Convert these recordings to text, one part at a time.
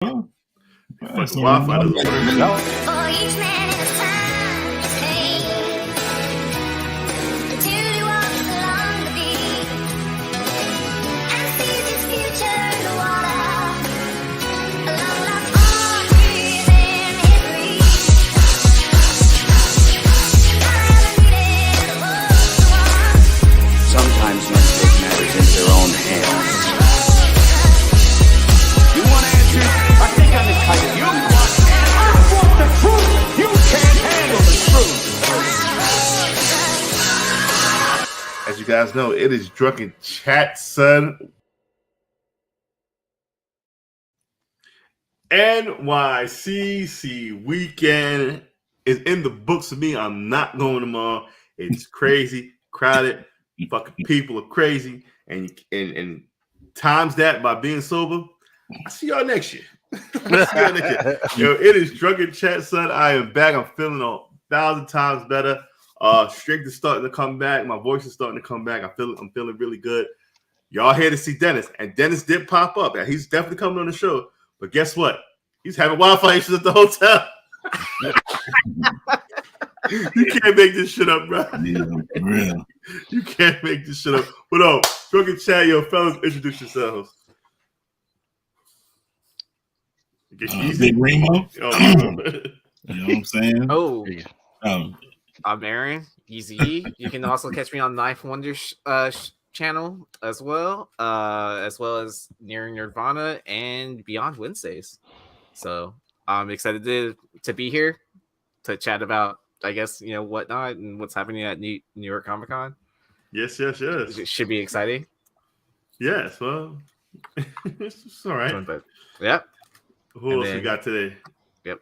Fucking Wi-Fi doesn't work. For each man in his time, his pain, until he walks along the beach and sees his future in the water, a long lost arm within his reach. I haven't needed a book to walk. Sometimes men take matters into their own hands. You want answers? I think I'm entitled. You want answers? I want the truth. You can't handle the truth. As you guys know, it is Drunken Chat, son. NYCC weekend is in the books for me. I'm not going tomorrow. It's crazy, crowded. Fucking people are crazy, and times that by being sober. I see y'all next year. Yo, it is Drunken Chat, son. I am back. I'm feeling 1,000 times better. Strength is starting to come back. My voice is starting to come back. I'm feeling really good. Y'all here to see Dennis, and Dennis did pop up, and he's definitely coming on the show. But guess what? He's having Wi-Fi issues at the hotel. You can't make this shit up, bro. Yeah, for real. You can't make this shit up. But Drunken Chat, yo, fellas, introduce yourselves. Big Remo. You know what I'm saying? Oh, I'm Aaron, Easy. You can also catch me on Knife Wonders channel as well as Nearing Nirvana and Beyond Wednesdays. So I'm excited to be here to chat about, I guess, whatnot and what's happening at New York Comic Con. Yes. It should be exciting. Yes, well, it's all right. But, yep. Who else we got today? Yep.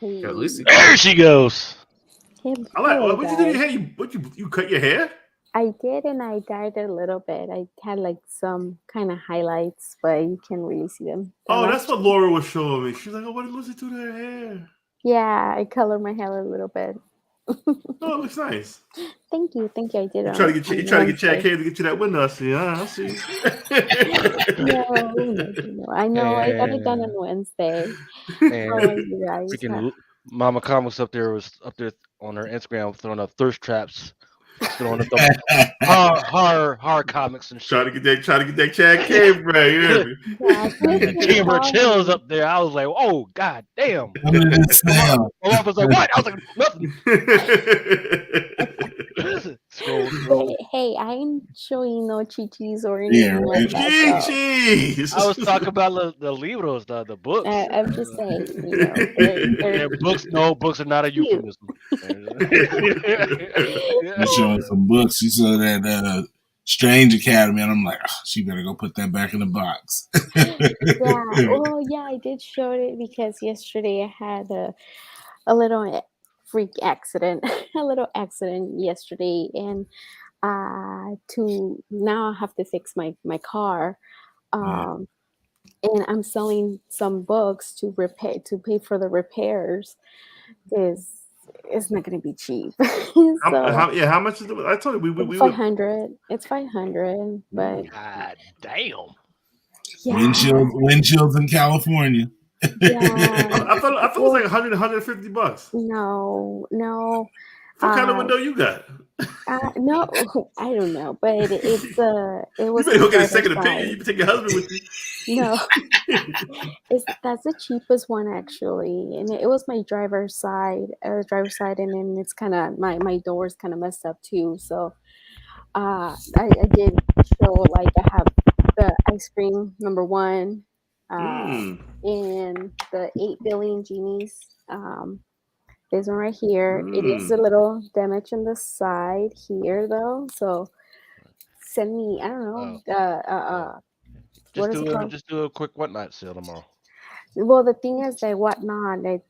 Got Lucy. There she goes. I like. What you do to your hair? You cut your hair? I did, and I dyed it a little bit. I had like some kind of highlights, but you can't really see them. That's what Laura was showing me. She's like, "Oh, what did Lucy do to her hair?" Yeah, I colored my hair a little bit. Oh, it looks nice. Thank you. I did. You try to get Chad Cave to get you that window. I see. I see. No, I know. I got it done on Wednesday. Freaking Mama Comics up there on her Instagram throwing up thirst traps, throwing up horror comics and shit. Try to get that Chad Cave, bro. You hear me? The Chamber of Chills up there. I was like, oh god damn. My wife was like, what? I was like, nothing. Hey, I ain't showing no chichis or anything like that. Chichis. I was talking about the libros, the books. I'm just saying, they're books are not a euphemism. You showing some books. You saw that Strange Academy, and I'm like, she better go put that back in the box. I did show it because yesterday I had a little freak accident, yesterday, and now I have to fix my car, and I'm selling some books to pay for the repairs, because it's not going to be cheap. How much is it? I told you we 500. It's 500, but god damn. Yeah. Windshields in California. Yeah. I thought it was like 100, 150 bucks. No. What kind of window you got? No, I don't know, but it was. You better go get a second opinion. You can take your husband with you. No, that's the cheapest one actually, and it was my driver's side. And then it's kind of my door's kind of messed up too. So, I did show like I have the ice cream #1, and the 8 billion genies. This one right here. It is a little damage on the side here though. So send me, I don't know. Just do a quick whatnot sale tomorrow. Well, the thing is that whatnot, I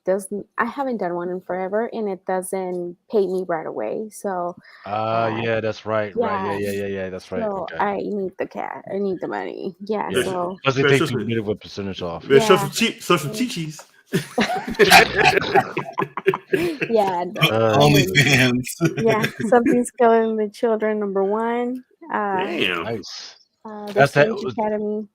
haven't done one in forever, and it doesn't pay me right away. So yeah, that's right. Right. Yeah, that's right. So okay. I need the cash. I need the money. Yeah. So plus they take you with percentage off. Show some chichis. Yeah. OnlyFans. Yeah, something's killing the children. #1. Damn. Nice. The Strange Academy.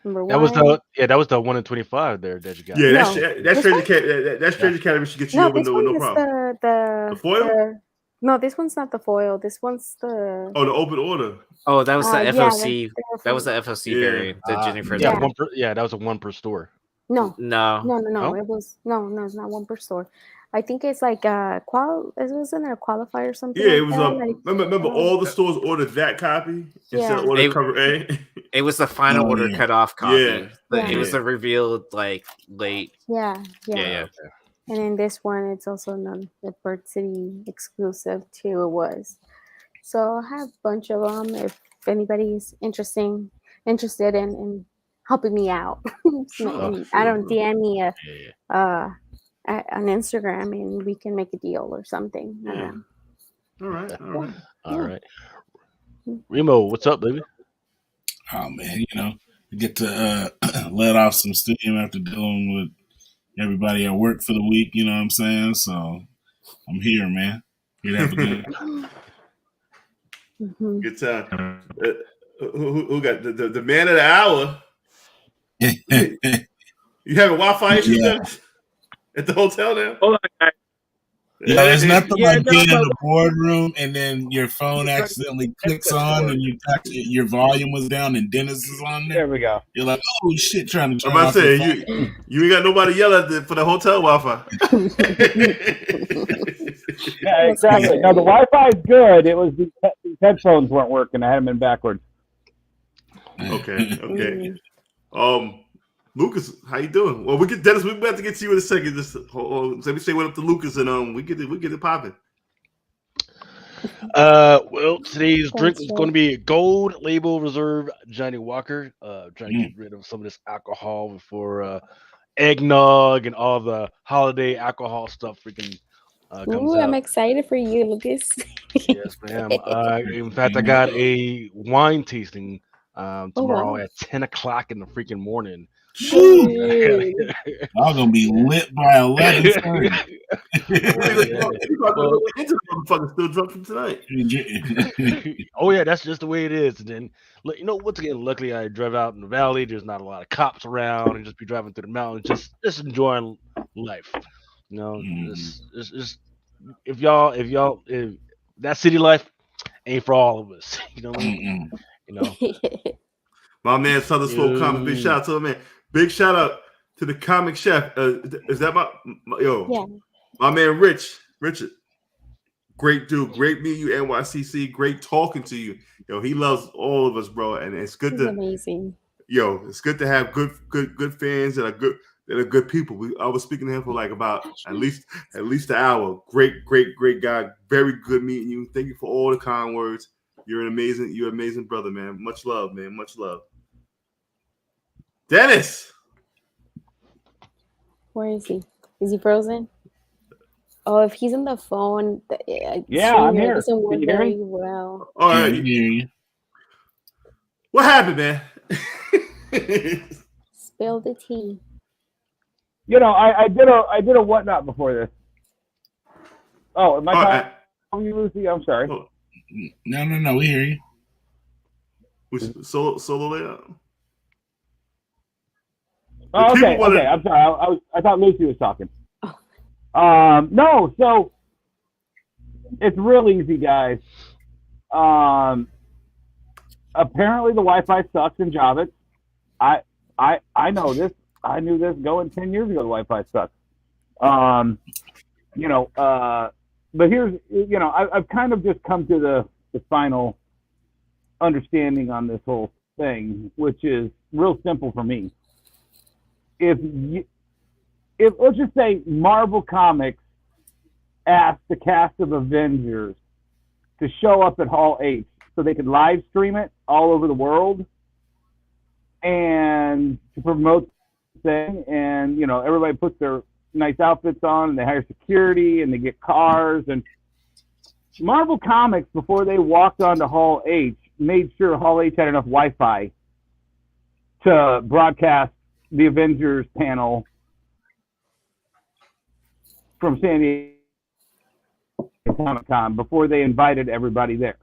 Number That was one. that was the 1 in 25 there that you got. Yeah, No, that this Stranger one? that Stranger Academy should get you No, over this with one no is problem. the The foil? no, this one's not the foil. This one's the Oh, the open order. Oh, that was the yeah, FOC. That was the FOC Yeah. variant. The Jennifer. Yeah, Yeah. that was a 1 per store. No, No. No? It was no, it's not 1 per store. I think it's like it wasn't a qualifier or something. Yeah, like it was that. Like, remember all the stores ordered that copy instead Yeah. of order It- cover A. It was the final Oh, order yeah. cutoff copy. Yeah. But it was Yeah. the revealed like late. yeah. Yeah. And in this one, it's also the Bird City exclusive too. It was. So I have a bunch of them. If anybody's interested in helping me out, I don't DM me on Instagram and we can make a deal or something. I don't know. All right. All right. Remo, what's up, baby? Oh man, you get to let off some steam after dealing with everybody at work for the week. You know what I'm saying? So I'm here, man. Here to have a good. Mhm. Good time. Who got the man of the hour? You having Wi-Fi issues Yeah. at the hotel now? Hold on, guys. There's nothing like no, being in but- the boardroom and then your phone accidentally clicks on and your volume was down and Dennis is on there. There we go. You're like, oh shit, trying to I'm turn about off to say your phone. you ain't got nobody yell at for the hotel Wi-Fi. Yeah, exactly. No, the Wi-Fi is good. It was these headphones weren't working. I had them in backwards. Okay. Lucas, how you doing? Well, Dennis. We're about to get to you in a second. Just let me say what up to Lucas, and we get it popping. Well, today's drink is Sure. going to be Gold Label Reserve Johnny Walker. Trying to get rid of some of this alcohol before eggnog and all the holiday alcohol stuff freaking comes Ooh, out. I'm excited for you, Lucas. Yes, ma'am. In fact, I got a wine tasting tomorrow wow. at 10 o'clock in the freaking morning. Dude. Y'all gonna be lit by 11:30. Motherfucker still drunk from tonight. Oh yeah, that's just the way it is. And then, once again, luckily I drive out in the valley. There's not a lot of cops around, and just be driving through the mountains, just enjoying life. Just if that city life ain't for all of us. You know what I mean? My man Southern Smoke Comics. Big shout out to him, man. Big shout out to the comic chef. Is that my my man Richard? Great dude. Great meeting you, NYCC. Great talking to you. He loves all of us, bro. And it's good He's amazing. It's good to have good fans that are good people. I was speaking to him for like about at least an hour. Great guy. Very good meeting you. Thank you for all the kind words. You're an amazing brother, man. Much love, man. Much love. Dennis. Where is he? Is he frozen? Oh, if he's on the phone, Yeah, I'm here. It doesn't work Can you hear very me? well. All Yeah, right. I hear you. What happened, man? Spill the tea. I did a whatnot before this. Oh, am I talking you, Lucy? I'm sorry. Oh, No, we hear you. solo layout. Oh, The okay. people wanna- I'm sorry. I thought Lucy was talking. No, so it's real easy, guys. Apparently the Wi-Fi sucks in Javits. I know this. I knew this going 10 years ago. The Wi-Fi sucks. But here's, I've kind of just come to the final understanding on this whole thing, which is real simple for me. If let's just say Marvel Comics asked the cast of Avengers to show up at Hall H so they could live stream it all over the world and to promote the thing, and everybody puts their nice outfits on and they hire security and they get cars, and Marvel Comics, before they walked onto Hall H, made sure Hall H had enough Wi-Fi to broadcast the Avengers panel from San Diego Comic-Con before they invited everybody there.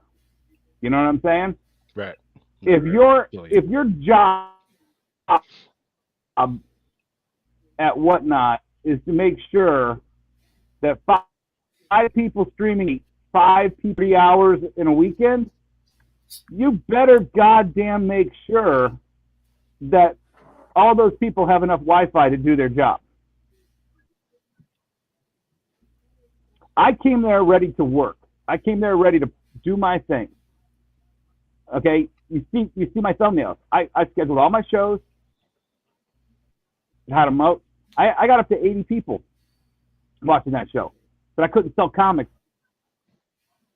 You know what I'm saying? Right. If your job at Whatnot is to make sure that five people streaming 5 people 3 hours in a weekend, you better goddamn make sure that all those people have enough Wi-Fi to do their job. I came there ready to work. I came there ready to do my thing. Okay, you see my thumbnails. I scheduled all my shows, had them out. I got up to 80 people watching that show, but I couldn't sell comics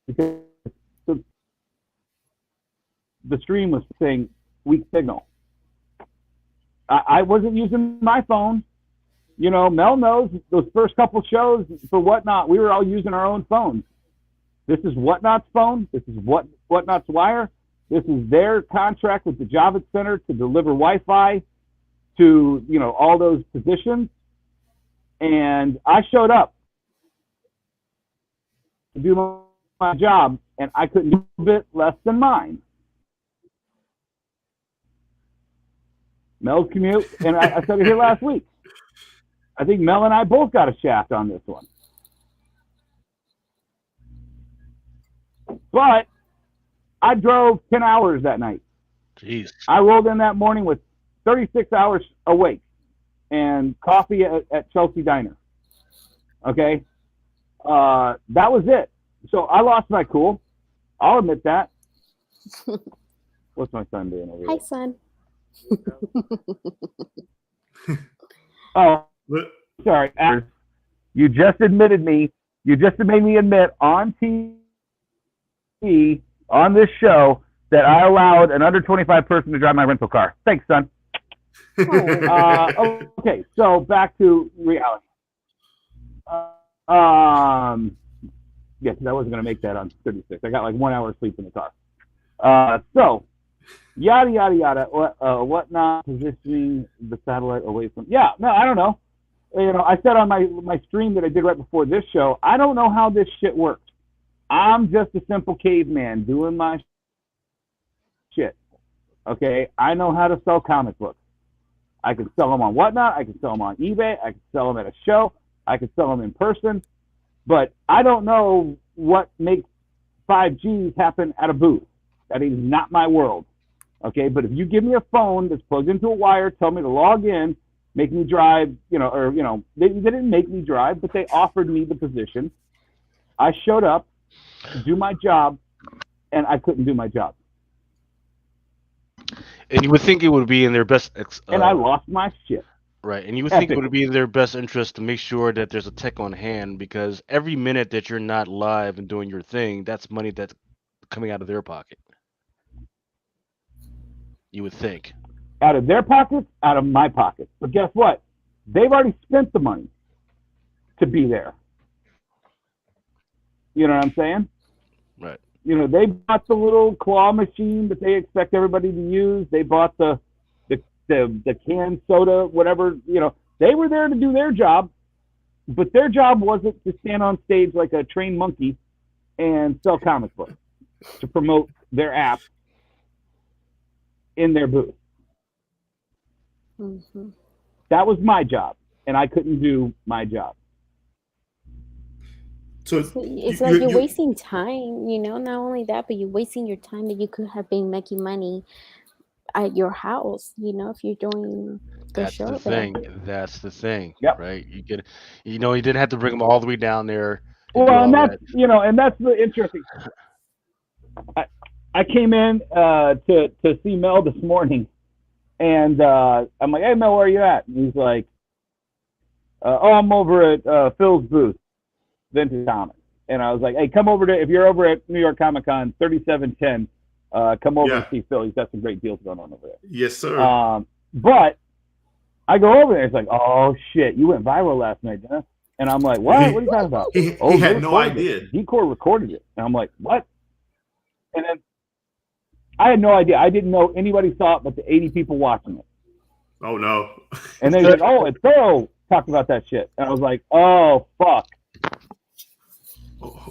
because the stream was saying weak signal. I wasn't using my phone. You know, Mel knows those first couple shows for Whatnot, we were all using our own phones. This is Whatnot's phone. This is Whatnot's wire. This is their contract with the Javits Center to deliver Wi-Fi to, you know, all those positions. And I showed up to do my job, and I couldn't do a bit less than mine. Mel's commute, and I said it here last week. I think Mel and I both got a shaft on this one. But I drove 10 hours that night. Jeez. I rolled in that morning with 36 hours awake and coffee at Chelsea Diner. Okay? That was it. So I lost my cool. I'll admit that. What's my son doing over Hi, here? son. Oh, sorry. You just admitted me. You just made me admit on TV, on this show, that I allowed an under 25 person to drive my rental car. Thanks, son. Okay, so back to reality. Yeah, because I wasn't going to make that on 36. I got like 1 hour of sleep in the car. So, yada, yada, yada. Whatnot, positioning the satellite away from... Yeah, no, I don't know. You know, I said on my stream that I did right before this show, I don't know how this shit works. I'm just a simple caveman doing my shit. Okay? I know how to sell comic books. I can sell them on Whatnot. I can sell them on eBay. I can sell them at a show. I can sell them in person. But I don't know what makes 5Gs happen at a booth. That is not my world. Okay? But if you give me a phone that's plugged into a wire, tell me to log in, make me drive, you know, or, you know, they didn't make me drive, but they offered me the position. I showed up to do my job, and I couldn't do my job. And you would think it would be in their best... and I lost my shit. Right, and you would think it would be in their best interest to make sure that there's a tech on hand, because every minute that you're not live and doing your thing, that's money that's coming out of their pocket. You would think. Out of their pockets, out of my pockets. But guess what? They've already spent the money to be there. You know what I'm saying? Right. You know, they bought the little claw machine that they expect everybody to use. They bought the canned soda, whatever. You know, they were there to do their job, but their job wasn't to stand on stage like a trained monkey and sell comic books to promote their app in their booth. Mm-hmm. That was my job, and I couldn't do my job. So It's like you're wasting time, you know. Not only that, but you're wasting your time that you could have been making money at your house, you know, if you're doing the That's show the there. thing. That's the thing. Yep. Right. You get, you know, you didn't have to bring them all the way down there. to do Well, and all that's, you know, and that's the interesting. I came in to see Mel this morning, and I'm like, hey, Mel, where are you at? And he's like, oh, I'm over at Phil's booth, Vintage Comics. And I was like, hey, come over to, if you're over at New York Comic Con 3710, come over and see Phil. He's got some great deals going on over there. Yes, sir. But I go over there, it's like, oh, shit, you went viral last night, didn't you? And I'm like, what? What are you talking about? He they had no recorded idea. it. Decor recorded it. And I'm like, what? And then I had no idea. I didn't know anybody saw it but the 80 people watching it. Oh, no. And they said, oh, it's Phil talked about that shit. And I was like, oh, fuck.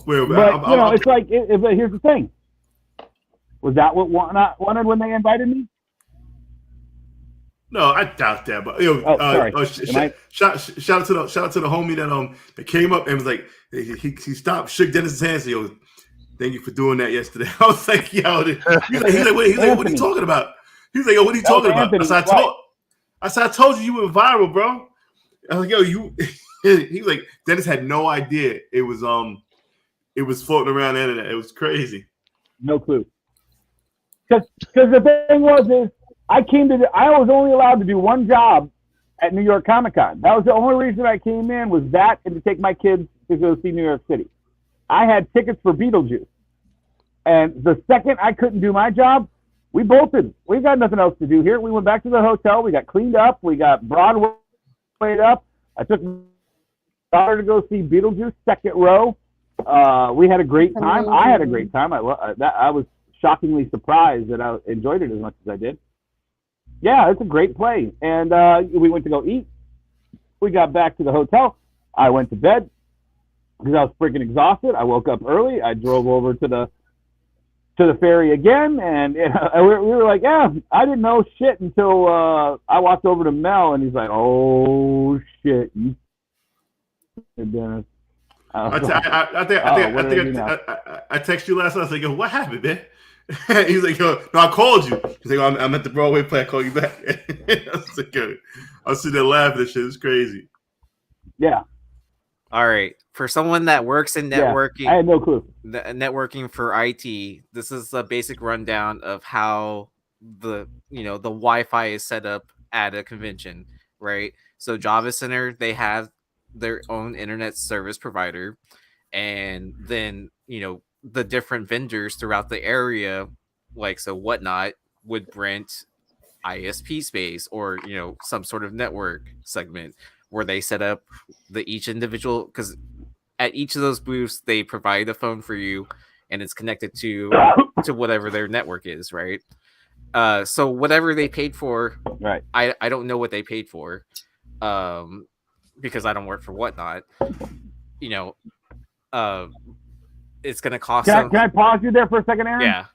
Wait, But, you know, it's like, but here's the thing. Was that what Whatnot wanted when they invited me? No, I doubt that. But yo, Oh, sorry. shout out to the homie that came up and was like he stopped, shook Dennis's hand, and said, yo, thank you for doing that yesterday. I was like, yo, he's like, what are you talking about? He's like, yo, what are you talking about? I said, I told you you went viral, bro. I was like, yo, you. He was like, Dennis had no idea it was floating around the internet. It was crazy. No clue. Because the thing is I was only allowed to do one job at New York Comic Con. That was the only reason I came in, was that and to take my kids to go see New York City. I had tickets for Beetlejuice. And the second I couldn't do my job, we bolted. We got nothing else to do here. We went back to the hotel. We got cleaned up. We got Broadway up. I took my daughter to go see Beetlejuice, second row. We had a great time. I had a great time. I was shockingly surprised that I enjoyed it as much as I did. Yeah, it's a great play. And we went to go eat. We got back to the hotel. I went to bed because I was freaking exhausted. I woke up early. I drove over to the ferry again, and we were like, yeah, I didn't know shit until I walked over to Mel, and he's like, oh shit, you Dennis. I texted you last night. I was like, yo, what happened, man? He's like, yo, no, I called you. He's like, I'm at the Broadway play. I call you back. I was like, yo, I was sitting there laughing. That shit was crazy. Yeah. All right. For someone that works in networking, I had no clue. Networking for IT, this is a basic rundown of how the Wi-Fi is set up at a convention, right? So Java Center, they have their own internet service provider, and then the different vendors throughout the area, like so Whatnot would rent ISP space or some sort of network segment where they set up each individual, because at each of those booths they provide a phone for you and it's connected to whatever their network is, right? So whatever they paid for, right? I don't know what they paid for, because I don't work for Whatnot. It's gonna cost. Can I pause you there for a second, Aaron? Yeah.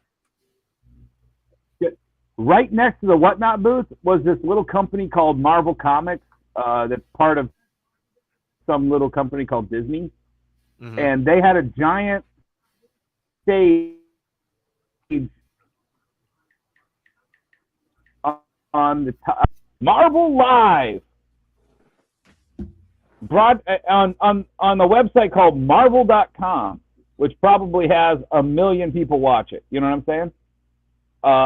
Right next to the Whatnot booth was this little company called Marvel Comics, that's part of some little company called Disney. Mm-hmm. And they had a giant stage on the Marvel Live, on the website called Marvel.com, which probably has 1 million people watch it. You know what I'm saying?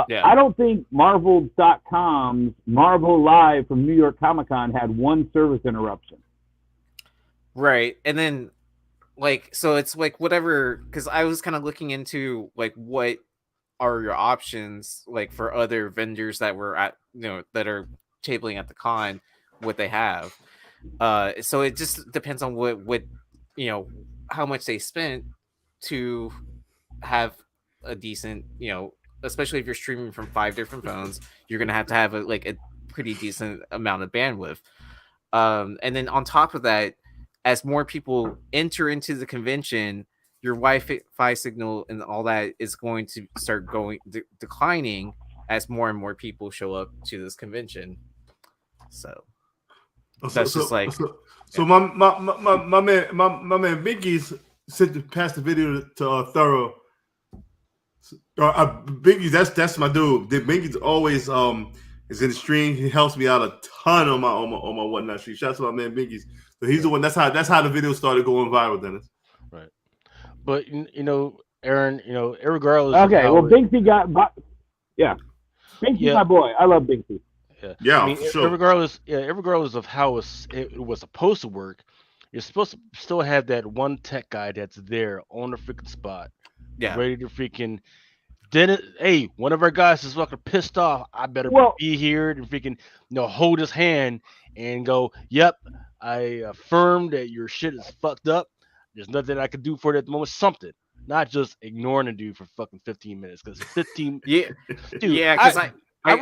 Yeah. I don't think Marvel.com's Marvel Live from New York Comic Con had one service interruption. Right. And then so it's like whatever, because I was kind of looking into like what are your options like for other vendors that were at that are tabling at the con, what they have. So it just depends on what how much they spent to have a decent, especially if you're streaming from 5 different phones, you're gonna have to have a pretty decent amount of bandwidth. And then on top of that, as more people enter into the convention, your Wi-Fi signal and all that is going to start declining as more and more people show up to this convention. So that's just like. So my man Biggie's passed the video to Thorough. Biggie's that's my dude. Biggie's always is in the stream. He helps me out a ton on my Whatnot stream. Shout out to my man Biggie's. So he's the one. That's how the video started going viral, Dennis. Right. But Aaron, irregardless. Okay. Well, Bigsy Bigsy's my boy. I love Bigsy. Yeah. I mean, sure. Regardless of how it was supposed to work, you're supposed to still have that one tech guy that's there on the freaking spot, ready to freaking. Then one of our guys is fucking pissed off. I better be here and freaking hold his hand and go, yep, I affirm that your shit is fucked up. There's nothing I can do for it at the moment. Something, not just ignoring a dude for fucking 15 minutes, because 15. Yeah, dude. Yeah, because I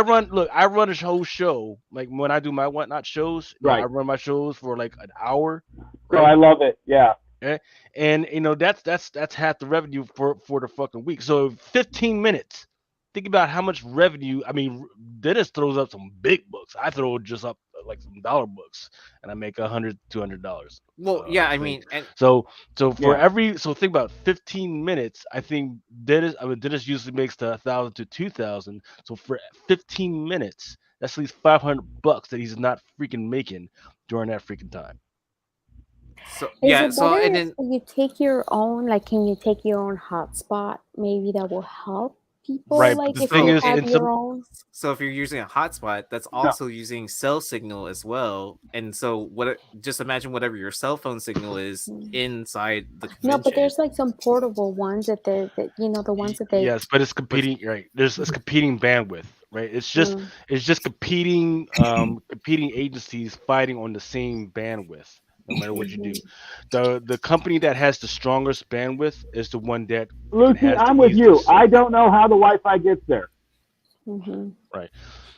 run a whole show. Like when I do my Whatnot shows, right? I run my shows for like an hour. Right? Oh, I love it. Yeah. And that's half the revenue for the fucking week. So 15 minutes think about how much revenue. I mean, Dennis throws up some big books. I throw just up like some dollar books, and I make $100, $200. Well, yeah, I mean, and so for every think about 15 minutes. I think Dennis usually makes the 1,000 to 2,000. So for 15 minutes, that's at least $500 that he's not freaking making during that freaking time. So Is yeah, it so better and if then you take your own? Like, can you take your own hotspot? Maybe that will help people. Right, but Like, the if thing you is, have in your some own. so if you're using a hotspot, that's also using cell signal as well. And so just imagine whatever your cell phone signal is inside the convention. No, but there's like some portable ones that the ones that they. yes, but it's competing, right? It's competing bandwidth, right? It's just competing competing agencies fighting on the same bandwidth, no matter what you do. The company that has the strongest bandwidth is the one that Lucy, has I'm the with you. easiest. I don't know how the Wi-Fi gets there. Right.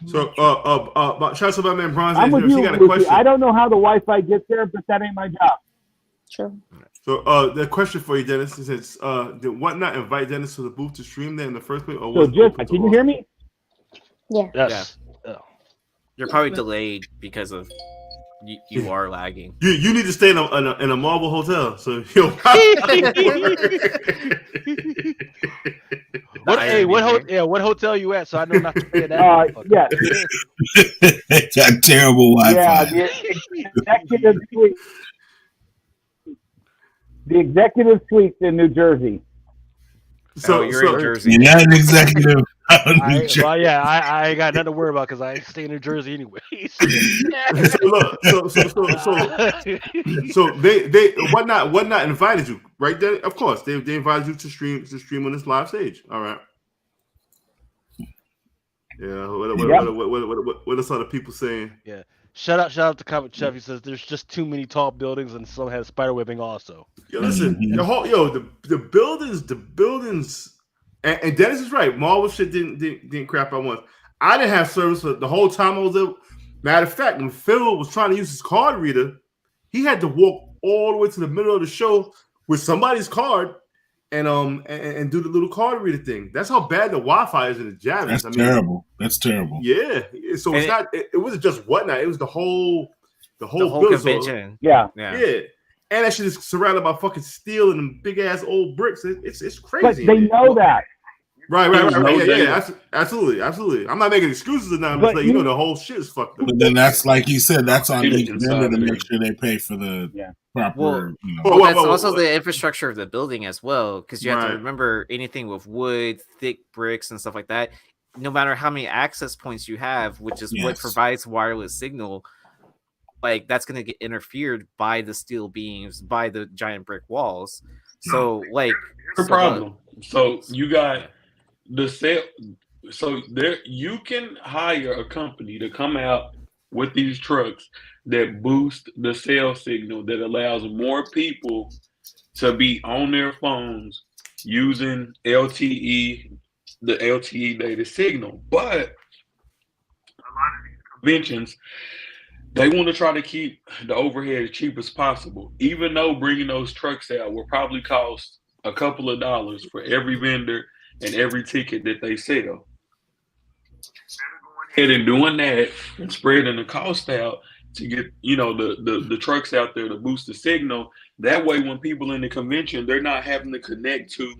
So, shout out to my man Bronze. I'm with He you, got a Lucy. question. I don't know how the Wi-Fi gets there, but that ain't my job. Sure. So, the question for you, Dennis, is: did Whatnot invite Dennis to the booth to stream there in the first place, or So was it just, open to can you all? hear me? Yeah. Yes. You're probably delayed because of you are lagging. You need to stay in a Marble hotel. So you'll what hotel you at? So I know not to stay at that. Yeah. Got terrible Wi-Fi. Yeah, the executive suite. The executive suite's in New Jersey. So you're in Jersey. You're not an executive. I ain't got nothing to worry about because I stay in New Jersey anyway. So they Whatnot invited you, right? There, of course, they invited you to stream on this live stage. All right. Yeah. What are some of the people saying? Yeah. Shout out to Comic Chef. He says there's just too many tall buildings and some have spider webbing also. Yo, listen, the buildings, and Dennis is right. Marvel shit didn't crap out once. I didn't have service for the whole time I was there. Matter of fact, when Phil was trying to use his card reader, he had to walk all the way to the middle of the show with somebody's card and do the little card reader thing. That's how bad the Wi-Fi is in the Javits. That's terrible. That's terrible. Yeah. So it wasn't just Whatnot. It was the whole convention. Yeah. And that shit is surrounded by fucking steel and big ass old bricks. It's crazy. But they know that. Right. Yeah, absolutely. I'm not making excuses or nothing. But the whole shit is fucked up. But then that's like you said, that's on each vendor to make sure they pay for the proper. Well, that's also the infrastructure of the building as well, because you have to remember anything with wood, thick bricks, and stuff like that. No matter how many access points you have, which is what provides wireless signal, like that's going to get interfered by the steel beams, by the giant brick walls. So, like, the problem. So you got the sale. So there, you can hire a company to come out with these trucks that boost the cell signal that allows more people to be on their phones using LTE, the LTE data signal. But a lot of these conventions, they want to try to keep the overhead as cheap as possible, even though bringing those trucks out will probably cost a couple of dollars for every vendor and every ticket that they sell. Instead of going ahead and doing that and spreading the cost out to get, the trucks out there to boost the signal, that way when people in the convention, they're not having to connect to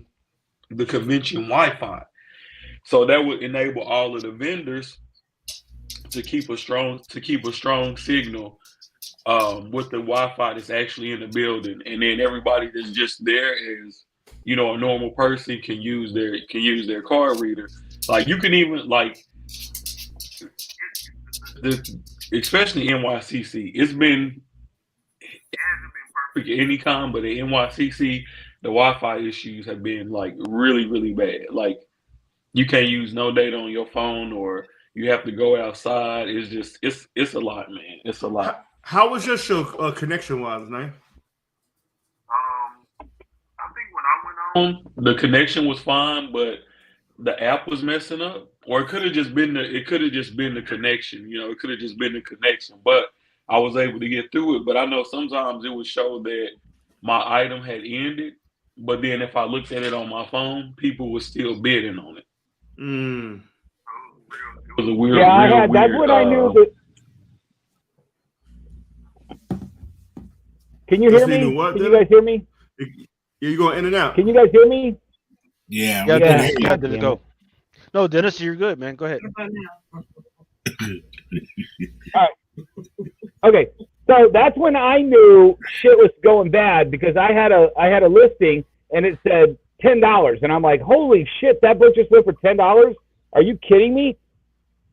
the convention Wi-Fi. So that would enable all of the vendors to keep a strong signal with the Wi-Fi that's actually in the building, and then everybody that's just there is, a normal person can use their card reader. Like you can even especially NYCC. It hasn't been perfect at any time, but at NYCC, the Wi-Fi issues have been like really, really bad. Like you can't use no data on your phone, or you have to go outside. It's just it's a lot, man. It's a lot. How was your show connection wise, man? I think when I went on, the connection was fine, but the app was messing up, or it could have just been the connection. It could have just been the connection. But I was able to get through it. But I know sometimes it would show that my item had ended, but then if I looked at it on my phone, people were still bidding on it. Mm. It was a weird. Yeah, real that's weird, when I knew that. Can you hear me? What, Can you guys hear me? You're going in and out. Can you guys hear me? Yeah, Yeah, we Dennis, can hear you. yeah, Dennis, go. No, Dennis, you're good, man. Go ahead. All right. Okay, so that's when I knew shit was going bad because I had a listing and it said $10, and I'm like, holy shit, that book just went for $10? Are you kidding me?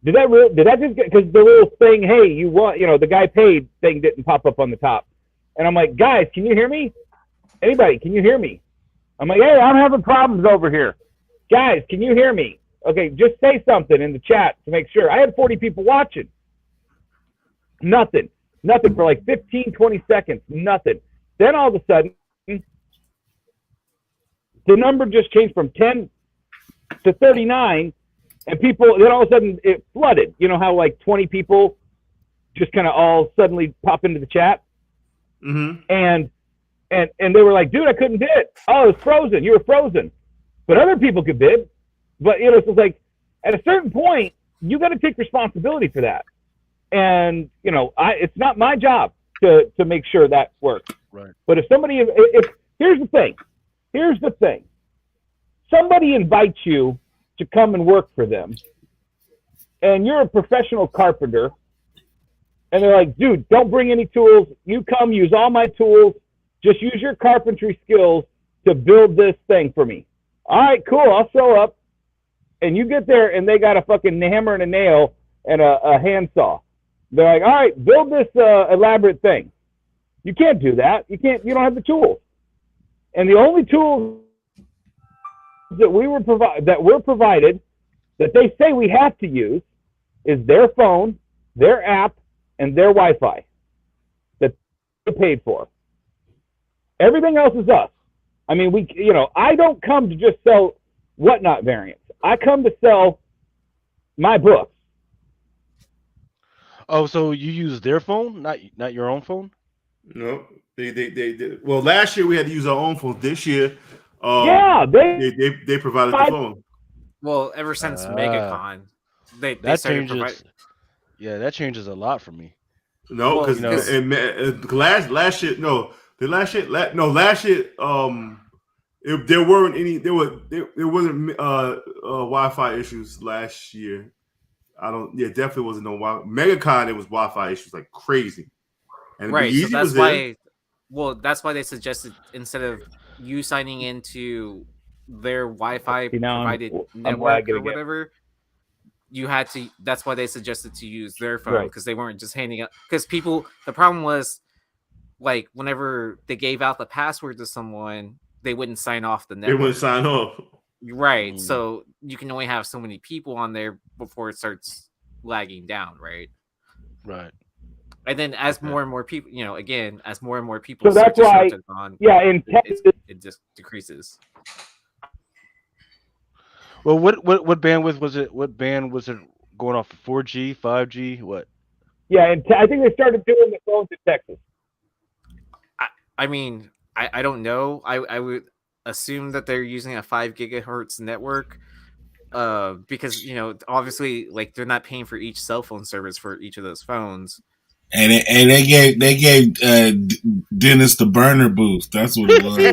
Did that just get, because the little thing, hey, you want, the guy paid thing didn't pop up on the top, and I'm like, guys, can you hear me? Anybody, can you hear me? I'm like, hey, I'm having problems over here. Guys, can you hear me? Okay, just say something in the chat to make sure. I had 40 people watching. Nothing for like 15, 20 seconds, nothing. Then all of a sudden, the number just changed from 10 to 39, and people, then all of a sudden it flooded. You know how like 20 people just kind of all suddenly pop into the chat? Mm-hmm. And they were like, dude, I couldn't bid. Oh, it's frozen. You were frozen. But other people could bid. But, it's like, at a certain point, you got to take responsibility for that. And, it's not my job to make sure that works. Right. But if here's the thing. Somebody invites you to come and work for them, and you're a professional carpenter, and they're like, dude, don't bring any tools. You come, use all my tools. Just use your carpentry skills to build this thing for me. All right, cool. I'll show up. And you get there, and they got a fucking hammer and a nail and a handsaw. They're like, all right, build this elaborate thing. You can't do that. You don't have the tools. And the only tools that we're provided that they say we have to use is their phone, their app, and their Wi-Fi that they're paid for. Everything else is us. I mean, I don't come to just sell whatnot variants. I come to sell my books. Oh, so you use their phone, not your own phone? No, they. Well, last year we had to use our own phone. This year, they provided the phone. Well, ever since MegaCon, they started providing. Yeah, that changes a lot for me. No, because last year, there weren't any. There wasn't Wi-Fi issues last year. Definitely wasn't no Wi-Fi. MegaCon, it was Wi-Fi issues like crazy. And right, so that's why. Well, that's why they suggested instead of you signing into their Wi-Fi provided network or whatever, you had to. That's why they suggested to use their phone because they weren't just handing out. Because people, the problem was, like, whenever they gave out the password to someone, they wouldn't sign off the network. They wouldn't sign off. Right. So you can only have so many people on there before it starts lagging down, right? Right. And then as more and more people, as more and more people, so that's why, it just decreases. Well, what bandwidth was it? What band was it going off? 4G, 5G, what? Yeah, and I think they started doing the phones in Texas. I mean, I don't know. I would assume that they're using a 5 gigahertz network, because obviously, like, they're not paying for each cell phone service for each of those phones. And they gave Dennis the burner boost. That's what it was. They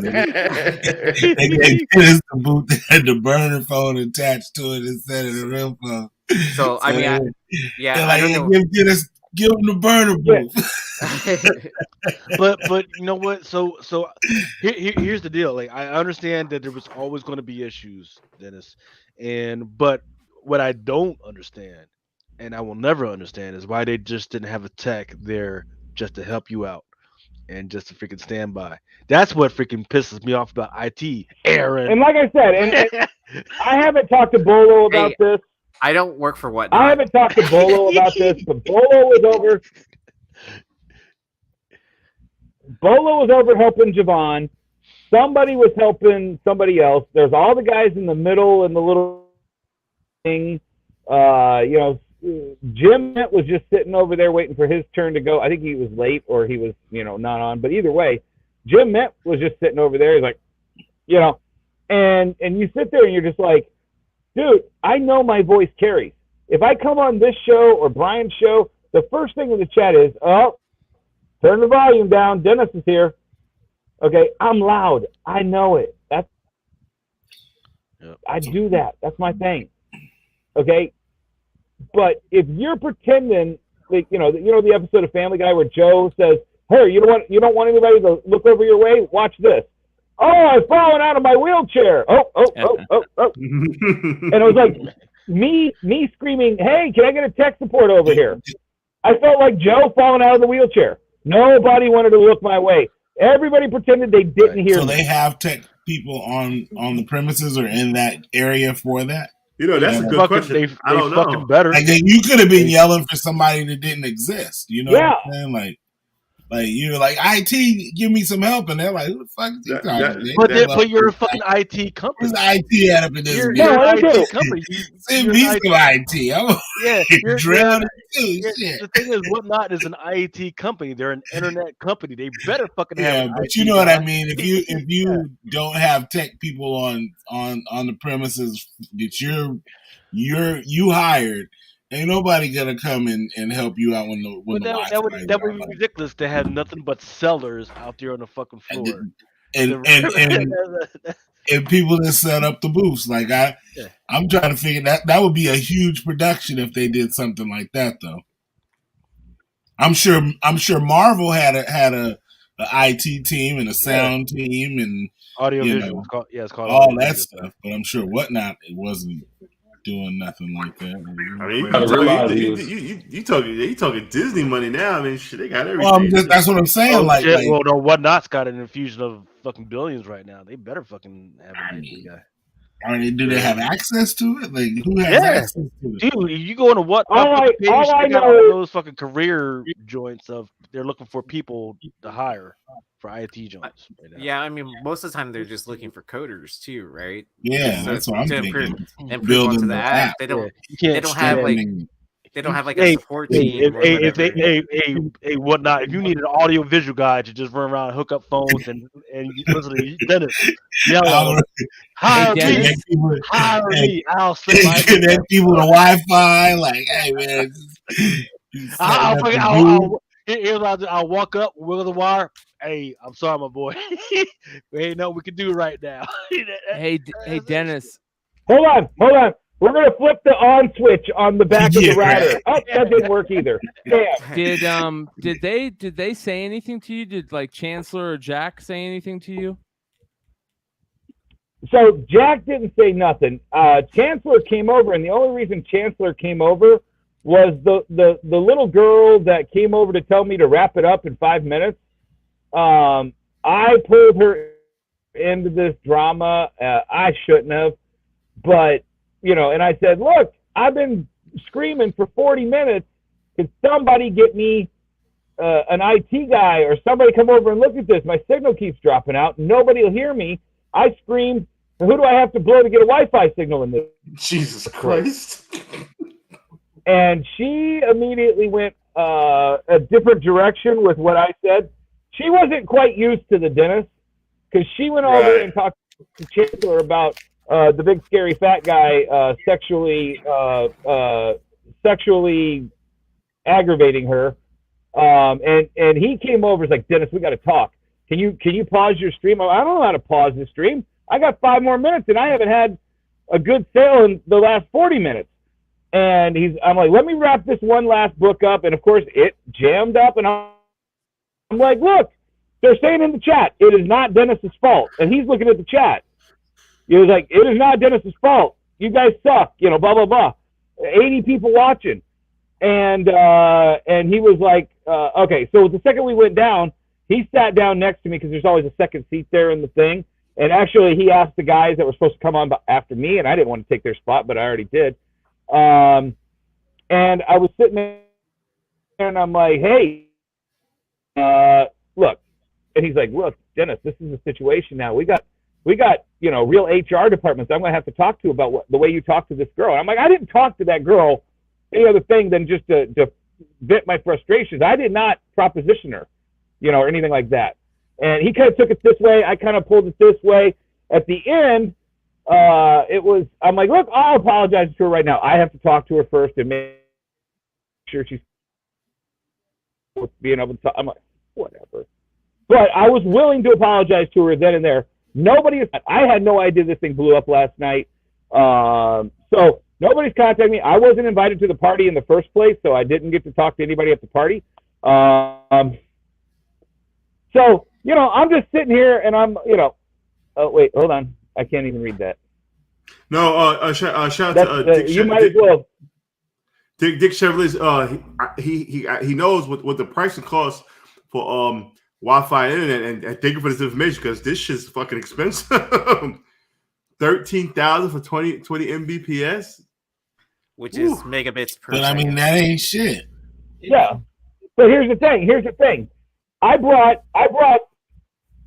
gave Dennis the burner phone attached to it instead of the real phone. So I mean, I don't know. Give him the burner boost. But you know what? So here's the deal. Like, I understand that there was always going to be issues, Dennis, but what I don't understand, and I will never understand, is why they just didn't have a tech there just to help you out and just to freaking stand by. That's what freaking pisses me off about IT, Aaron. And like I said, and I haven't talked to Bolo about this. I don't work for what. I haven't talked to Bolo about this, but Bolo was over. Bolo was over helping Javon. Somebody was helping somebody else. There's all the guys in the middle and the little thing. Jim was just sitting over there waiting for his turn to go. I think he was late or he was, not on. But either way, Jim was just sitting over there. He's like, and you sit there and you're just like, dude, I know my voice carries. If I come on this show or Brian's show, the first thing in the chat is, oh, turn the volume down. Dennis is here. Okay, I'm loud. I know it. I do that. That's my thing. Okay, but if you're pretending, like you know the episode of Family Guy where Joe says, "Hey, you don't want anybody to look over your way. Watch this." Oh, I've fallen out of my wheelchair. Oh. And it was like me screaming, "Hey, can I get a tech support over here?" I felt like Joe falling out of the wheelchair. Nobody wanted to look my way. Everybody pretended they didn't hear me. So they have tech people on the premises or in that area for that? That's a good question. I don't know. Better. Like you could have been yelling for somebody that didn't exist. You know what I'm saying? Like you're like, IT, give me some help, and they're like, who the fuck is he talking? But you're a fucking IT company. What's IT out up in this? You're an IT company. Send me some IT. I'm drilled too. The thing is, Whatnot is an IT company. They're an internet company. They better fucking have. Yeah, but you know what I mean. If you don't have tech people on the premises that you hired. Ain't nobody gonna come and help you out when that would be ridiculous to have nothing but sellers out there on the fucking floor. And people that set up the booths. Like I'm trying to figure that would be a huge production if they did something like that though. I'm sure Marvel had a IT team and a sound team and audio visual. It's called all that stuff. But I'm sure Whatnot it wasn't doing nothing like that. I mean, you talking Disney money now. I mean, shit, they got everything. Well, that's what I'm saying. Whatnot's got an infusion of fucking billions right now. They better fucking have an IT guy. I mean, do they have access to it? Like, who has access to it? Dude, you go into what? All I know those fucking career joints of they're looking for people to hire for IT joints. Right yeah, I mean, most of the time they're just looking for coders too, right? Yeah, that's what I'm thinking. Improve onto the app. They don't have like a support team. Hey, Whatnot. If you need an audio visual guy to just run around and hook up phones and listen to Dennis, hire me. I'll connect people to Wi-Fi. Like, hey man, I'll walk up, wiggle the wire. Hey, I'm sorry, my boy. We ain't nothing we can do right now. Hey, Dennis. Hold on. We're gonna flip the on switch on the back of the router. Oh, that didn't work either. Damn. Did they say anything to you? Did like Chancellor or Jack say anything to you? So Jack didn't say nothing. Chancellor came over, and the only reason Chancellor came over was the little girl that came over to tell me to wrap it up in 5 minutes. I pulled her into this drama. I shouldn't have, but and I said, look, I've been screaming for 40 minutes. Can somebody get me an IT guy or somebody come over and look at this? My signal keeps dropping out. Nobody will hear me. I screamed, who do I have to blow to get a Wi-Fi signal in this? Jesus Christ. And she immediately went a different direction with what I said. She wasn't quite used to the dentist because she went over and talked to Chancellor about the big scary fat guy sexually aggravating her, and he came over. He's like, Dennis, we got to talk. Can you pause your stream? I don't know how to pause the stream. I got 5 more minutes, and I haven't had a good sale in the last 40 minutes. And I'm like, let me wrap this one last book up, and of course it jammed up, and I'm like, look, they're saying in the chat, it is not Dennis's fault, and he's looking at the chat. He was like, it is not Dennis's fault. You guys suck, blah, blah, blah. 80 people watching. And he was like, okay. So the second we went down, he sat down next to me because there's always a second seat there in the thing. And actually, he asked the guys that were supposed to come on after me, and I didn't want to take their spot, but I already did. And I was sitting there, and I'm like, hey, look. And he's like, look, Dennis, this is the situation now. We got real HR departments I'm going to have to talk to about the way you talk to this girl. And I'm like, I didn't talk to that girl any other thing than just to vent my frustrations. I did not proposition her, or anything like that. And he kind of took it this way. I kind of pulled it this way. At the end, I'm like, look, I'll apologize to her right now. I have to talk to her first and make sure she's being able to talk. I'm like, whatever. But I was willing to apologize to her then and there. I had no idea this thing blew up last night. So nobody's contacted me. I wasn't invited to the party in the first place, so I didn't get to talk to anybody at the party. So, I'm just sitting here and I'm, oh, wait, hold on. I can't even read that. No, shout out to Dick. You might as well. Dick Chevrolet's. He knows what the pricing costs for Wi-Fi internet, and thank you for this information because this shit's fucking expensive. 13,000 for 20 Mbps, which is megabits per. But I mean, that ain't shit. Yeah, but here's the thing. I brought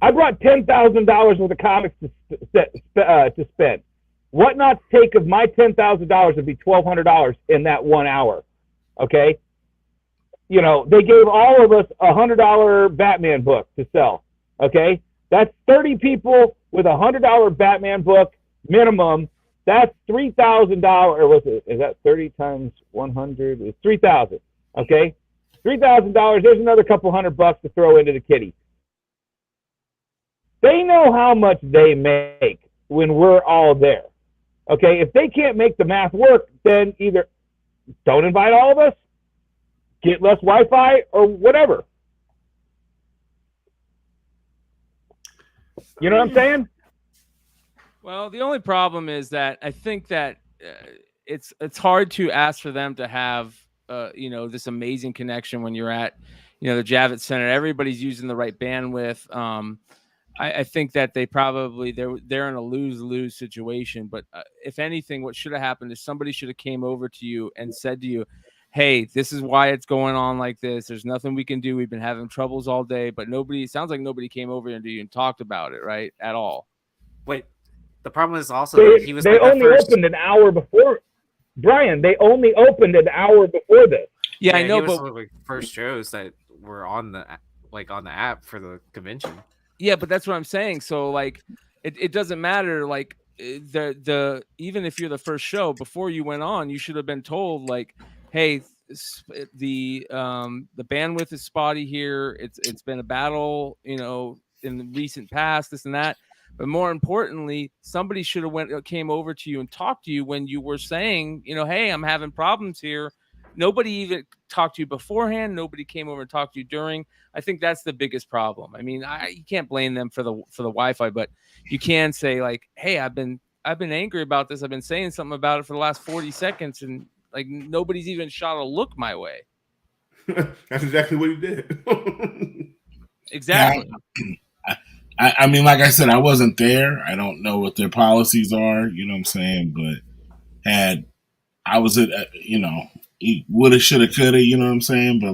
$10,000 worth of comics to spend. What not to take of my $10,000 would be $1,200 in that 1 hour. Okay, they gave all of us a $100 Batman book to sell. Okay, that's 30 people with a $100 Batman book minimum. That's $3,000. Or was it? Is that 30 times 100? It's 3,000. Okay, $3,000. There's another couple $100 to throw into the kitty. They know how much they make when we're all there. Okay, if they can't make the math work, then either don't invite all of us, get less Wi-Fi, or whatever. You know what I'm saying? Well, the only problem is that I think that it's hard to ask for them to have this amazing connection when you're at the Javits Center. Everybody's using the right bandwidth. I think that they're in a lose-lose situation. But if anything, what should have happened is somebody should have came over to you and said to you, hey, this is why it's going on like this. There's nothing we can do. We've been having troubles all day. But it sounds like nobody came over to you and talked about it, right? At all. Wait, the problem is also that he was they only opened an hour before. Brian, they only opened an hour before this. Yeah, I know, but one of the first shows that were on the app for the convention. Yeah, but that's what I'm saying. So it doesn't matter. The even if you're the first show before you went on, you should have been told hey, the bandwidth is spotty here. It's been a battle, in the recent past, this and that. But more importantly, somebody should have came over to you and talked to you when you were saying, hey, I'm having problems here. Nobody even talked to you beforehand. Nobody came over and talked to you during. I think that's the biggest problem. I mean, you can't blame them for the Wi-Fi, but you can say hey, I've been angry about this. I've been saying something about it for the last 40 seconds, and nobody's even shot a look my way. That's exactly what he did. Exactly. I mean, like I said, I wasn't there. I don't know what their policies are. You know what I'm saying? But I was at, woulda, shoulda, coulda. You know what I'm saying? But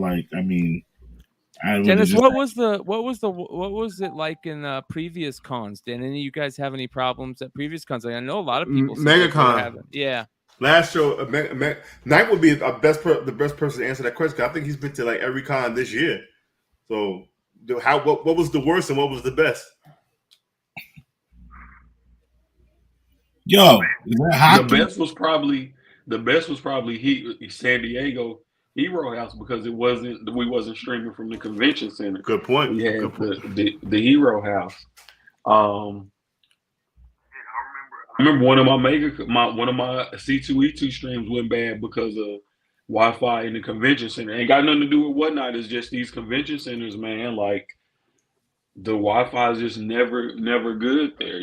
Dennis, what was it like in previous cons? Did any of you guys have any problems at previous cons? I know a lot of people. MegaCon. Yeah. Last show, Knight would be the best person to answer that question. I think he's been to every con this year. So, what was the worst and what was the best? Yo, the best was probably San Diego Hero House because we wasn't streaming from the convention center. Good point. We had the Hero House. I remember one of my C2E2 streams went bad because of Wi-Fi in the convention center. Ain't got nothing to do with whatnot. It's just these convention centers, man. The Wi-Fi is just never good there,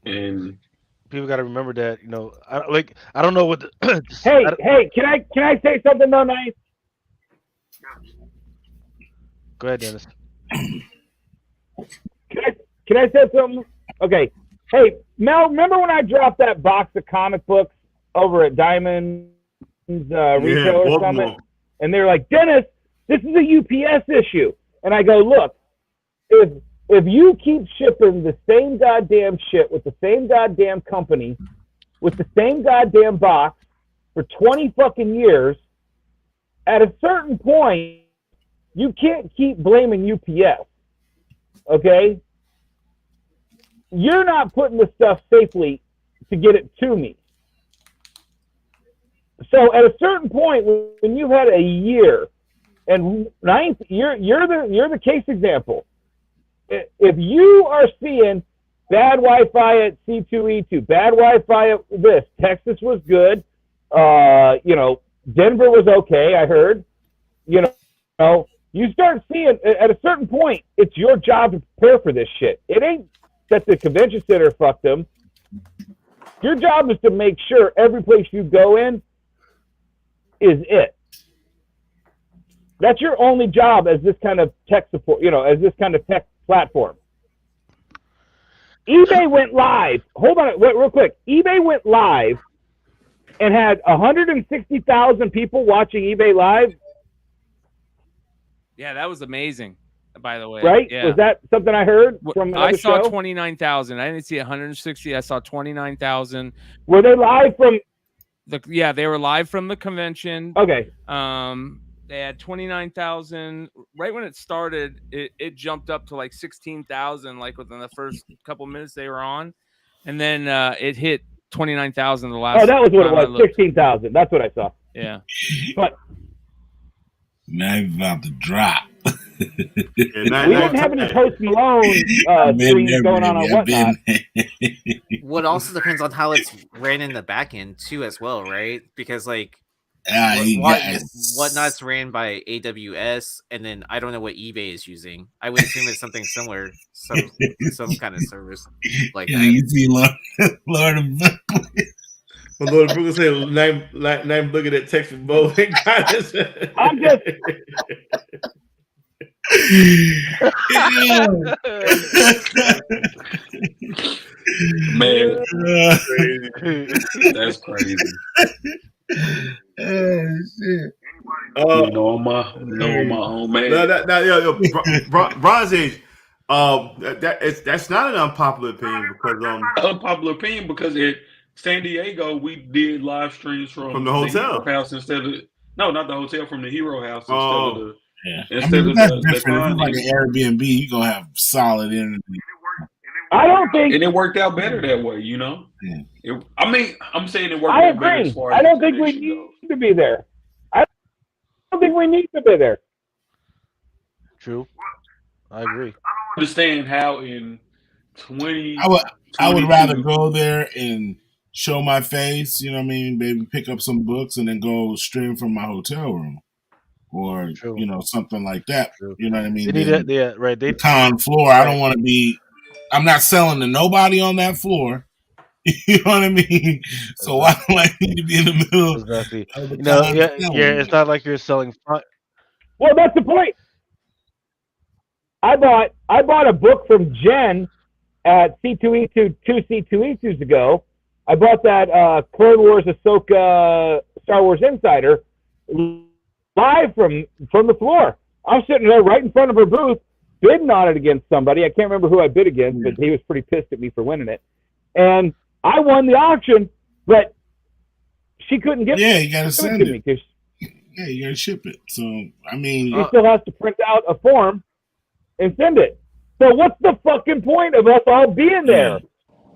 and people got to remember that, I don't know what. Hey, can I say something though, Nice? Go ahead, Dennis. Can I say something? Okay. Hey, Mel, remember when I dropped that box of comic books over at Diamond's retailer summit? And they're like, Dennis, this is a UPS issue. And I go, look, if you keep shipping the same goddamn shit with the same goddamn company, with the same goddamn box for 20 fucking years, at a certain point, you can't keep blaming UPS. Okay? you're not putting the stuff safely to get it to me. So at a certain point, when you've had a year, and ninth, you're the case example. If you are seeing bad Wi-Fi at C2E2, bad Wi-Fi at this, Texas was good, Denver was okay, I heard, you start seeing, at a certain point, it's your job to prepare for this shit. It ain't that the convention center fucked them. Your job is to make sure every place you go in is it. That's your only job as this kind of tech support, as this kind of tech platform. eBay went live. Hold on, real quick. eBay went live and had 160,000 people watching eBay Live. Yeah, that was amazing, by the way. Right? Yeah. Was that something I heard from I saw show? 29,000. I didn't see 160. I saw 29,000. Were they live from? Yeah, they were live from the convention. Okay. They had 29,000. Right when it started, it jumped up to like 16,000, like within the first couple minutes they were on, and then it hit 29,000 the last. Oh, that was what it was. 16,000. That's what I saw. Yeah. But now he's about to drop. We didn't have any Post Malone streams going on whatnot. What also depends on how it's ran in the back end too, as well, right? Because whatnot's ran by AWS, and then I don't know what eBay is using. I would assume it's something similar, some kind of service like that. You see, Lord of Lord of Brooklyn say, "Name looking at Texas Bowl." I'm just. Man, that's crazy. Oh shit! On my own man. Bronze Age. That's not an unpopular opinion because unpopular opinion because at San Diego we did live streams from the hotel Hero House instead of not the hotel, from the Hero House instead of the. Yeah. Instead of that's different. If it's like an Airbnb, you're gonna have solid internet. I don't think, and it worked out better that way. Yeah. I'm saying it worked I out better. agree. As far I as don't think we need to be there. I don't think we need to be there. True. I agree. I don't understand how in 20. I would rather go there and show my face. You know what I mean? Maybe pick up some books and then go stream from my hotel room. Or True. Something like that. True. You know what I mean? They need that, yeah, right. The con floor. Right. I don't want to be. I'm not selling to nobody on that floor. You know what I mean? So why do I need to be in the middle? Exactly. It's not like you're selling. Well, that's the point. I bought a book from Jen at C2E2 two C2E2s ago. I bought that Clone Wars Ahsoka Star Wars Insider live from the floor. I'm sitting there right in front of her booth, bidding on it against somebody. I can't remember who I bid against, but he was pretty pissed at me for winning it. And I won the auction, but she couldn't get it. You gotta send it. Yeah, you gotta ship it. So I mean, she still has to print out a form and send it. So what's the fucking point of us all being there?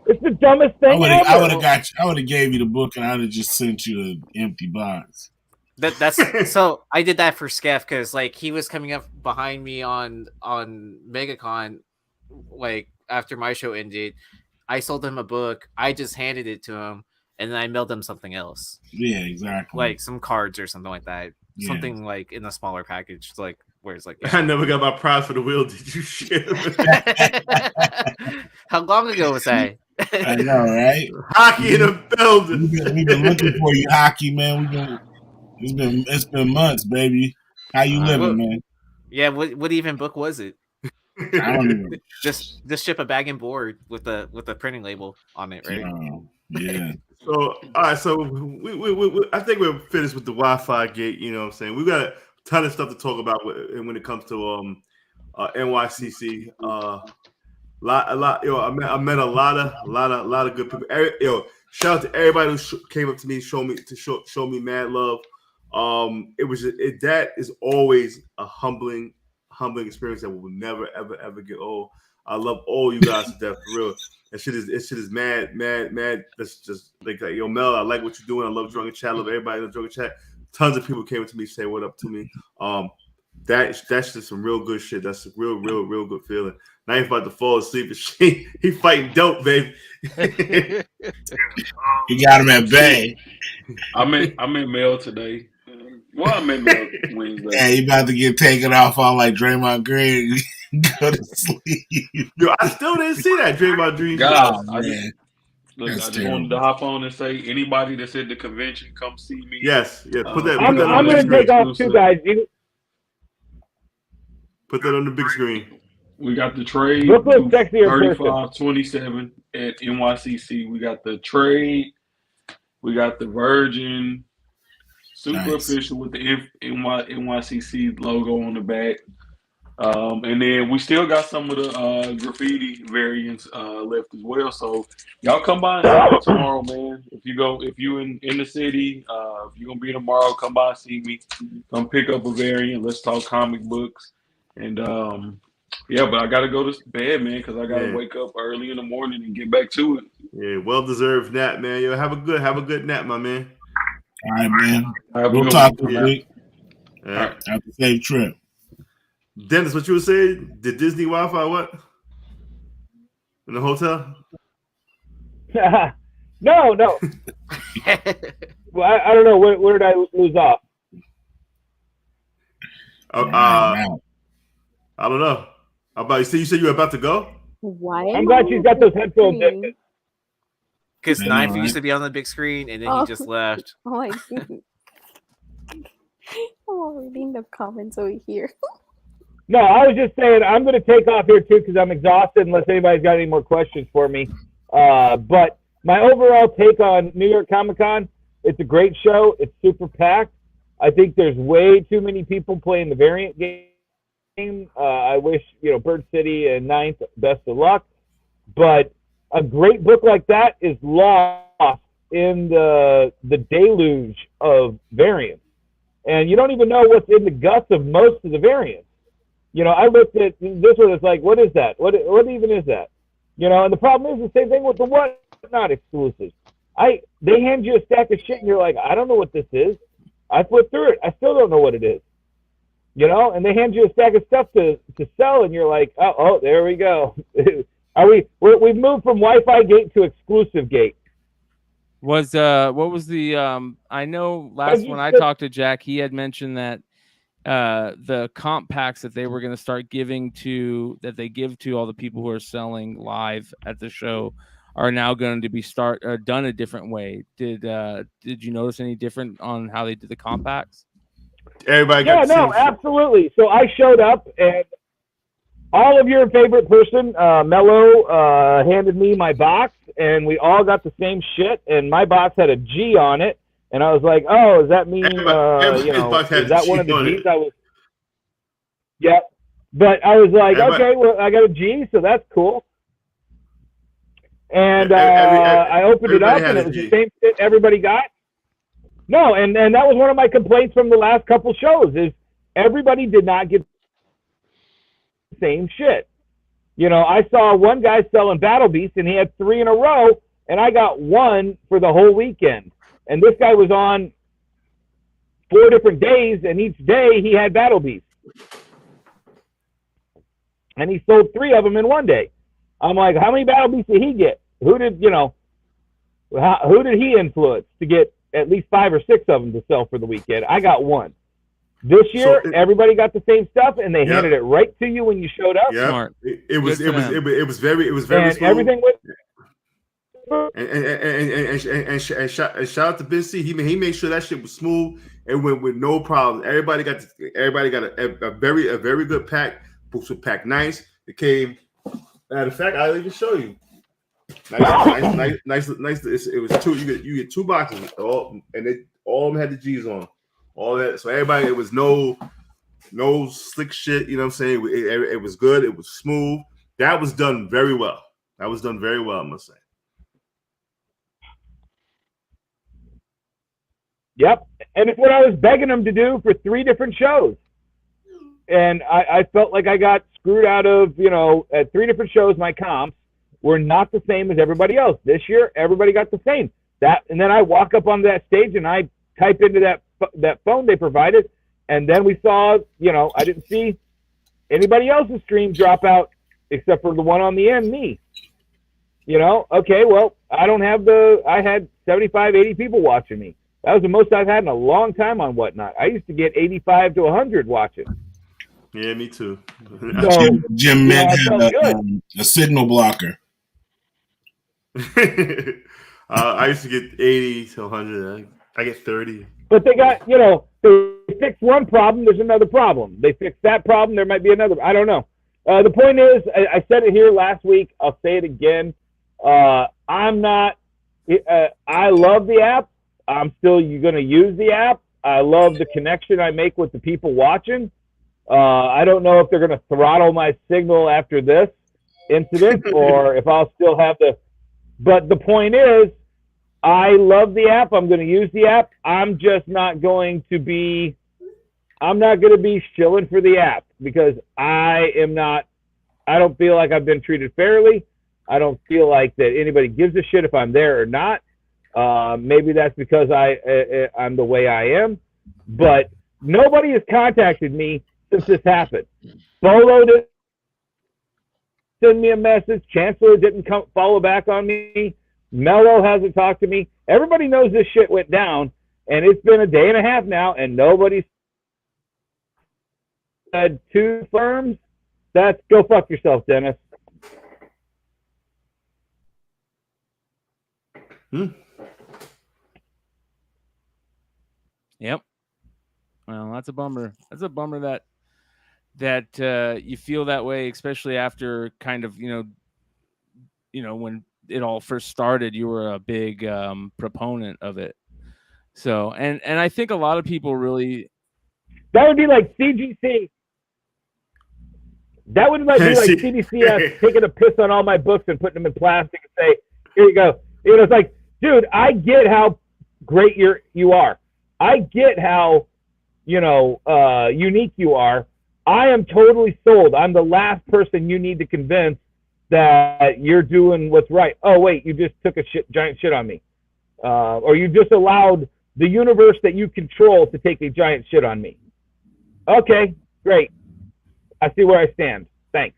It's the dumbest thing ever. I would have gave you the book, and I would have just sent you an empty box. That's so I did that for Skeff because he was coming up behind me on MegaCon, after my show ended. I sold him a book. I just handed it to him, and then I mailed him something else. Yeah, exactly. Like some cards or something like that. Yeah. Something in a smaller package, where it's I never got my prize for the wheel. Did you ship? How long ago was that? I know, right? Hockey in the building. We've been looking for you, Hockey, man. It's been months, baby. How you living, man? Yeah, what even book was it? I don't even. Just ship a bag and board with the printing label on it, right? Yeah. So all right, so we I think we're finished with the Wi-Fi gate. You know what I'm saying? We've got a ton of stuff to talk about when it comes to NYCC. I met a lot of good people. Shout out to everybody who came up to me, show me mad love. That is always a humbling humbling experience that will never, ever, ever get old. I love all you guys to death, for real. That shit is mad. That's just like yo, Mel, I like what you're doing. I love Drunken Chat. I love everybody in the Drunken Chat. Tons of people came up to me saying what up to me. That's just some real good shit. That's a real good feeling. Now he's about to fall asleep and shit. He fighting dope, baby. You got him at bay. I'm in Mel today. Well, I'm in Mel Wednesday. Yeah, you about to get taken off on like Draymond Green. Go to sleep. Yo, I still didn't see that Draymond Green. Guys, Oh, man. I just wanted to hop on and say, anybody that's at the convention, come see me. Yes, yeah. Put that. I'm on going to take off too, guys. Put that on the big screen. We got the trade. Brooklyn sexier 35-27 at NYCC. We got the trade. We got the Virgin. Super official with the NYCC logo on the back. And then we still got some of the graffiti variants left as well. So y'all come by and see me tomorrow, man. If you in the city, if you're gonna be tomorrow, come by and see me. Come pick up a variant. Let's talk comic books. And yeah, but I gotta go to bed, man, because I gotta wake up early in the morning and get back to it. Yeah, well deserved nap, man. Yo, have a good nap, my man. All right, man. We'll talk this week. All right. Have a safe trip. Dennis, what you were saying? Did Disney Wi-Fi what? In the hotel? No. Well, I don't know. Where did I lose off? I don't know. You said you were about to go? Why? I'm glad she's got those headphones in. Because Knife used to be on the big screen, and then he just left. Oh, I see. I'm reading the comments over here. No, I was just saying I'm going to take off here too because I'm exhausted unless anybody's got any more questions for me. But my overall take on New York Comic Con, it's a great show. It's super packed. I think there's way too many people playing the variant game. I wish, Bird City and Ninth best of luck. But a great book like that is lost in the deluge of variants. And you don't even know what's in the guts of most of the variants. I looked at this one. It's like, what is that? What even is that? And the problem is the same thing with the Whatnot exclusives. They hand you a stack of shit, and you're like, I don't know what this is. I flipped through it. I still don't know what it is. And they hand you a stack of stuff to sell, and you're like, oh, there we go. We've moved from Wi-Fi gate to exclusive gate. What was the I know last when I talked to Jack, he had mentioned that the comp packs that they were going to start giving that they give to all the people who are selling live at the show are now going to be done a different way. Did you notice any different on how they did the comp packs? Everybody absolutely. So I showed up and all of your favorite person, Mello, handed me my box, and we all got the same shit, and my box had a G on it. And I was like, oh, does that mean, is that one of the G's I was? Yeah. But I was like, okay, well, I got a G, so that's cool. And I opened it up, and it was the same shit everybody got. No, and that was one of my complaints from the last couple shows is everybody did not get the same shit. I saw one guy selling Battle Beast, and he had 3 in a row, and I got 1 for the whole weekend. And this guy was on 4 different days, and each day he had Battle Beast. And he sold 3 of them in one day. I'm like, how many Battle Beasts did he get? Who did he influence to get at least 5 or 6 of them to sell for the weekend? I got 1. This year, everybody got the same stuff, and they handed it right to you when you showed up. Yeah, Smart. It was very and smooth. Everything went. And shout out to Ben C. He made sure that shit was smooth and went with no problem. Everybody got a very good pack. Books were packed nice. It came. Matter of fact, I'll even show you. Nice. It was 2. You get 2 boxes, all of them had the G's on. All that. So everybody, it was no slick shit. You know what I'm saying? It was good. It was smooth. That was done very well. I must say. Yep, and it's what I was begging them to do for 3 different shows. and I felt like I got screwed out of, at 3 different shows, my comps were not the same as everybody else. This year, everybody got the same. And then I walk up on that stage and I type into that phone they provided, and then we saw, I didn't see anybody else's stream drop out except for the one on the end, me. Okay, well, I had 75, 80 people watching me. That was the most I've had in a long time on Whatnot. I used to get 85 to 100 watching. Yeah, me too. So, Jim Mint had a signal blocker. I used to get 80 to 100. I get 30. But they got, they fixed one problem, there's another problem. They fixed that problem, there might be another. I don't know. The point is, I said it here last week. I'll say it again. I'm not. I love the app. I'm still going to use the app. I love the connection I make with the people watching. I don't know if they're going to throttle my signal after this incident or if I'll still have the. But the point is, I love the app. I'm going to use the app. I'm just not going to be. I'm not going to be shilling for the app because I am not. I don't feel like I've been treated fairly. I don't feel like that anybody gives a shit if I'm there or not. Maybe that's because I'm the way I am, but nobody has contacted me since this happened. Bolo didn't send me a message. Chancellor didn't follow back on me. Mello hasn't talked to me. Everybody knows this shit went down, and it's been a day and a half now, and nobody's said 2 firms. That's go fuck yourself, Dennis. Yep. Well, that's a bummer. That's a bummer that you feel that way, especially after kind of, when it all first started, you were a big proponent of it. So, and I think a lot of people really. That would be like CGC. That would be like CDC taking a piss on all my books and putting them in plastic and say, here you go. It's like, dude, I get how great you are. I get how, unique you are. I am totally sold. I'm the last person you need to convince that you're doing what's right. Oh, wait, you just took a giant shit on me. Or you just allowed the universe that you control to take a giant shit on me. Okay, great. I see where I stand. Thanks.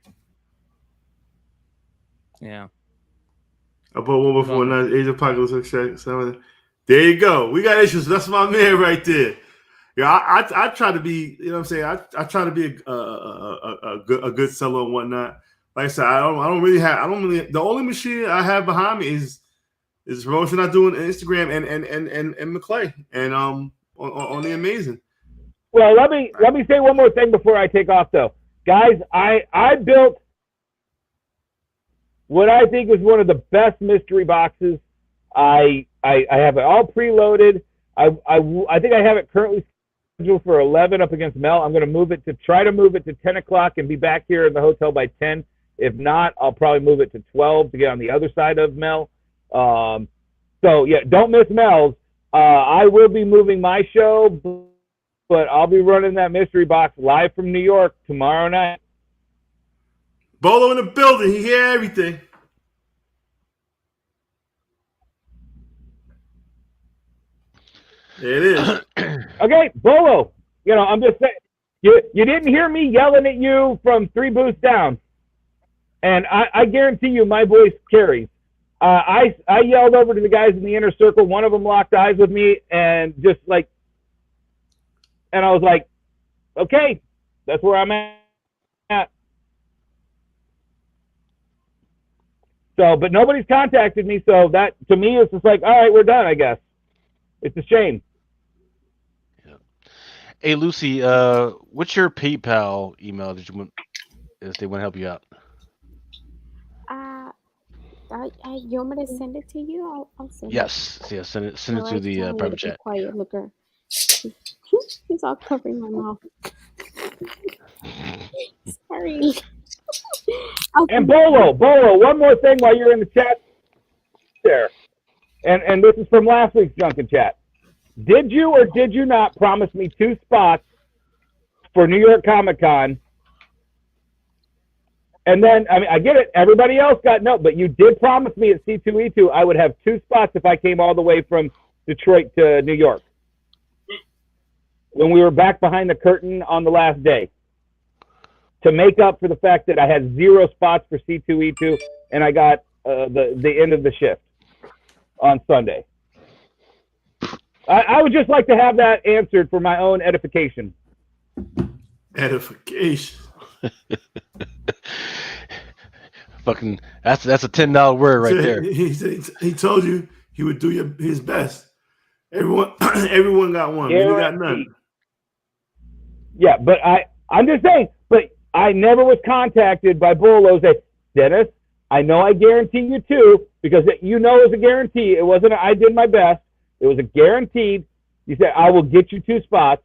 Yeah. I put one before now. Age of Apocalypse. There you go. We got issues. That's my man right there. Yeah, I try to be. You know what I'm saying? I try to be a good seller and whatnot. Like I said, I don't really. The only machine I have behind me is promotion I do on Instagram and McClay and on the Amazing. Well, let me say one more thing before I take off, though, guys. I built what I think is one of the best mystery boxes. I have it all preloaded. I think I have it currently scheduled for 11 up against Mel. I'm going to try to move it to 10 o'clock and be back here in the hotel by 10. If not, I'll probably move it to 12 to get on the other side of Mel. So yeah, don't miss Mel's. I will be moving my show, but I'll be running that mystery box live from New York tomorrow night. Bolo in the building. He hear everything. There it is. Okay, Bolo. I'm just saying. You didn't hear me yelling at you from 3 booths down. And I guarantee you my voice carries. I yelled over to the guys in the inner circle. One of them locked eyes with me and just like, and I was like, okay, that's where I'm at. So, but nobody's contacted me. So that to me, it's just like, all right, we're done, I guess. It's a shame. Yeah. Hey, Lucy, what's your PayPal email that you want if they want to help you out? You want me to send it to you? I'll send it. Yes, send it to the private chat. Quiet, look her. He's all covering my mouth. Sorry. And Bolo, one more thing while you're in the chat there. And this is from last week's Drunken chat. Did you or did you not promise me 2 spots for New York Comic Con. And then, I mean, I get it. Everybody else got no, but you did promise me at C2E2 I would have 2 spots if I came all the way from Detroit to New York. When we were back behind the curtain on the last day, to make up for the fact that I had 0 spots for C2E2 and I got the end of the shift on Sunday. I would just like to have that answered for my own edification. Edification. Fucking, that's a $10 word right there. He told you he would do his best. Everyone got one. You got none. Yeah, but I'm just saying. But I never was contacted by Bolo say, Dennis, I know I guarantee you 2 because you know it was a guarantee. It wasn't I did my best. It was a guaranteed. You said I will get you 2 spots,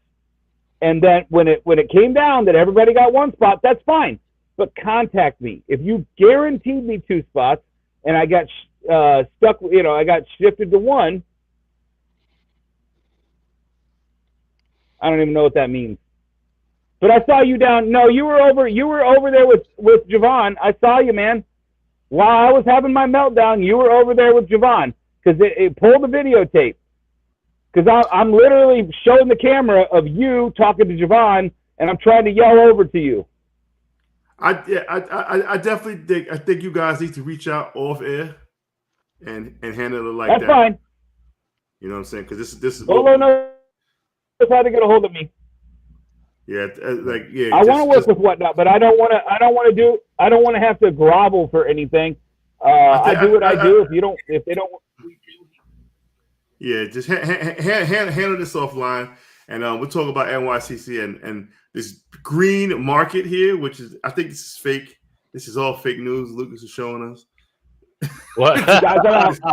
and then when it came down that everybody got 1 spot, that's fine. But contact me if you guaranteed me 2 spots, and I got stuck. You know, I got shifted to 1. I don't even know what that means. But I saw you down. No, you were over there with Javon. I saw you, man. While I was having my meltdown, you were over there with Javon because it pulled the videotape. Because I'm literally showing the camera of you talking to Javon, and I'm trying to yell over to you. I definitely think you guys need to reach out off air and handle it like that. That's fine. You know what I'm saying? Because this is Bolo knows how to get a hold of me. Yeah, I want to work with Whatnot, but I don't want to have to grovel for anything. I do what I do. If they don't. Yeah, just handle this offline, and we'll talk about NYCC and this green market here, which is I think this is fake. This is all fake news. Lucas is showing us. What?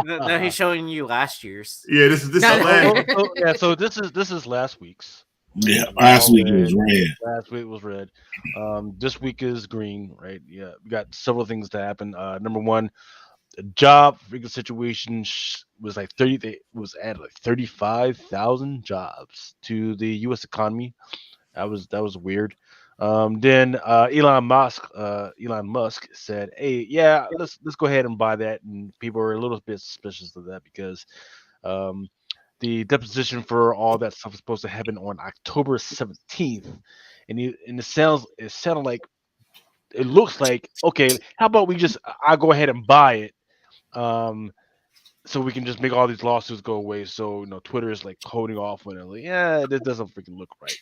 No, he's showing you last year's. Yeah, this is last. So this is last week's. Yeah, last week it was red. Last week was red. This week is green, right? Yeah, we got several things to happen. Number one, the job situation was like 35,000 jobs to the U.S. economy. That was weird. Then Elon Musk said, "Hey, yeah, let's go ahead and buy that." And people were a little bit suspicious of that because the deposition for all that stuff is supposed to happen on October 17th, and it sounded like it looks like okay. How about I go ahead and buy it, so we can just make all these lawsuits go away. So Twitter is like holding off on it. Like, yeah, this doesn't freaking look right.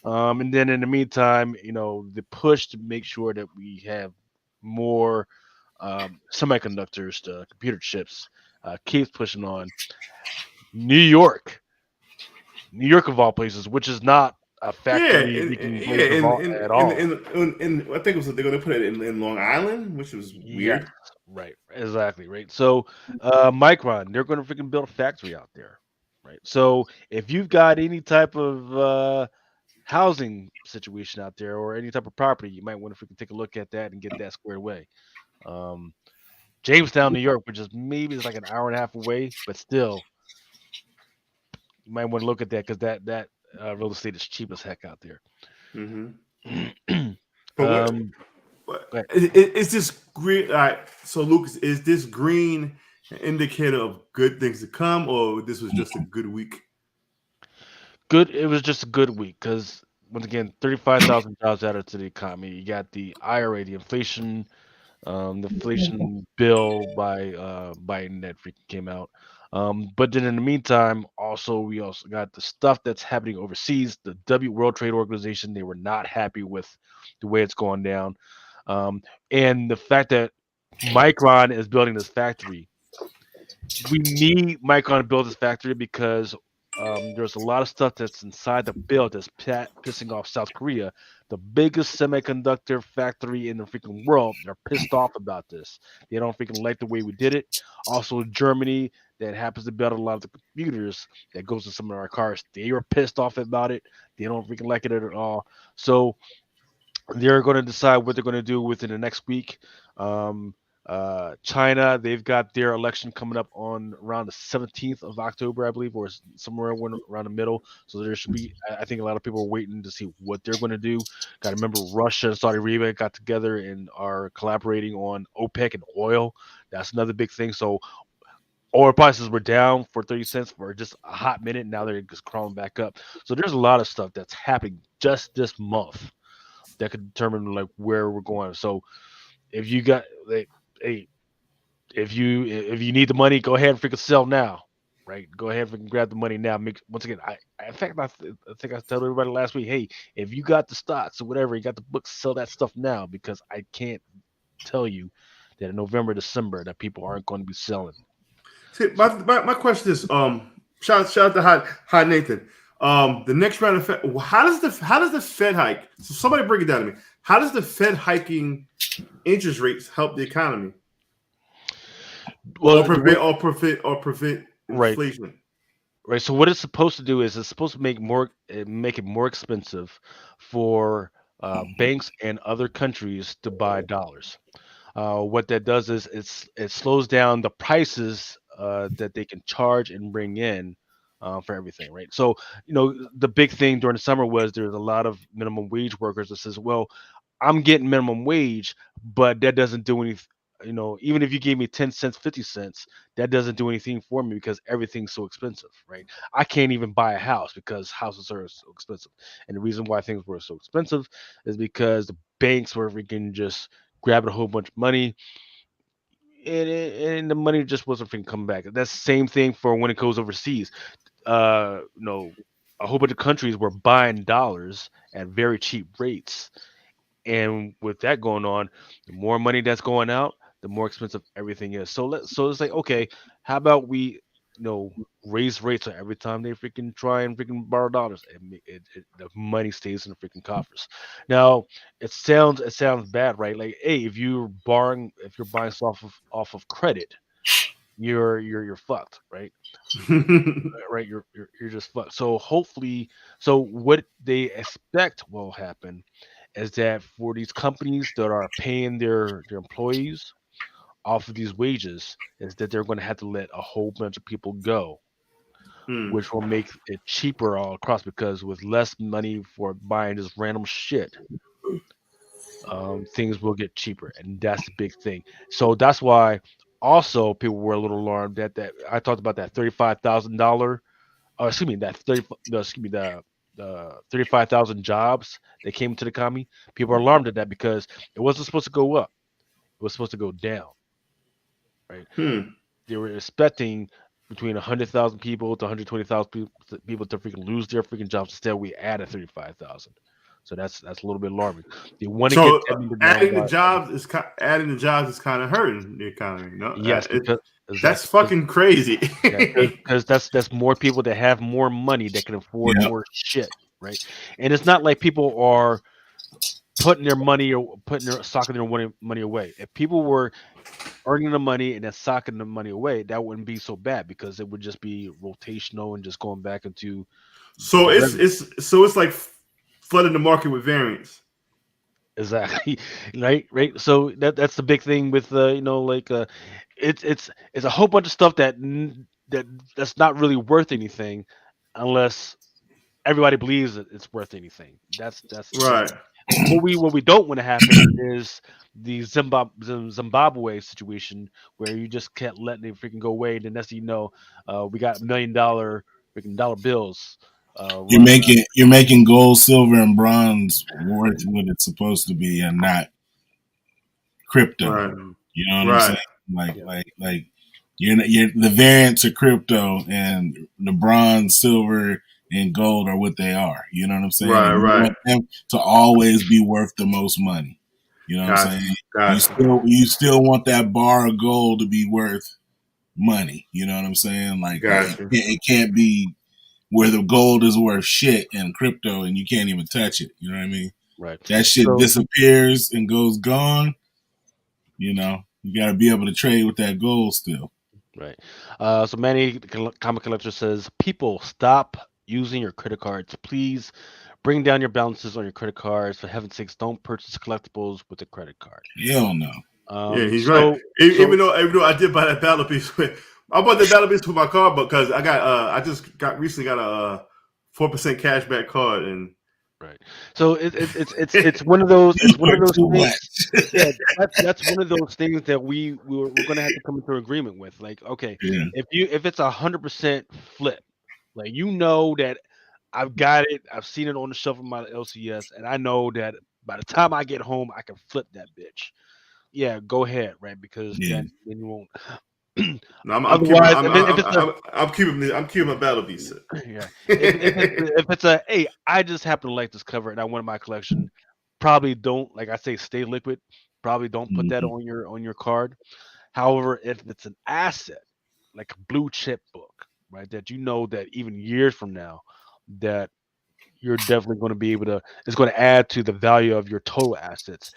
And then in the meantime, the push to make sure that we have more semiconductors, to computer chips, keeps pushing on. New York of all places, which is not a factory we can at all. And I think it was they're going to put it in Long Island, which was weird. Yeah, right, exactly, right. So Micron, they're going to freaking build a factory out there, right? So if you've got any type of housing situation out there or any type of property, you might want to freaking take a look at that and get that squared away. Jamestown, New York, which is maybe like an hour and a half away, but still. You might want to look at that because that real estate is cheap as heck out there. Mm-hmm. Is this green? So Lucas, is this green an indicator of good things to come, or this was just a good week? Good. It was just a good week because once again, 35,000 jobs added to the economy. You got the IRA, the inflation bill by Biden that freaking came out. But then in the meantime, we also got the stuff that's happening overseas. The World Trade Organization, they were not happy with the way it's going down. And the fact that Micron is building this factory. We need Micron to build this factory because there's a lot of stuff that's inside the bill that's pissing off South Korea, the biggest semiconductor factory in the freaking world. They're pissed off about this. They don't freaking like the way we did it. Also, Germany, that happens to build a lot of the computers that goes to some of our cars. They are pissed off about it. They don't freaking like it at all. So they're going to decide what they're going to do within the next week. China, they've got their election coming up on around the 17th of October, I believe, or somewhere around the middle. So there should be, I think a lot of people are waiting to see what they're going to do. Got to remember Russia and Saudi Arabia got together and are collaborating on OPEC and oil. That's another big thing. So oil prices were down for 30 cents for just a hot minute. Now they're just crawling back up. So there's a lot of stuff that's happening just this month that could determine like where we're going. So if you got like, hey, if you need the money, go ahead and freaking sell now, right? Go ahead and freaking grab the money now. Make once again, I in fact I think I told everybody last week, hey, if you got the stocks or whatever, you got the books, sell that stuff now because I can't tell you that in November, December that people aren't going to be selling. See, my question is, shout out to Hi Nathan. The next round of Fed, how does the Fed hike? So somebody break it down to me. How does the Fed hiking interest rates help the economy? Well, or prevent inflation. Right. So what it's supposed to do is it's supposed to make it more expensive for banks and other countries to buy dollars. What that does is it slows down the prices that they can charge and bring in for everything, right? So the big thing during the summer was there's a lot of minimum wage workers that says, well, I'm getting minimum wage, but that doesn't do anything. Even if you gave me 10 cents, 50 cents, that doesn't do anything for me because everything's so expensive, right? I can't even buy a house because houses are so expensive. And the reason why things were so expensive is because the banks were freaking just grabbing a whole bunch of money and the money just wasn't freaking coming back. That's the same thing for when it goes overseas. A whole bunch of countries were buying dollars at very cheap rates. And with that going on, the more money that's going out, the more expensive everything is. So it's like, okay, how about we raise rates on every time they freaking try and freaking borrow dollars, and the money stays in the freaking coffers. Now it sounds bad, right? Like, hey, if you're buying stuff off of credit, you're fucked, right? Right, you're just fucked. So hopefully, so what they expect will happen is that for these companies that are paying their employees off of these wages, is that they're going to have to let a whole bunch of people go, which will make it cheaper all across because with less money for buying just random shit, things will get cheaper, and that's the big thing. So that's why also people were a little alarmed that I talked about that $35,000. Excuse me, that 30. No, excuse me, the 35,000 jobs that came to the economy. People are alarmed at that because it wasn't supposed to go up; it was supposed to go down. Right? They were expecting between 100,000 people to 120,000 people to freaking lose their freaking jobs. Instead, we added 35,000. So that's a little bit alarming. They want to get So that number down. adding the jobs is kind of hurting the economy. No, Yes, because that's fucking crazy. Because that's more people that have more money that can afford more shit, right? And it's not like people are putting their money or socking their money away. If people were earning the money and then socking the money away, that wouldn't be so bad because it would just be rotational and just going back into. So it's like flooding the market with variance. Exactly, right. So that's the big thing with it's a whole bunch of stuff that's not really worth anything unless everybody believes that it's worth anything. That's right. What we don't want to happen is the Zimbabwe situation where you just can't let them freaking go away. And the next thing you know, we got $1 million freaking dollar bills. You're making gold, silver, and bronze worth what it's supposed to be, and not crypto. Right. You know what I'm saying? Like you're the variant to crypto, and the bronze, silver, and gold are what they are. You know what I'm saying? Right, and you right. want them to always be worth the most money. You know what I'm saying? You still want that bar of gold to be worth money. You know what I'm saying? Like it can't be where the gold is worth shit in crypto and you can't even touch it. You know what I mean? Right. That shit disappears and goes gone. You got to be able to trade with that gold still. Right. So Manny, the comic collector, says, people, stop using your credit cards. Please bring down your balances on your credit cards. For heaven's sakes, don't purchase collectibles with a credit card. Hell no. Yeah, he's right. Even though I did buy that battle piece, I bought the battle piece for my card, because I just recently got a 4% cashback card, and right. So it's one of those things. Yeah, that's one of those things that we're gonna have to come into agreement with. Like, okay, if it's 100% flip, like, you know that I've got it, I've seen it on the shelf of my LCS, and I know that by the time I get home, I can flip that bitch. Yeah, go ahead, right? Because then you won't. No, I'm keeping my battle piece. Yeah, if it's a hey, I just happen to like this cover and I want my collection. Probably don't, like I say, stay liquid. Probably don't put that on your card. However, if it's an asset, like a blue chip book, right, that you know that even years from now, that you're definitely going to be able to, it's going to add to the value of your total assets.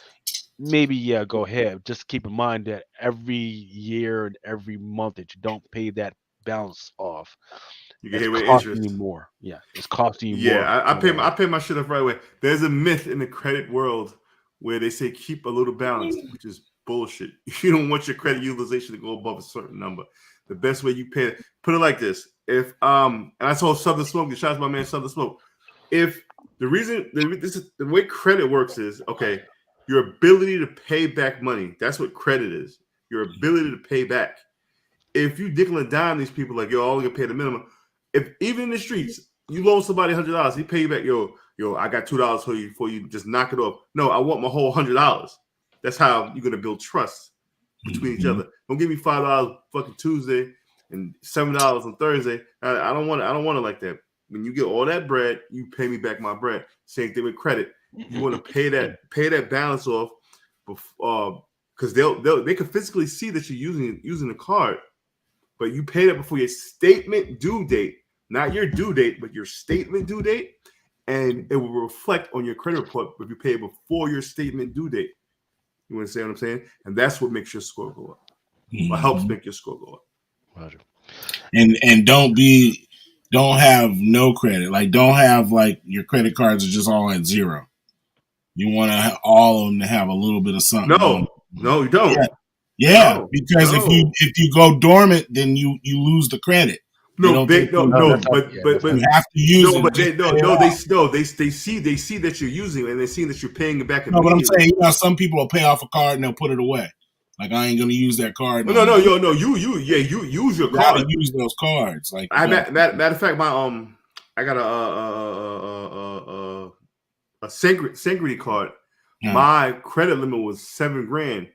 Maybe, yeah, go ahead. Just keep in mind that every year and every month that you don't pay that balance off, You get it's hit with costing interest. you more. Yeah, it's costing you more. Yeah, I pay my shit off right away. There's a myth in the credit world where they say keep a little balance, which is bullshit. You don't want your credit utilization to go above a certain number. The best way you pay it, put it like this: if and I told Southern Smoke, the shout out to my man Southern Smoke. If the way credit works is, okay, your ability to pay back money. That's what credit is. Your ability to pay back. If you nickel and dime these people like, yo, all gonna pay the minimum. If even in the streets, you loan somebody $100, he pay you back, yo, I got $2 for you, just knock it off. No, I want my whole $100. That's how you're gonna build trust between each other. Don't give me $5 fucking Tuesday and $7 on Thursday. I don't want it like that. When you get all that bread, you pay me back my bread. Same thing with credit. You want to pay that balance off, because they can physically see that you're using the card, but you pay that before your statement due date, not your due date, but your statement due date, and it will reflect on your credit report if you pay it before your statement due date. You understand what I'm saying? And that's what makes your score go up. What helps make your score go up. Roger. And don't have no credit. Like, don't have like your credit cards are just all at zero. You want to have all of them to have a little bit of something. No, you don't. Yeah, because if you go dormant, then you lose the credit. But you have to use it. They see that you're using it, and they see that you're paying it back. No, but I'm saying, some people will pay off a card and they'll put it away. Like, I ain't gonna use that card. You use your card. Use those cards. Like, matter of fact, I got a Sangrity card. My credit limit was $7,000.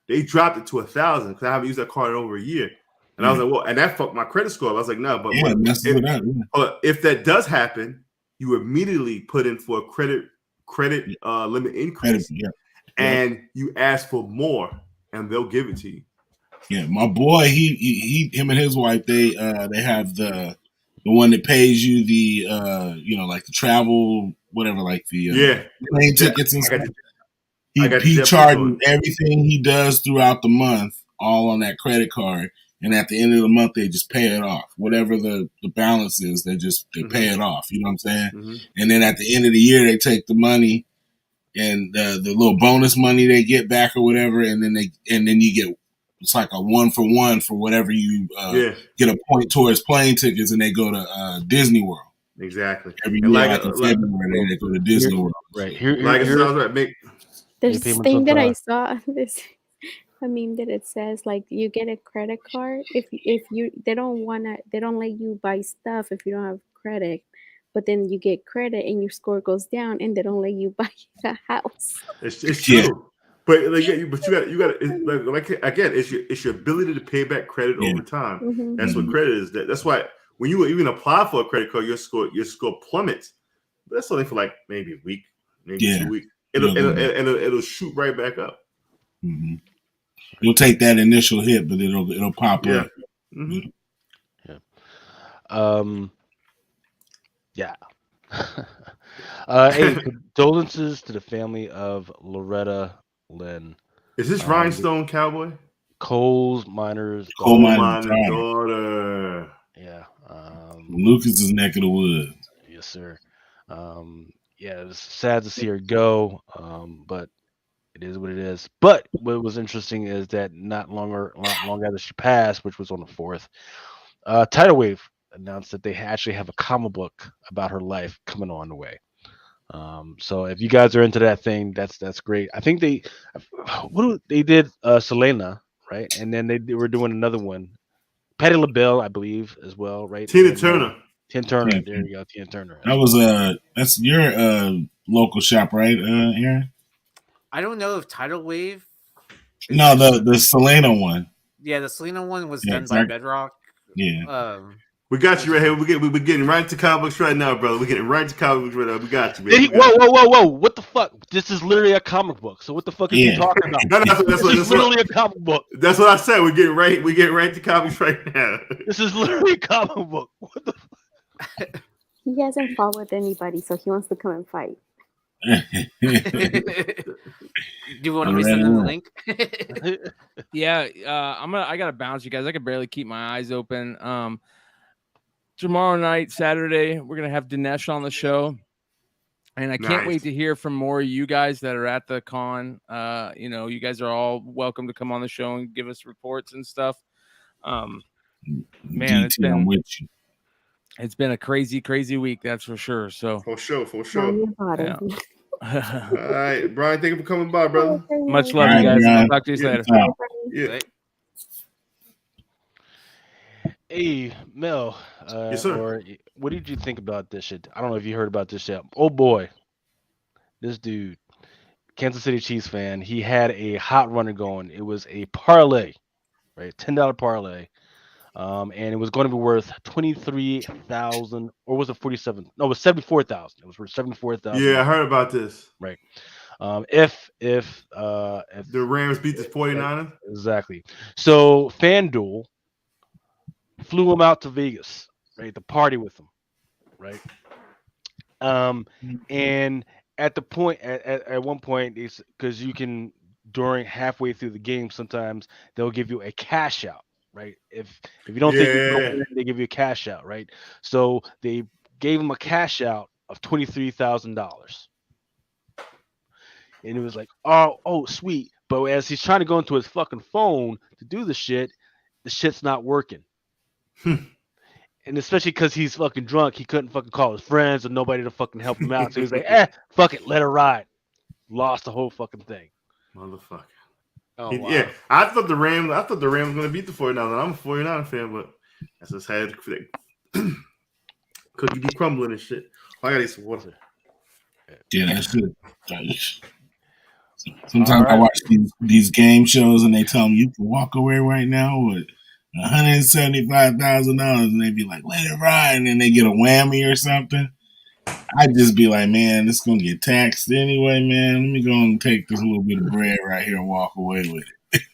They dropped it to 1,000 because I haven't used that card in over a year. And I was like, well, and that fucked my credit score. I was like, no, but if that does happen, you immediately put in for a credit limit increase, and you ask for more, and they'll give it to you. Yeah, my boy, him and his wife, they have the one that pays you the like the travel, whatever, like the plane tickets and stuff. He charges everything he does throughout the month all on that credit card, and at the end of the month they just pay it off. Whatever the balance is, they pay it off. You know what I'm saying? Mm-hmm. And then at the end of the year they take the money and the little bonus money they get back or whatever, and then you get, it's like a 1-for-1 for whatever you get a point towards plane tickets, and they go to Disney World. Exactly. Every year, in February, they go to Disney World. Right. There's this thing that I saw, a meme that it says, like, you get a credit card if they don't let you buy stuff if you don't have credit, but then you get credit and your score goes down and they don't let you buy a house. It's true. Yeah. But you got like again, it's your ability to pay back credit over time. Mm-hmm. That's what credit is. That's why when you even apply for a credit card, your score plummets. But that's only for like maybe a week, maybe 2 weeks. It'll shoot right back up. Mm-hmm. You'll take that initial hit, but it'll pop up. Mm-hmm. Yeah. Hey, condolences to the family of Loretta Lynn. Is this Rhinestone Cowboy? Coal miner's daughter. Yeah. Lucas's neck of the woods. Yes, sir. Yeah, it's sad to see her go. But It is what it is. But what was interesting is that not long after she passed, which was on the 4th, Tidal Wave announced that they actually have a comic book about her life coming on the way. So if you guys are into that thing, that's great. I think they did Selena, right? And then they were doing another one. Patti LaBelle, I believe, as well, right? Tina Turner. Tina Turner. There you go, Tina Turner. That was that's your local shop, right, Aaron? I don't know if Tidal Wave. No, the Selena one. Yeah, the Selena one was done by Bedrock. Yeah. We got you right here. We're getting right into comic books right now, brother. We're getting right into comic books right now. We got you, man. Whoa! What the fuck? This is literally a comic book. So what the fuck are you talking about? This is literally a comic book. That's what I said. We're getting right to comics right now. This is literally a comic book. What the fuck? He hasn't fought with anybody, so he wants to come and fight. Do you want to resend them the link? Yeah, I gotta bounce, you guys. I can barely keep my eyes open. Tomorrow night, Saturday, we're gonna have Dinesh on the show, and I can't wait to hear from more of you guys that are at the con. You guys are all welcome to come on the show and give us reports and stuff. Man, it's been a crazy week, that's for sure. So for sure. Yeah. All right, Brian, thank you for coming by, brother. Much love, you guys. I'll talk to you later. Yeah. Hey, Mel. Yes, sir. Or what did you think about this shit? I don't know if you heard about this yet. Oh boy, this dude, Kansas City Chiefs fan, he had a hot runner going. It was a parlay, right? $10 parlay. And it was going to be worth 23,000, or was it 47? No, it was 74,000. It was worth 74,000. Yeah, I heard about this. Right. If the Rams beat the 49ers. Exactly. So FanDuel flew him out to Vegas, right, to party with him, right? And at the point, at one point, because you can during halfway through the game, sometimes they'll give you a cash out. Right, if you don't think you're going to win, they give you a cash out, right? So they gave him a cash out of $23,000, and it was like, oh, sweet. But as he's trying to go into his fucking phone to do the shit's not working. And especially because he's fucking drunk, he couldn't fucking call his friends or nobody to fucking help him out. So he was like, fuck it, let it ride. Lost the whole fucking thing, motherfucker. Oh, wow. Yeah, I thought the Rams were going to beat the 49ers. I'm a 49er fan, but that's just how cookie be crumbling and shit. I gotta eat some water. Yeah, that's it. Sometimes I watch these game shows and they tell me you can walk away right now with $175,000, and they be like, "Let it ride," and then they get a whammy or something. I'd just be like, man, it's gonna get taxed anyway, man. Let me go and take this little bit of bread right here and walk away with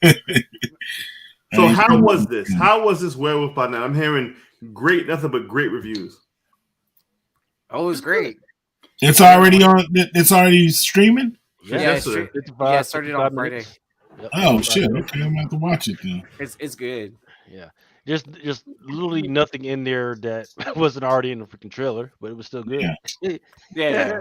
it. So how was this? How was this Werewolf by Night? I'm hearing nothing but great reviews. Oh, it was great. It's already on. It's already streaming. Yeah, it started on Friday. Yep. Oh shit! Okay, I'm about to watch it then. It's good. Yeah. Just literally nothing in there that wasn't already in the freaking trailer, but it was still good. Yeah.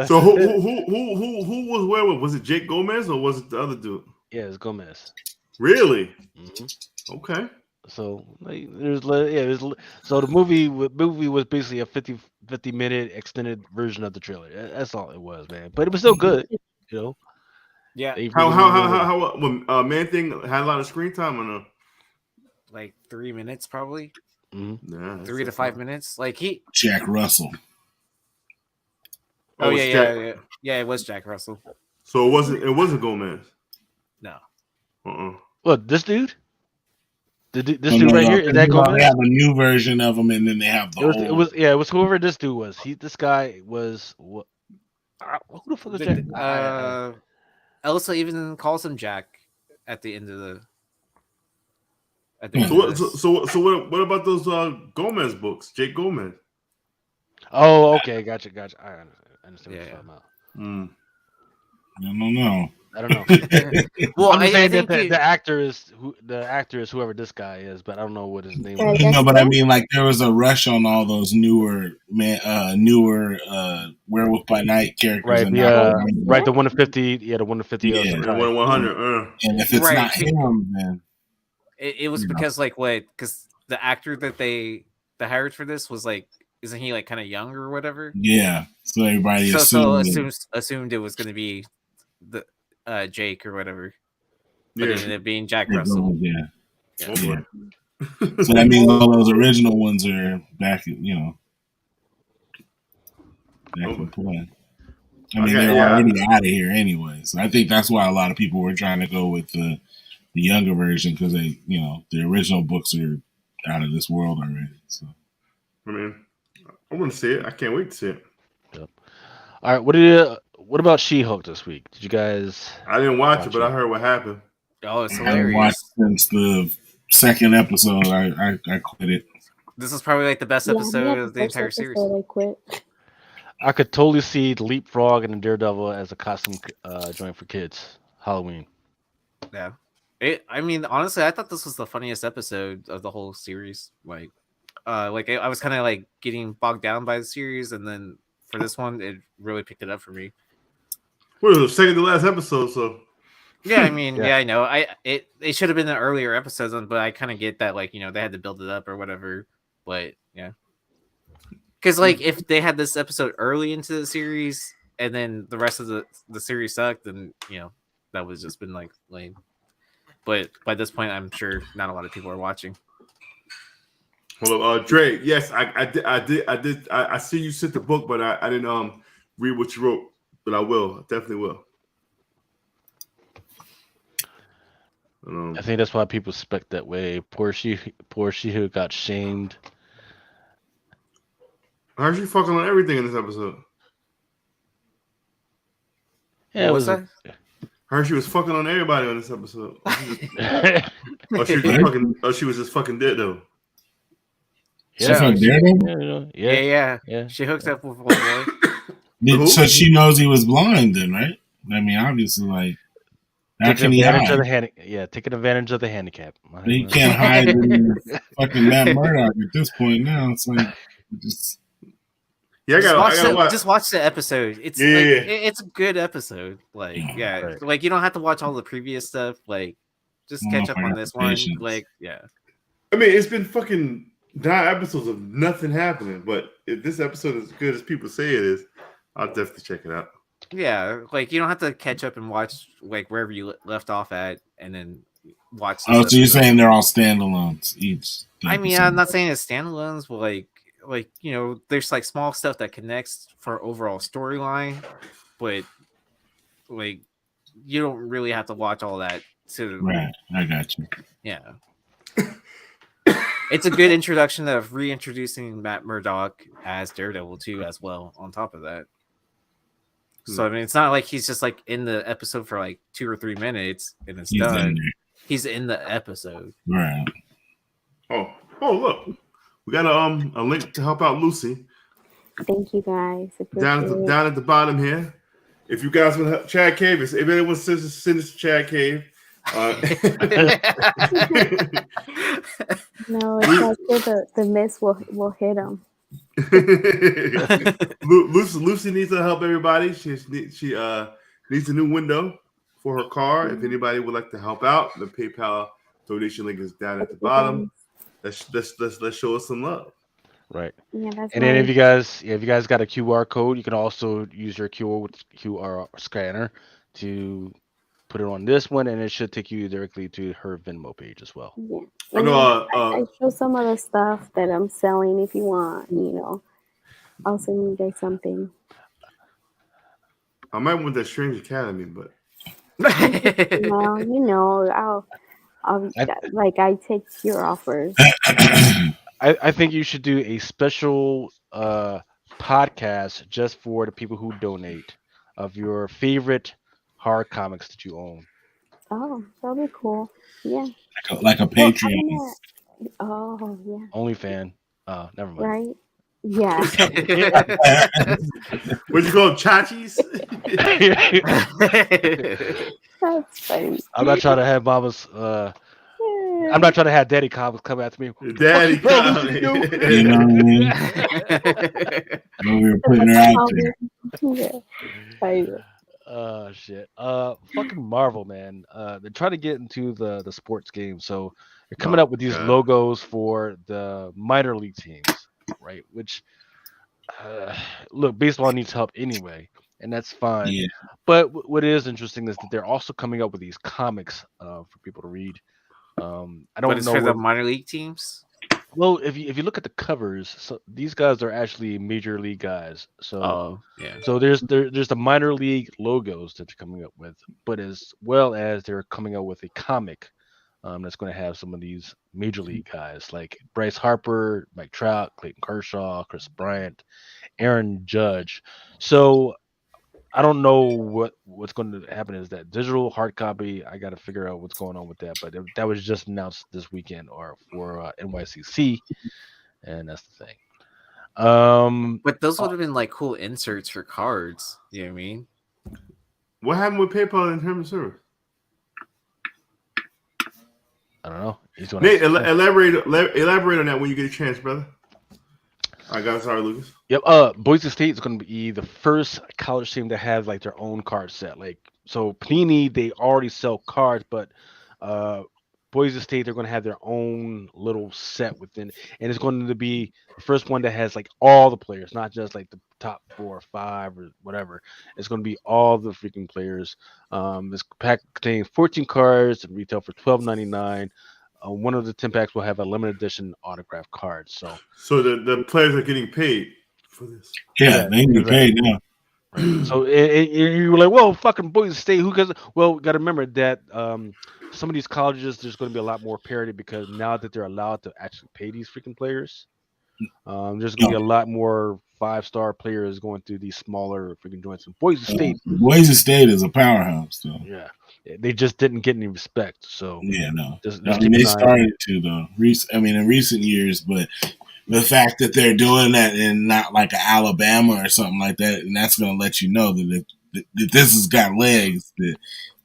So who was Werewolf? Was it Jake Gomez or was it the other dude? Yeah, it's Gomez. Really? Mm-hmm. Okay. So so the movie was basically a 50-minute extended version of the trailer. That's all it was, man. But it was still good, you know. Yeah. How Man Thing had a lot of screen time or no? Like 3 minutes, probably. Mm-hmm. Nah, 3 to 5 minutes. Like Jack Russell. Oh yeah. It was Jack Russell. So it wasn't Gomez. No. What, this dude? This dude right here, is that Gomez? They have a new version of him, and then they have the old. It was whoever this dude was. This guy was what? Who the fuck is Jack? Elsa even calls him Jack at the end of the. So what about those Gomez books? Jake Gomez. Oh, okay, gotcha. I understand what you're talking about. I don't know. I don't know. Well, I'm just saying that think the actor is whoever this guy is, but I don't know what his name Right, was. that's No, but I good. mean, like there was a rush on all those newer Werewolf by Night characters, Right, and not the the 1 to 50, the 1 to 50 Yeah. of And Sakai. 100. And if it's Right. not him, then it was because like because the actor that they hired for this was like, isn't he like kind of young or whatever? yeah. So everybody So assumed assumed it was going to be the Jake or whatever, but Yeah. it ended up being Jack it Russell. goes, yeah. Hopefully. So that means all those original ones are back, back in play. I mean, they're already out of here anyway. So I think that's why a lot of people were trying to go with the younger version because they, the original books are out of this world already. So I mean, I want to see it. I can't wait to see it. Yep. All right, what about She-Hulk this week? Did you guys? I didn't watch it, but I heard what happened. Oh, it's I haven't watched hilarious. since the second episode. I quit it. This is probably like the best episode of the entire series. I quit. I could totally see the Leapfrog and the Daredevil as a costume joint for kids. Halloween. Yeah. I mean, honestly, I thought this was the funniest episode of the whole series. Like I was kind of like getting bogged down by the series, and then for this one, it really picked it up for me. Well, it was the second to last episode, so yeah. I mean, yeah, I know. It should have been the earlier episodes, but I kind of get that, like, they had to build it up or whatever. But yeah, because like if they had this episode early into the series and then the rest of the series sucked, then that was just been like lame. But by this point, I'm sure not a lot of people are watching. Well, Dre, yes, I did. I see you sent the book, but I didn't read what you wrote. But I will, definitely will. I think that's why people suspect that way. Poor she who got shamed. How's she fucking on everything in this episode? Yeah, what was that? Heard she was fucking on everybody on this episode. She was just fucking dead though. Yeah. Yeah. She hooked up with one boy. So she knows he was blind then, right? I mean, obviously, like, how can he hide? Taking advantage of the handicap. He can't hide in fucking Matt Murdock at this point now. It's like, just watch the episode. It's it's a good episode. Like, right. Like you don't have to watch all the previous stuff. Like, just catch up on this one. Like, yeah. I mean, it's been fucking 9 episodes of nothing happening, but if this episode is as good as people say it is, I'll definitely check it out. Yeah, like you don't have to catch up and watch like wherever you left off at, and then watch. Oh, so you're saying they're all standalones each? I mean, I'm not saying it's standalones, but like there's like small stuff that connects for overall storyline, but like you don't really have to watch all that to. Right, I got you. Yeah. It's a good introduction of reintroducing Matt Murdock as Daredevil too, as well. On top of that, so I mean, it's not like he's just like in the episode for like 2 or 3 minutes and it's done. He's in the episode, right? Oh, look, we got a link to help out Lucy. Thank you guys. Down at the bottom here. If you guys want to help Chad Cave, if anyone send this to Chad Cave. No, it's like the mist will hit him. Lucy needs to help everybody. She needs a new window for her car. If anybody would like to help out, the PayPal donation link is down at the bottom. Let's show us some love. Right. Yeah, that's and then if you guys got a QR code, you can also use your QR scanner to put it on this one, and it should take you directly to her Venmo page as well. Yeah. I show some of the stuff that I'm selling. If you want, I'll send you guys something. I might want that Strange Academy, but well, I take your offers. I think you should do a special podcast just for the people who donate of your favorite horror comics that you own. Oh, that'll be cool. Yeah. Like a Patreon. Oh, yeah. OnlyFan. Never mind. Right. Yeah. What you call them, chachis? That's funny. I'm not trying to have mamas. I'm not trying to have daddy comments come after me. Daddy Fuck you, bro, comment. You know what I mean? When we were putting her out there. Yeah. Shit. Fucking Marvel, man. They're trying to get into the sports game, so they're coming up with these logos for the minor league teams, right? Which, look, baseball needs help anyway, and that's fine. Yeah. But what is interesting is that they're also coming up with these comics for people to read. I don't But it's know for the what- minor league teams. Well, if you look at the covers, so these guys are actually major league guys. So yeah. So there's the minor league logos that they're coming up with, but as well as they're coming out with a comic that's going to have some of these major league guys like Bryce Harper, Mike Trout, Clayton Kershaw, Chris Bryant, Aaron Judge. So I don't know what's going to happen. Is that digital hard copy? I got to figure out what's going on with that. But that was just announced this weekend or for NYCC, and that's the thing. But those would have been like cool inserts for cards. You know what I mean? What happened with PayPal in terms of service? I don't know. Nate, elaborate on that when you get a chance, brother. I got it. Sorry, Lucas. Yep. Boise State is going to be the first college team to have like their own card set. Like, so Panini, they already sell cards, but Boise State, they're going to have their own little set within, and it's going to be the first one that has like all the players, not just like the top 4 or 5 or whatever. It's going to be all the freaking players. This pack contains 14 cards and retail for $12.99. One of the 10 packs will have a limited edition autograph card. So the players are getting paid for this. Yeah, they get paid now. Right. So you were like, "Whoa, fucking Boise State!" Who? Because got to remember that some of these colleges, there's going to be a lot more parity because now that they're allowed to actually pay these freaking players, there's going to be a lot more 5-star players going through these smaller freaking joints. And Boise State is a powerhouse, though. Yeah, they just didn't get any respect. So yeah, no. Just I mean, they started to though. In recent years, but the fact that they're doing that in not like an Alabama or something like that, and that's going to let you know that this has got legs. That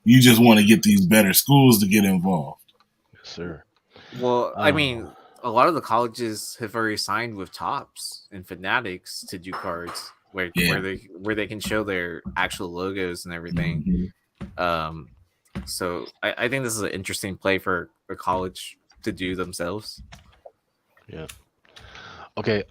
you just want to get these better schools to get involved. Yes, sir. Well, I mean, a lot of the colleges have already signed with Topps and Fanatics to do cards where they can show their actual logos and everything. Mm-hmm. So I think this is an interesting play for a college to do themselves. Yeah. Okay.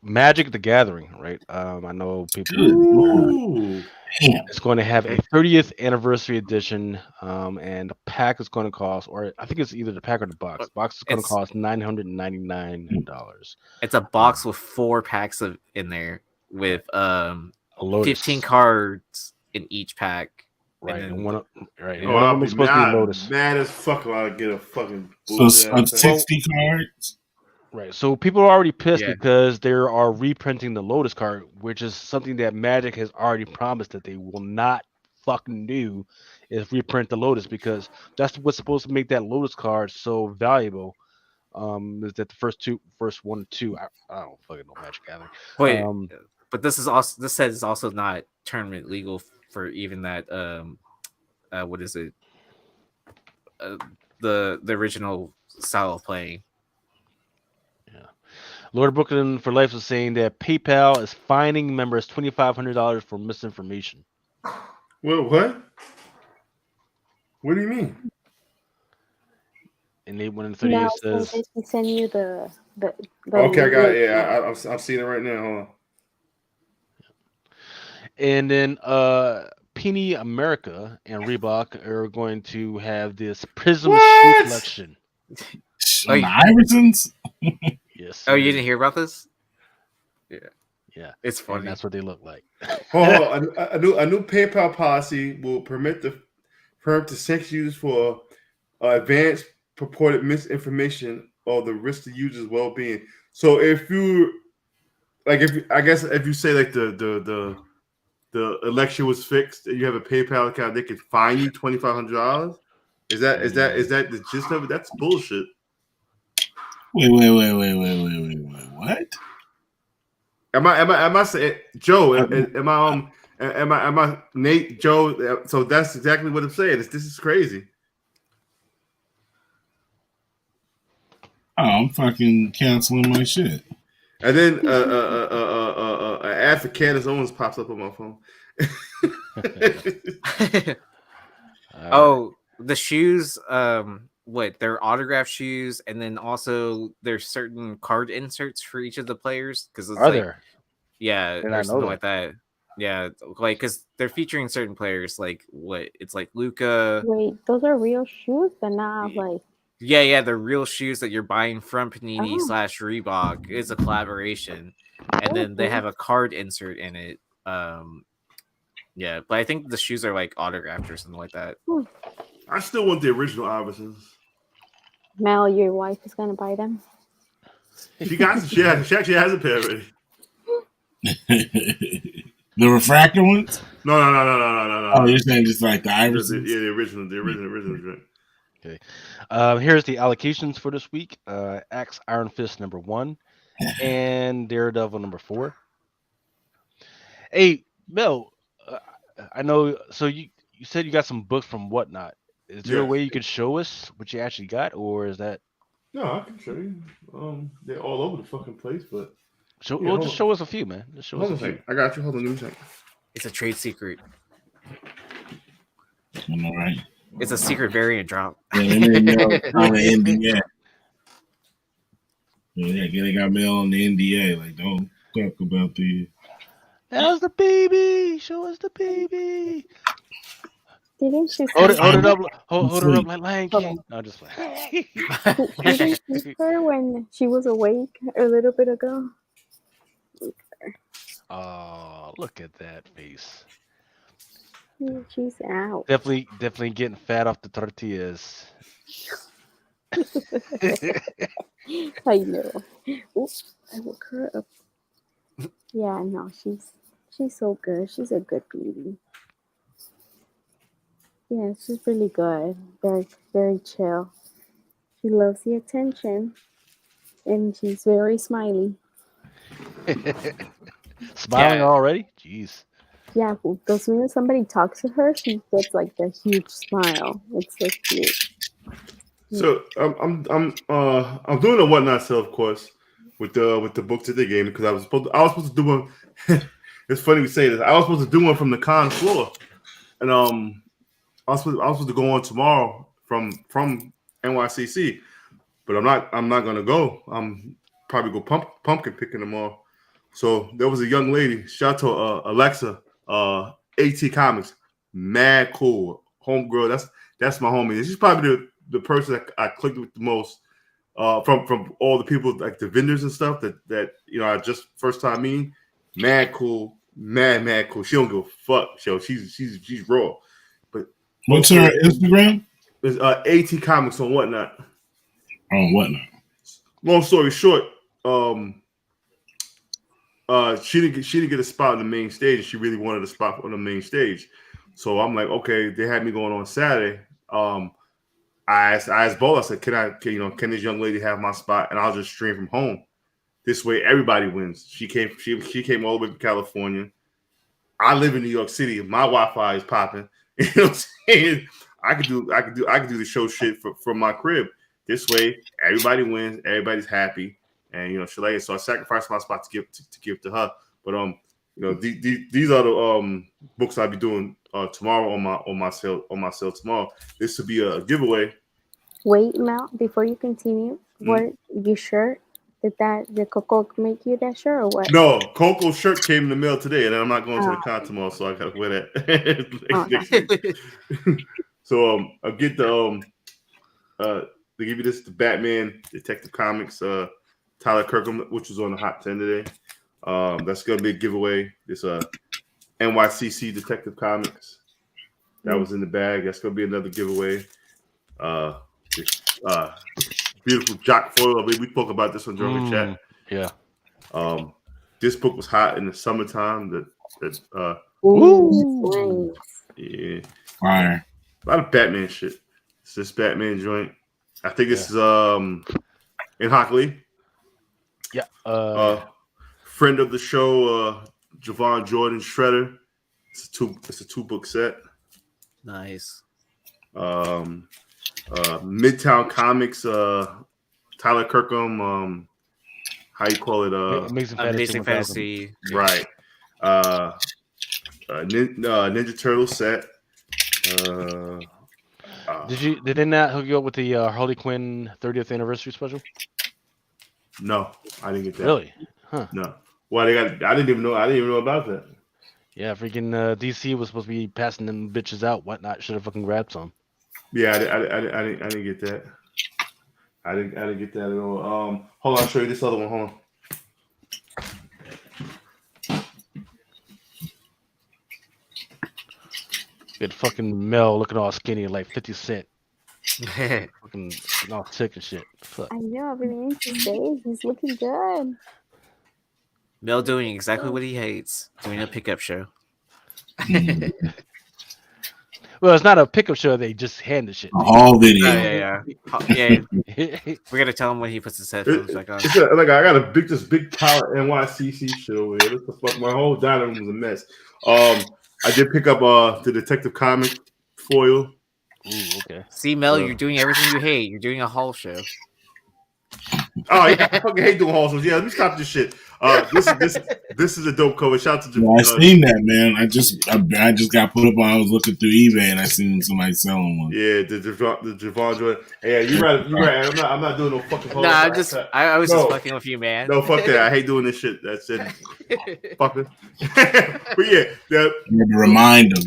Magic the Gathering, right? I know people. Ooh. It's going to have a 30th anniversary edition, and the pack is going to cost, or I think it's either the pack or the box. The box is going to cost $999. It's a box with 4 packs in there with 15 cards in each pack. Right, and one of them is supposed to be Lotus. Mad as fuck when I get a fucking. So 60 cards. Right, so people are already pissed because they are reprinting the Lotus card, which is something that Magic has already promised that they will not fucking do, is reprint the Lotus, because that's what's supposed to make that Lotus card so valuable. Is that the first 1 and 2? I don't fucking know Magic Gathering. Wait, but this says it's also not tournament legal for even that. What is it? The original style of playing. Lord of Brooklyn for Life is saying that PayPal is fining members $2,500 for misinformation. Well, what? What do you mean? And 830 says. They send you the okay, I got it. Yeah, I'm seeing it right now. Hold on. And then Penny America and Reebok are going to have this Prism shoe collection. The Iversons? Yes. Oh, you didn't hear about this? Yeah. It's funny. And that's what they look like. A new PayPal policy will permit the firm to sanction users for advanced purported misinformation or the risk to users' well-being. So if you say like the election was fixed and you have a PayPal account, they could fine you $2,500. Is that the gist of it? That's bullshit. Wait, what? Am I saying Joe? Am I Nate Joe? So that's exactly what I'm saying. This is crazy. Oh, I'm fucking canceling my shit. And then an ad for Candace Owens pops up on my phone. Oh, the shoes. What they're autograph shoes, and then also there's certain card inserts for each of the players because it's there? Yeah, Did or not know something like that. Yeah, like because they're featuring certain players, like it's like Luca. Wait, those are real shoes? They're not like. Yeah, the real shoes that you're buying from Panini Oh. / Reebok is a collaboration, and then they Okay. have a card insert in it. Yeah, but I think the shoes are like autographed or something like that. I still want the original Iversons. Mel, your wife is gonna buy them. She actually has a pair already. The refractor ones? No. Oh, you're saying just like the Iversons? The original. Okay. Here's the allocations for this week. Axe Iron Fist number 1 and Daredevil number 4. Hey, Mel, I know. So you said you got some books from Whatnot. Is there a way you could show us what you actually got, or is that? No, I can show you. They're all over the fucking place, but just show us a few, man. Just show us a few. I got you. Hold on, give me a second. It's a trade secret. All right. It's a secret variant drop. Yeah, on the NDA. Yeah, they got mail on the NDA. Like, don't talk about the. How's the baby? Show us the baby. Didn't she hold it up? Hold her up like Lion King. No, just like. Didn't you see her when she was awake a little bit ago? Oh, look at that face. She's out. Definitely getting fat off the tortillas. I know. Oops, I woke her up. Yeah, no, she's so good. She's a good baby. Yeah, she's really good. Very, very chill. She loves the attention, and she's very smiley. Smiling already? Jeez. Yeah, as soon as somebody talks to her, she gets like the huge smile. It's so cute. So I'm doing a Whatnot sale, of course, with the books that they gave me because I was supposed to do one. It's funny we say this. I was supposed to do one from the con floor, and I was supposed to go on tomorrow from NYCC, but I'm not gonna go. I'm probably go pumpkin picking tomorrow. So there was a young lady, shout out to Alexa, AT Comics, mad cool homegirl. That's my homie. She's probably the person that I clicked with the most from all the people like the vendors and stuff that I just first time meeting. Mad cool, mad cool. She don't give a fuck. She's raw. But what's her Instagram? It's AT Comics on Whatnot. On Whatnot. Long story short, she didn't get a spot on the main stage, and she really wanted a spot on the main stage. So I'm like, okay, they had me going on Saturday. I asked Bo, I said, can this young lady have my spot, and I'll just stream from home. This way, everybody wins. She came all the way from California. I live in New York City. My Wi-Fi is popping. You know what I'm saying? I could do the show shit from my crib. This way, everybody wins. Everybody's happy. And so I sacrificed my spot to give to her. But these are the books I'll be doing tomorrow on my sale tomorrow. This will be a giveaway. Wait, Mel, before you continue, what you sure did Coco make you that shirt or what? No, Coco's shirt came in the mail today, and I'm not going to the con tomorrow, so I gotta wear that. So I'll get they give you the Batman Detective Comics. Tyler Kirkham, which was on the Hot 10 today. That's going to be a giveaway. This NYCC Detective Comics. That was in the bag. That's going to be another giveaway. Beautiful Jock Foil. We spoke about this on Drunken Chat. Yeah. This book was hot in the summertime. Yeah. Fire. A lot of Batman shit. It's this Batman joint. I think this is in Hockley. Yeah. friend of the show, Javon Jordan Shredder. It's a 2-book set. Nice. Midtown Comics, Tyler Kirkham, how you call it? Amazing Fantasy. Right. Ninja Turtle set. Did they not hook you up with the Harley Quinn 30th anniversary special? No, I didn't get that. Really? Huh. No. Well, I didn't even know about that. Yeah, freaking DC was supposed to be passing them bitches out. Whatnot should have fucking grabbed some. Yeah, I didn't get that. I didn't get that at all. Hold on, I'll show you this other one. Hold on. Get fucking Mel looking all skinny like 50 Cent. Fucking all sick and shit. Fuck. I know, I've been meaning to say he's looking good. Mel doing exactly what he hates, doing a pickup show. Well, it's not a pickup show. They just hand the shit. All video. Yeah. We're gonna tell him when he puts his headphones back on. Like I got this big pile of NYCC shit over here. What the fuck? My whole dining room was a mess. I did pick up the Detective Comic foil. Ooh, okay. See, Mel, you're doing everything you hate. You're doing a haul show. Oh yeah, I fucking hate doing haul shows. Yeah, let me stop this shit. This is a dope cover. Shout out to I seen that, man. I just got put up on. I was looking through eBay and I seen somebody selling one. Yeah, the Javon Jordan. Yeah, you're right. I'm not doing no fucking haul. Nah, I was just fucking with you, man. No, fuck that. I hate doing this shit. That's it. Fucker. But yeah, you had to remind them.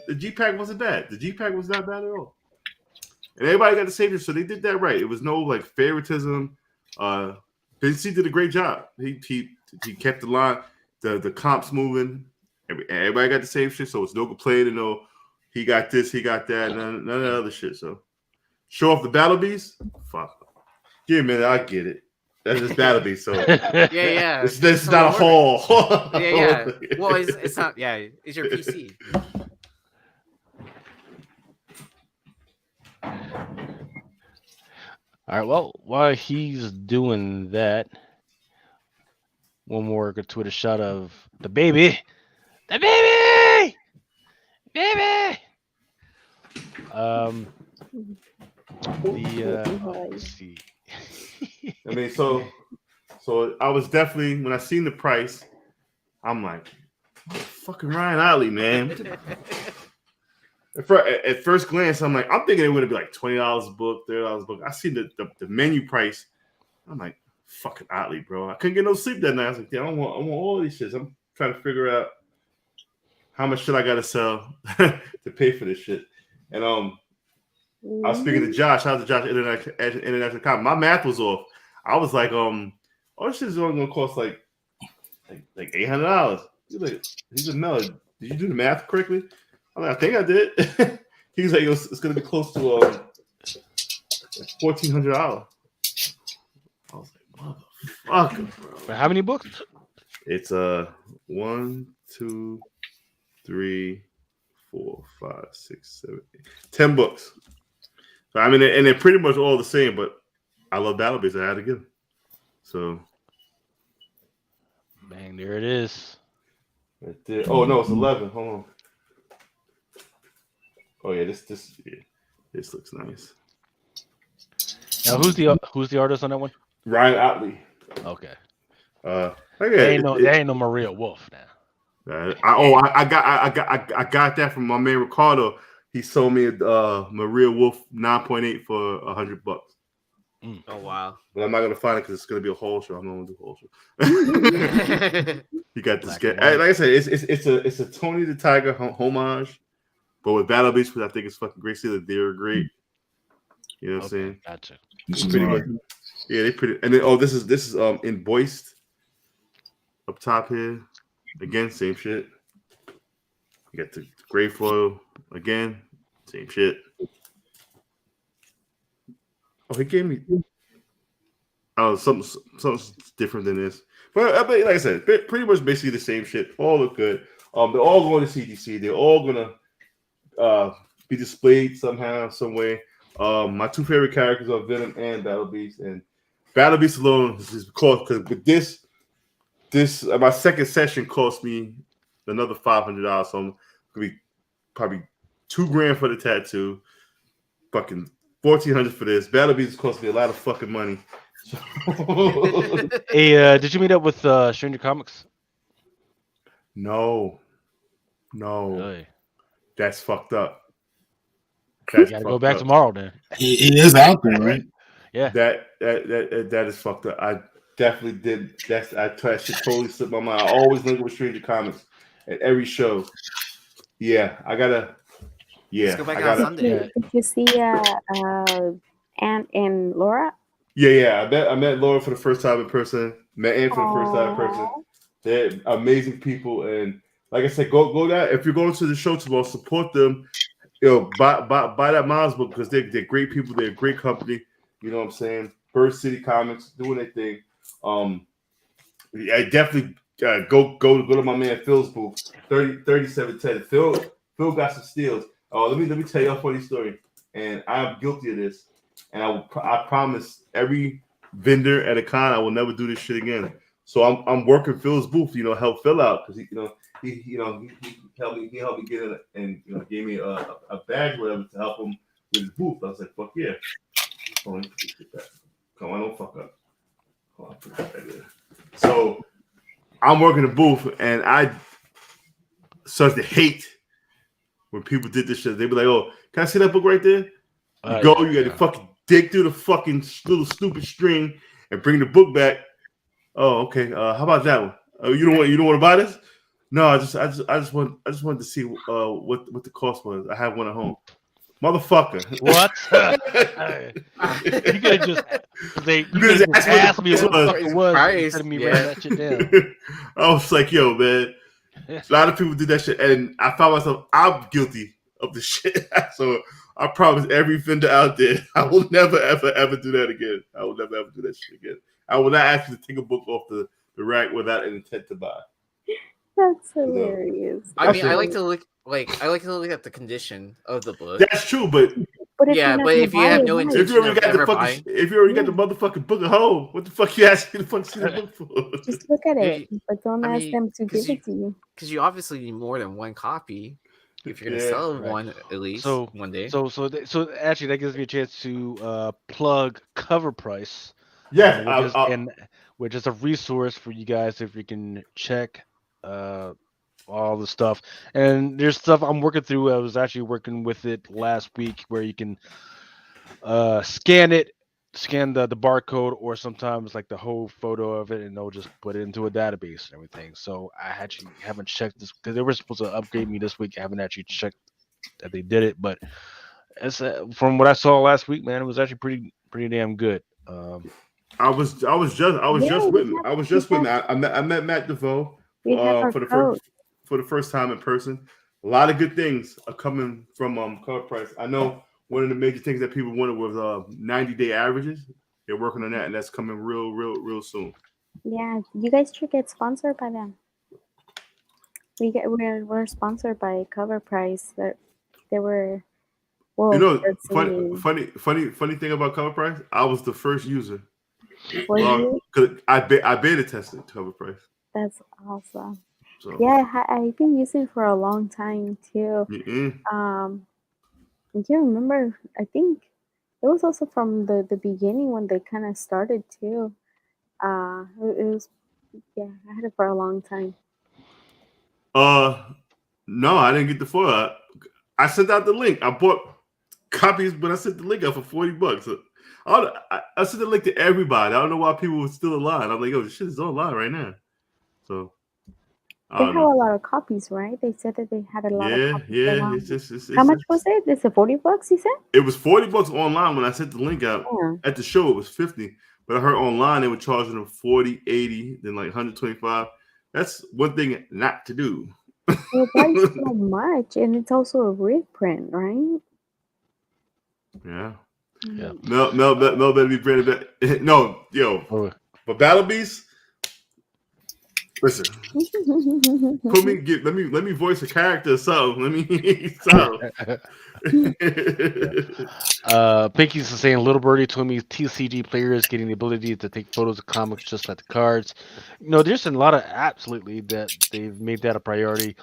The G pack wasn't bad. The G pack was not bad at all. And everybody got the same, so they did that right. It was no like favoritism. Vince did a great job. He kept the line, the comps moving. Everybody got the same shit, so it's no complaining. No, he got this, he got that, none of that other shit. So show off the Battle Beast. Fuck. Give me a minute, I get it. That's just Battle Beast. So yeah. This is not a haul. yeah. Well, it's not. Yeah, it's your PC. All right. Well, while he's doing that, one more gratuitous shot of the baby. Let's see. I mean, so I was definitely, when I seen the price, I'm like, fucking Ryan Otley, man. At first glance, I'm thinking it would be like $20 a book, $30 a book. I see the menu price. I'm like, fucking Otley, bro. I couldn't get no sleep that night. I was like, yeah, I want all these shits. I'm trying to figure out how much shit I gotta sell to pay for this shit. And I was speaking to Josh. Shout out to Josh, International Comic. My math was off. I was like, this shit is only gonna cost like $800. He's like, no, did you do the math correctly? I'm like, I think I did. He's like, it's gonna be close to $1,400. I was like, motherfucker, bro. How many books? It's 1, 2, 3, 4, 5, 6, 7, 8, 10 books. So I mean, and they're pretty much all the same, but I love Battle Beast. I had to get them. So, bang, there it is. Right there. Oh no, it's 11. Hold on. Oh yeah, this looks nice. Now, who's the artist on that one? Ryan Otley. Okay. There ain't no Maria Wolf now. I got that from my man Ricardo. He sold me a Maria Wolf 9.8 for $100. Oh wow! But I'm not gonna find it because it's gonna be a whole show. I'm not gonna do a whole show. You got this guy. Like I said, it's a Tony the Tiger homage, but with Battle Beast, which I think is fucking great. See that they're great. You know what I'm saying? Gotcha. Yeah, they pretty. And then this is embossed up top here. Again, same shit. You got the gray foil again, same shit. Oh, he gave me something different than this. But like I said, pretty much basically the same shit. All look good. They're all going to CGC. They're all gonna be displayed somehow, some way. My two favorite characters are Venom and Battle Beast, and Battle Beast alone is cost because with this my second session cost me another $500. So I'm gonna be probably $2,000 for the tattoo, fucking $1,400 for this. Battle Beast cost me a lot of fucking money. Hey, did you meet up with Stranger Comics? No, Really? that's fucked up. You gotta go back tomorrow then. It is out there, right? Yeah. That is fucked up. I definitely did. That shit totally slipped my mind. I always link with Stranger Comics at every show. Yeah, I gotta. Yeah, Let's go back I on gotta. Sunday. Did you see Aunt and Laura? Yeah. I met Laura for the first time in person. Met Ann for the first time in person. They're amazing people, and like I said, go down. If you're going to the show tomorrow, support them. Buy that Miles book because they're great people. They're a great company. You know what I'm saying? Bird City Comics doing their thing. I definitely go to my man Phil's booth, 3710. Phil got some steals. Oh, let me tell you a funny story. And I'm guilty of this. And I promise every vendor at a con I will never do this shit again. So I'm working Phil's booth, help Phil out because he helped me get in and gave me a badge or whatever to help him with his booth. I was like, fuck yeah. Come on, don't fuck up. Hold on, put that back there. So I'm working the booth and I started to hate when people did this shit. They'd be like, oh, can I see that book right there? You got to fucking dig through the fucking little stupid string and bring the book back. Oh, okay. How about that one? You don't want to buy this? No, I just wanted to see what the cost was. I have one at home. Motherfucker. What? You could have just asked me what the fuck it was instead of me writing that shit down. I was like, yo, man. A lot of people did that shit, and I found myself, I'm guilty of the shit. So I promise every vendor out there, I will never, ever, ever do that again. I will never, ever do that shit again. I will not ask you to take a book off the rack without an intent to buy. That's hilarious. I mean, I like to look at the condition of the book. That's true, but if you have no intention of ever buying, if you already got the motherfucking book at home, what the fuck you asking the fuck see the book for? Just look at it, but don't ask them to give it to you. Because you obviously need more than one copy if you're gonna sell one at least one day. So actually, that gives me a chance to plug Cover Price. Yes, which is a resource for you guys if you can check all the stuff. And there's stuff I'm working through. I was actually working with it last week where you can scan the barcode, or sometimes like the whole photo of it, and they'll just put it into a database and everything. So I actually haven't checked this because they were supposed to upgrade me this week. I haven't actually checked that they did it, but as from what I saw last week, man, it was actually pretty damn good. I was just with me. I met Matt DeVoe for the first time in person. A lot of good things are coming from Cover Price. I know one of the major things that people wanted was 90-day averages. They're working on that, and that's coming real soon. Yeah, you guys should get sponsored by them. We're sponsored by Cover Price. They were. Well, funny thing about Cover Price, I was the first user. Because I beta tested Cover Price. That's awesome. So. Yeah, I've been using it for a long time too. I can't remember. I think it was also from the beginning when they kind of started too. It was, I had it for a long time. No, I didn't get the foil. I sent out the link. I bought copies, but I sent the link out for $40. So I sent the link to everybody. I don't know why people were still online. I'm like, yo, this shit is online right now. So they have a lot of copies, right? They said that they had a lot of copies. Yeah. How much was it? Is it $40? You said it was $40 online when I sent the link out. At the show, it was $50. But I heard online they were charging them $40, $80, then like $125. That's one thing not to do. Well, that's so much, and it's also a reprint, right? Yeah. Mel better be branded back. No, yo. But Battle Beast, Listen, let me voice a character or something. Let me something. Pinky's saying Little Birdie told me TCG players getting the ability to take photos of comics just like the cards. There's a lot of apps lately that they've made that a priority.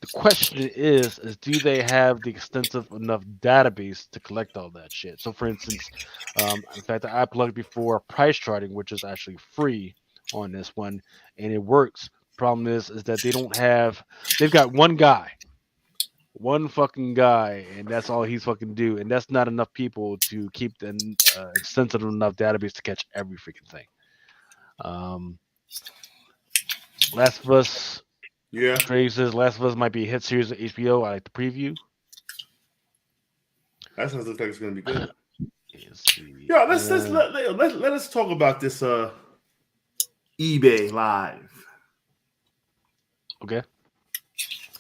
The question is do they have the extensive enough database to collect all that shit? So, for instance, in fact, I plugged before price charting, which is actually free on this one, and it works. Problem is that they don't have. They've got one fucking guy, and that's all he's fucking do, and that's not enough people to keep an extensive enough database to catch every freaking thing. Last of Us. Yeah. Trey says Last of Us might be a hit series of HBO. I like the preview. That sounds like it's gonna be good. Let's see. Yeah, let us talk about this eBay Live. Okay.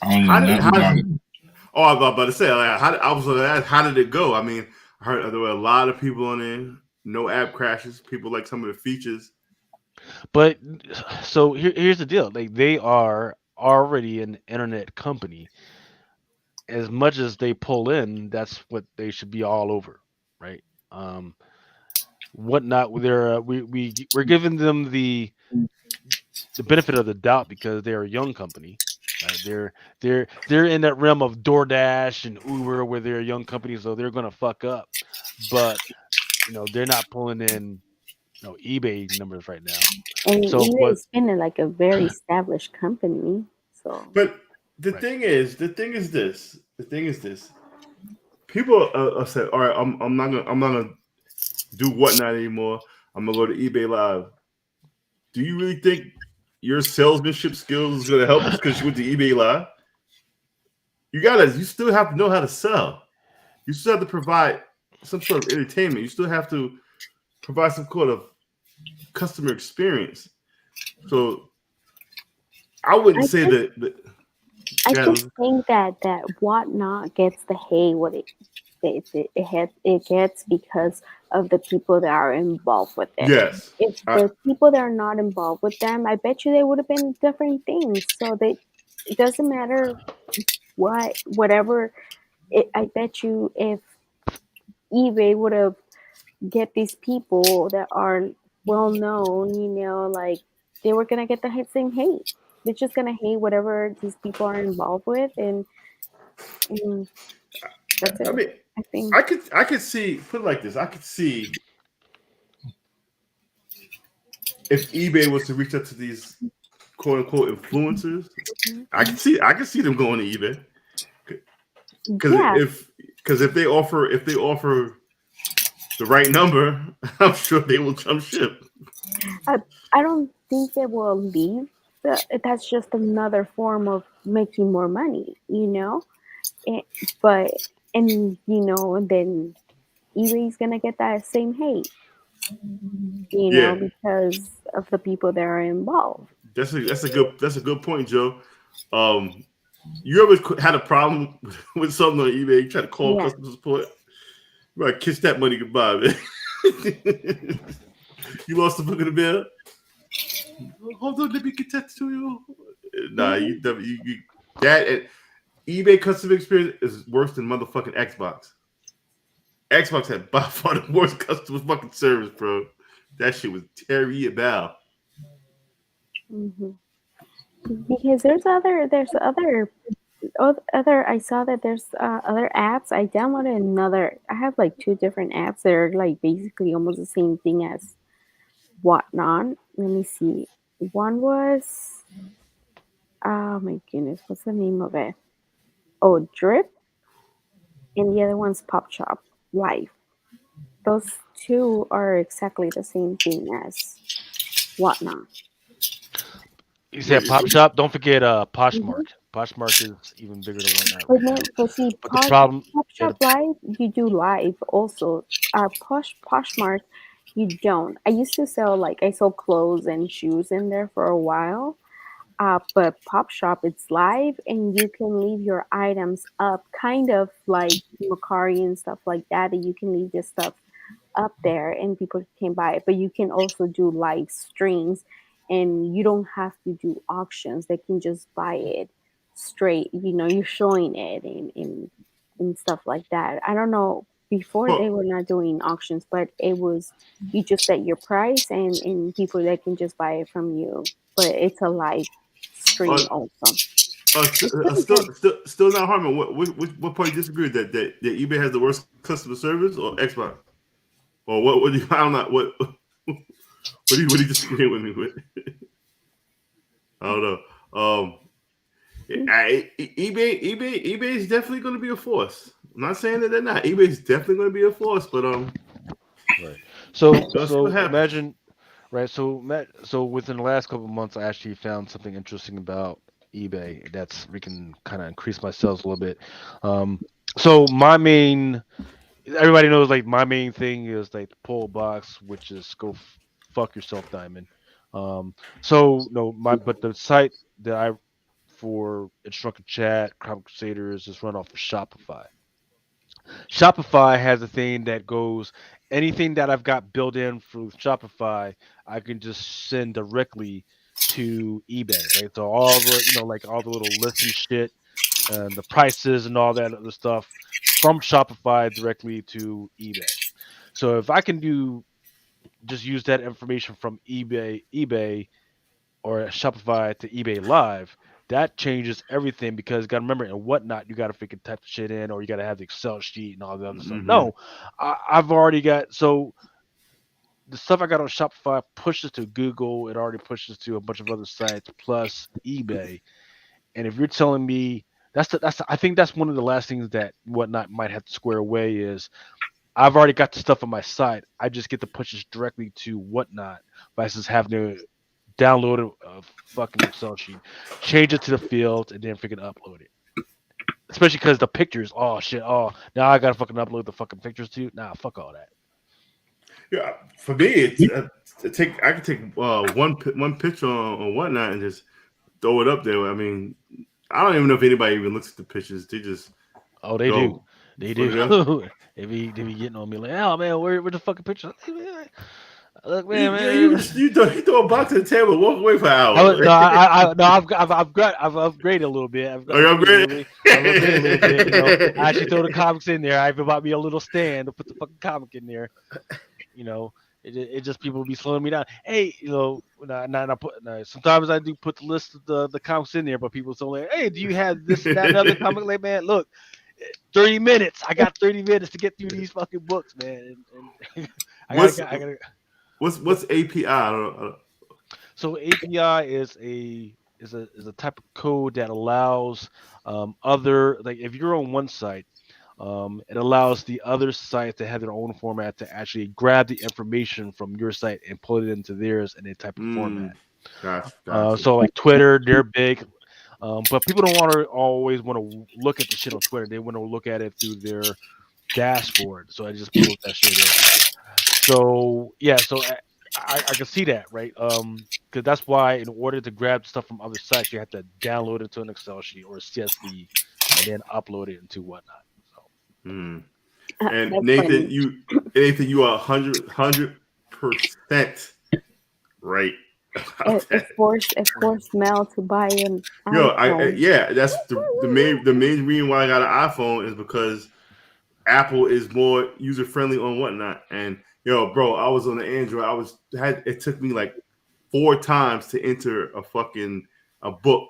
I was about to say, like, how did it go? I mean, I heard there were a lot of people on there, no app crashes, people like some of the features. But so here's the deal: like, they are already an internet company. As much as they pull in, that's what they should be all over, right? Whatnot. We're giving them the benefit of the doubt because they're a young company. Right? They're in that realm of DoorDash and Uber where they're a young company, so they're gonna fuck up. But they're not pulling in eBay numbers right now. And so eBay has been like a very established company. So, but the thing is this. People say, all right, I'm not gonna do whatnot anymore. I'm gonna go to eBay Live. Do you really think your salesmanship skills is gonna help us because you went to eBay Live? You still have to know how to sell. You still have to provide some sort of entertainment. You still have to provide some kind of customer experience. So I wouldn't say that. I just think that whatnot gets the hate what it gets because of the people that are involved with it. Yes. If the people that are not involved with them, I bet you they would have been different things. So it doesn't matter whatever. I bet you if eBay would have get these people that are well known, like they were gonna get the same hate. They're just gonna hate whatever these people are involved with, and that's it. I mean, I think I could see, put it like this. I could see if eBay was to reach out to these quote unquote influencers. I could see them going to eBay because if they offer the right number, I'm sure they will jump ship. I don't think they will leave. That's just another form of making more money, and then eBay's gonna get that same hate, because of the people that are involved. That's a good point, Joe. You ever had a problem with something on eBay? You try to call customer support. You might kiss that money goodbye, man. You lost the book of the bill. Hold on, let me get that to you. Nah, you that and eBay customer experience is worse than motherfucking Xbox. Xbox had by far the worst customer fucking service, bro. That shit was terrible. Mm-hmm. Because there's other I saw that there's other apps. I downloaded another. I have like 2 different apps that are like basically almost the same thing as whatnot. Let me see. One was, oh my goodness, what's the name of it? Oh, Drip, and the other one's Pop Shop Live. Those 2 are exactly the same thing as whatnot. You said Pop Shop. Don't forget Poshmark. Poshmark is even bigger than whatnot right now. But see, the problem, Pop Shop Live, you do live also. Poshmark, you don't. I used to sell I sold clothes and shoes in there for a while. But Pop Shop, it's live, and you can leave your items up, kind of like Macari and stuff like that. That you can leave your stuff up there, and people can buy it. But you can also do live streams, and you don't have to do auctions. They can just buy it straight. You're showing it and stuff like that. I don't know. Before they were not doing auctions, but it was you just set your price and people that can just buy it from you. But it's a live stream also. Still not Harmon. What part you disagree with that eBay has the worst customer service or Xbox? Or what do you? I'm not what. What do you disagree with me with? I don't know. eBay is definitely going to be a force. I'm not saying that they're not. eBay is definitely going to be a force, but right. So imagine, right? So within the last couple of months, I actually found something interesting about eBay that's we can kind of increase my sales a little bit. So my main, everybody knows like my main thing is like the pull box, which is go fuck yourself, Diamond. So no, but the site that I for Drunken Chat, Crime Crusaders is run off of Shopify. Shopify has a thing that goes anything that I've got built in through Shopify, I can just send directly to eBay, right? So all the like all the little lists and shit and the prices and all that other stuff from Shopify directly to eBay. So if I can just use that information from eBay or Shopify to eBay Live, that changes everything because you got to remember and whatnot, you got to freaking type the shit in or you got to have the Excel sheet and all the other stuff. No, I've already got the stuff I got on Shopify pushes to Google. It already pushes to a bunch of other sites plus eBay. And if you're telling me I think that's one of the last things that whatnot might have to square away is I've already got the stuff on my site. I just get to push this directly to whatnot versus having to download a fucking Excel sheet, change it to the field, and then freaking upload it. Especially because the pictures, oh shit, now I gotta fucking upload the fucking pictures too. Nah, fuck all that. Yeah, for me, it's I can take one picture on whatnot and just throw it up there. I mean, I don't even know if anybody even looks at the pictures. They just they do. They do. they be getting on me like, oh man, where the fucking pictures? Look, man, you throw a box at the table, walk away for hours. I've upgraded a little bit. I've upgraded a little bit. I actually throw the comics in there. I even bought me a little stand to put the fucking comic in there. It just people be slowing me down. Hey, sometimes I do put the list of the comics in there, but people say, like, hey, do you have this and that and other comic? Like, man, look, 30 minutes. I got 30 minutes to get through these fucking books, man. And I gotta. What's API? So API is a type of code that allows other, like if you're on one site, it allows the other sites to have their own format to actually grab the information from your site and put it into theirs in a type of format. Gotcha. So like Twitter, they're big, but people don't always want to look at the shit on Twitter. They want to look at it through their dashboard. So I just put that shit in. So yeah, so I can see that, right? Because that's why in order to grab stuff from other sites, you have to download it to an Excel sheet or a CSV and then upload it into whatnot. So. And Nathan, you are 100% right. It forced Mel to buy an iPhone. That's the main reason why I got an iPhone is because Apple is more user friendly on whatnot. And bro, I was on the Android. It took me like 4 times to enter a book.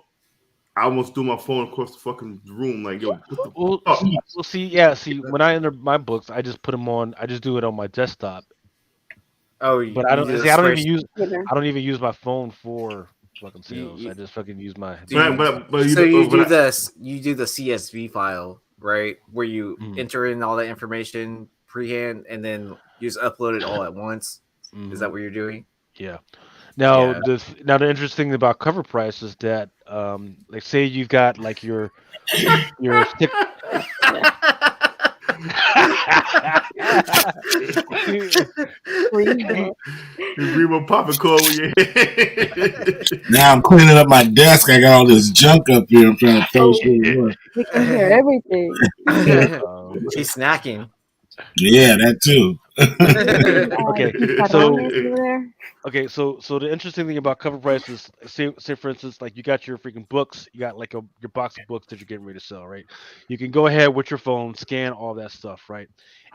I almost threw my phone across the fucking room. Like, yo, what the fuck? See, when I enter my books, I just put them on. I just do it on my desktop. Oh, but I don't even use my phone for fucking sales. I just fucking use my. You do the CSV file, right? Where you enter in all that information freehand and then you just upload it all at once. Is that what you're doing? Yeah. Now the interesting thing about cover price is that like say you've got like your stick. Remo popcorn with your head. Now I'm cleaning up my desk. I got all this junk up here. I'm trying to throw You can hear everything. She's snacking. Yeah, that too. Okay, so Chicharrones over there. okay, so the interesting thing about cover price is, say for instance, like you got your freaking books, you got like your box of books that you're getting ready to sell, right? You can go ahead with your phone, scan all that stuff, right?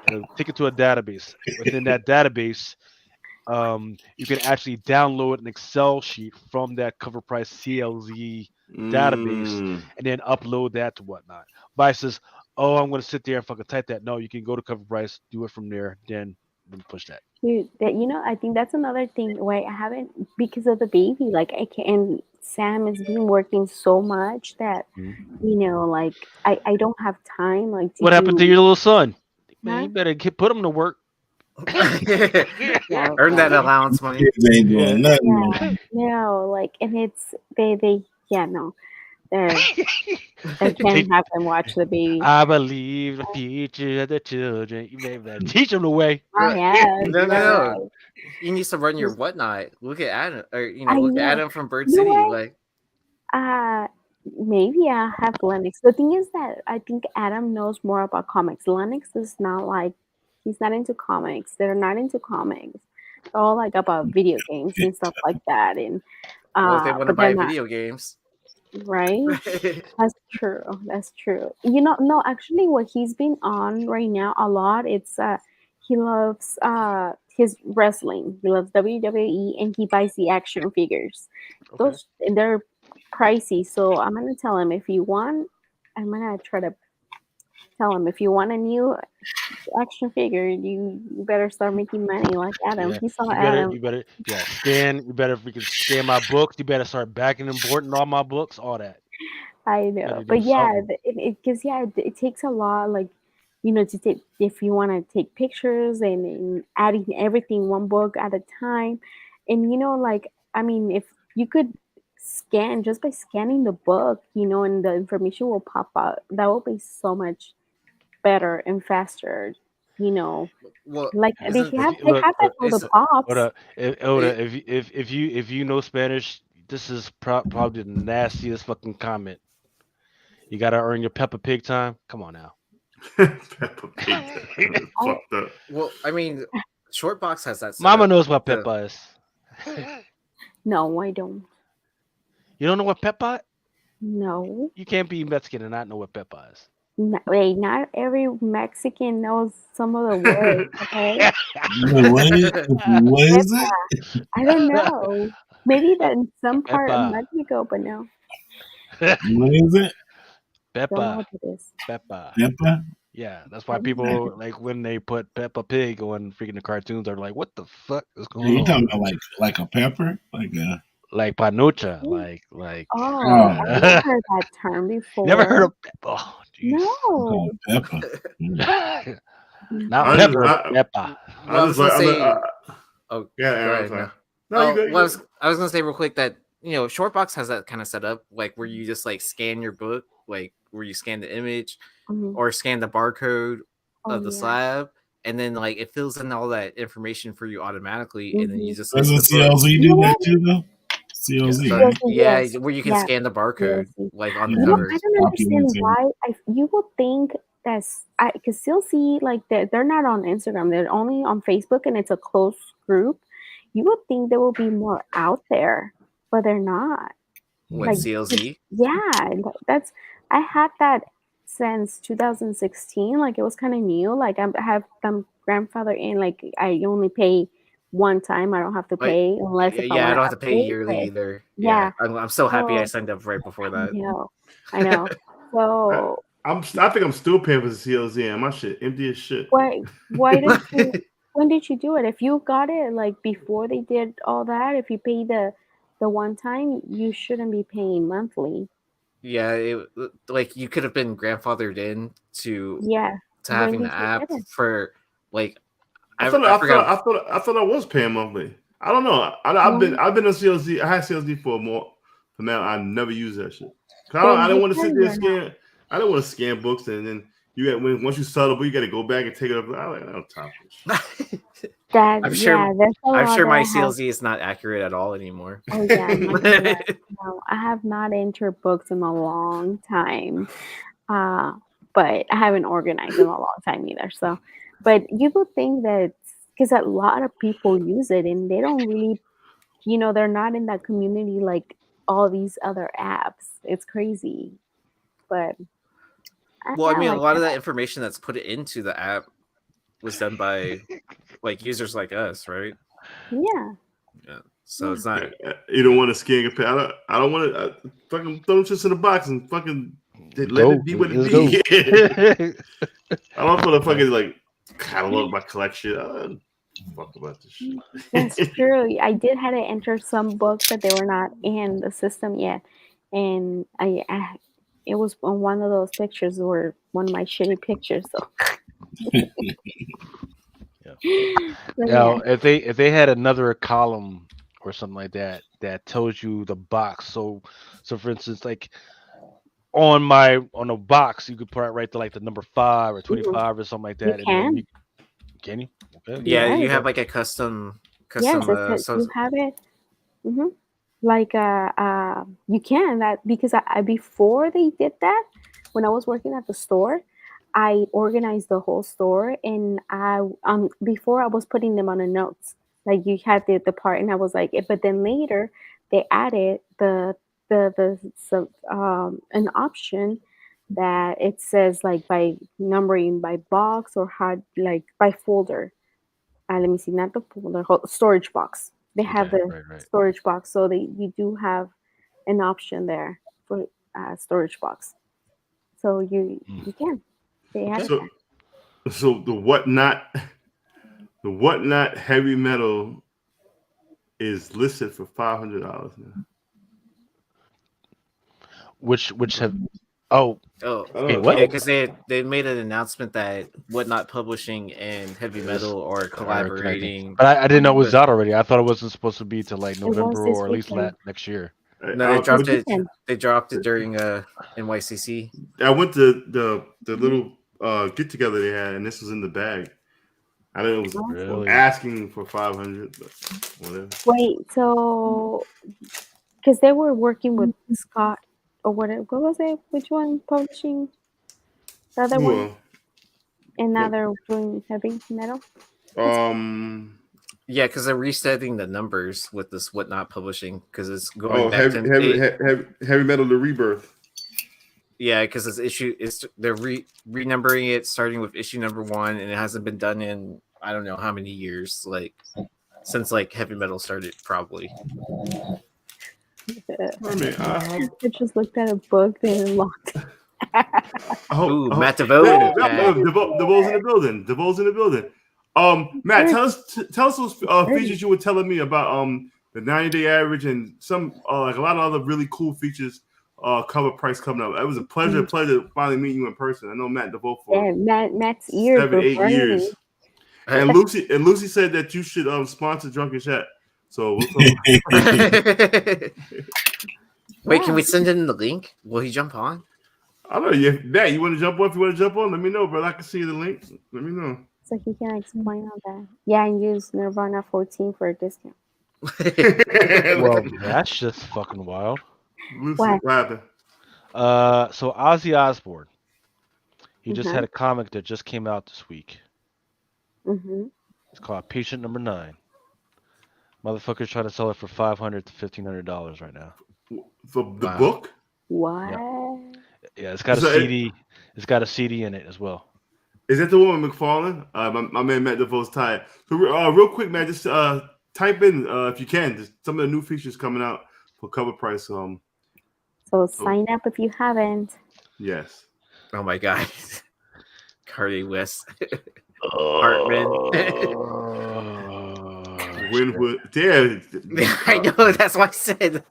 It'll take it to a database. Within that database, you can actually download an Excel sheet from that cover price CLZ database and then upload that to whatnot. But it says, oh, I'm going to sit there and fucking type that. No, you can go to cover price, do it from there, then push that. Dude, I think that's another thing why I haven't, because of the baby. Like I can Sam has been working so much that like I don't have time like to What happened to do. your little son? Man, Huh? you better put him to work. Yeah, Earn that allowance money. Kids ain't doing nothing. yeah, no, like, and it's they yeah, no, they're I can't have them watch the baby. I believe the future of the children. You better teach them the way. I have, No. He needs to run your whatnot. Look at Adam, or I look at know. Adam from Bird You know City. what? Like, Maybe I have Lennox. The thing is that I think Adam knows more about comics. Lennox is not like, he's not into comics. They're not into comics. They're all like about video games and stuff like that. And well, if they want to but they're buy not, video games, right? That's true. That's true. No, actually, what he's been on right now a lot, it's he loves his wrestling. He loves WWE, and he buys the action figures. Those, and they're pricey. So I'm gonna tell him, if you want, I'm gonna try to tell him, if you want a new action figure, you better start making money like Adam. Yeah, He saw you better, Adam. scan. You better freaking scan my books. You better start backing and importing all my books, all that. I Better know, do but yeah, something. because it takes a lot, like, to take, if you want to take pictures and adding everything one book at a time, and like, I mean, if you could scan just by scanning the book, and the information will pop out, that will be so much better and faster, well, like they isn't have Look, that for the hold pops. up, Oda, if you know Spanish, this is probably the nastiest fucking comment. You gotta earn your Peppa Pig time. Come on now. Peppa Pig. Fucked up. well, I mean, Shortbox has that. Mama setup knows what to- Peppa is. No, I don't. You don't know what Peppa? No. You can't be Mexican and not know what Peppa is. Wait, not every Mexican knows some of the words, okay? What is it? I don't know. Maybe that in some part of Peppa. Mexico, but no. What is it? Don't know Peppa. what it is. Peppa. Peppa? Yeah, that's why people, like, when they put Peppa Pig on freaking the cartoons, are like, what the fuck is Are going you on? talking about like a pepper? Like panucha, like. Oh, I never heard that term before. Never heard of Peppa? Oh, jeez. No. Peppa. Not I Pepper, just- Peppa. Well, I was gonna say. Oh, yeah, go Aaron, ahead, sorry. no. No, you good. Well, I was gonna say real quick that Shortbox has that kind of setup, like where you just like scan your book, like where you scan the image or scan the barcode of the slab, and then like it fills in all that information for you automatically, and then you just Doesn't list the book. CLZ do that too though? CLZ, So, right? yeah, where you can scan the barcode like on the covers. I don't understand why. You would think that's because CLC, like, they're not on Instagram. They're only on Facebook, and it's a close group. You would think there will be more out there, but they're not. What, Like, CLZ? Yeah, I had that since 2016. Like, it was kind of new. Like, I have some grandfather in. Like, I only pay one time. I don't have to pay unless if I I want don't have to pay yearly either. Yeah, I'm so happy I So- signed up right before that. I know. So I think I'm still paying for the CLZ, and my shit empty as shit. why did you? When did you do it? If you got it like before they did all that, if you pay the one time, you shouldn't be paying monthly. Yeah, like you could have been grandfathered in to having When the did you app get it? for like. I thought I was paying monthly. I don't know. I've been on CLZ. I had CLZ for now. I never use that shit. I didn't want to sit there and scan. I don't want to scan books and then once you sell the book, you got to go back and take it up. I don't have time for this. I'm sure my I have. CLZ is not accurate at all anymore. Oh yeah, no, I have not entered books in a long time, but I haven't organized in a long time either. So, but you would think that because a lot of people use it and they don't really, they're not in that community like all these other apps. It's crazy, but Well, I mean, a like lot of that. that information that's put into the app was done by like users like us, right? Yeah. Yeah. So it's not. You don't want to scan a pet. I don't want to fucking throw them just in the box and fucking let it be what it be. I don't want to fucking like catalog my collection. Fuck about this shit. That's true. I did had to enter some books that they were not in the system yet, and it was on one of those pictures or one of my shitty pictures. So. Now, if they had another column or something like that tells you the box. So for instance, like on a box, you could put it right to like the number 5 or 25 or something like that. You can. Can you? Okay. Yeah, you have like a custom. Yes, you have it. Mm-hmm. Like you can that because I before they did that, when I was working at the store, I organized the whole store, and I before I was putting them on the notes. Like you had the part, and I was like, but then later they added an option that it says like by numbering by box or how like by folder. Let me see, not the folder, storage box. They have the storage box, so you do have an option there for storage box. So you can. They have that. So the whatnot heavy metal is listed for $500 now. Which have okay, what? Yeah, because they made an announcement that Whatnot Publishing and Heavy Metal are collaborating. But I didn't know it was out already. I thought it wasn't supposed to be till like November or at least next year. No, they dropped it during NYCC. I went to the little get together they had, and this was in the bag. I know it was asking for $500, but whatever. Wait, so because they were working with Scott or whatever. What was it? Which one publishing? The other one. And now they're doing heavy metal. Yeah, because they're resetting the numbers with this Whatnot Publishing because it's going back heavy metal the rebirth. Yeah, because they're renumbering it starting with issue number 1, and it hasn't been done in I don't know how many years, like since like heavy metal started, probably. I just looked at a book and locked. Matt DeVoe. DeVoe's in the building. DeVoe's in the building. Matt, tell us those features you were telling me about the 90-day average and some like a lot of other really cool features. Cover price coming up. It was a pleasure finally meeting you in person. I know Matt DeVoe for Matt's ears 7-8 years. And Lucy said that you should sponsor Drunken Chat. So we'll talk. Wait, can we send him the link? Will he jump on? I don't know. Matt, you want to jump on? If you want to jump on, let me know, brother. I can see the link. Let me know. So he can explain all that. Yeah, and use Nirvana 14 for a discount. Well, that's just fucking wild. What happened? So Ozzy Osbourne, he just had a comic that just came out this week. It's called Patient Number 9. Motherfuckers trying to sell it for $500 to $1,500 right now. For the book? What? Yeah, it's got a CD. It's got a CD in it as well. Is that the one with McFarlane? My man Matt DeVoe's tired. So real quick, man, just type in if you can just some of the new features coming out for cover price. So sign up if you haven't. Yes. Oh my God. Cardi West. Hartman. Winwood. Damn. I know. That's what I said.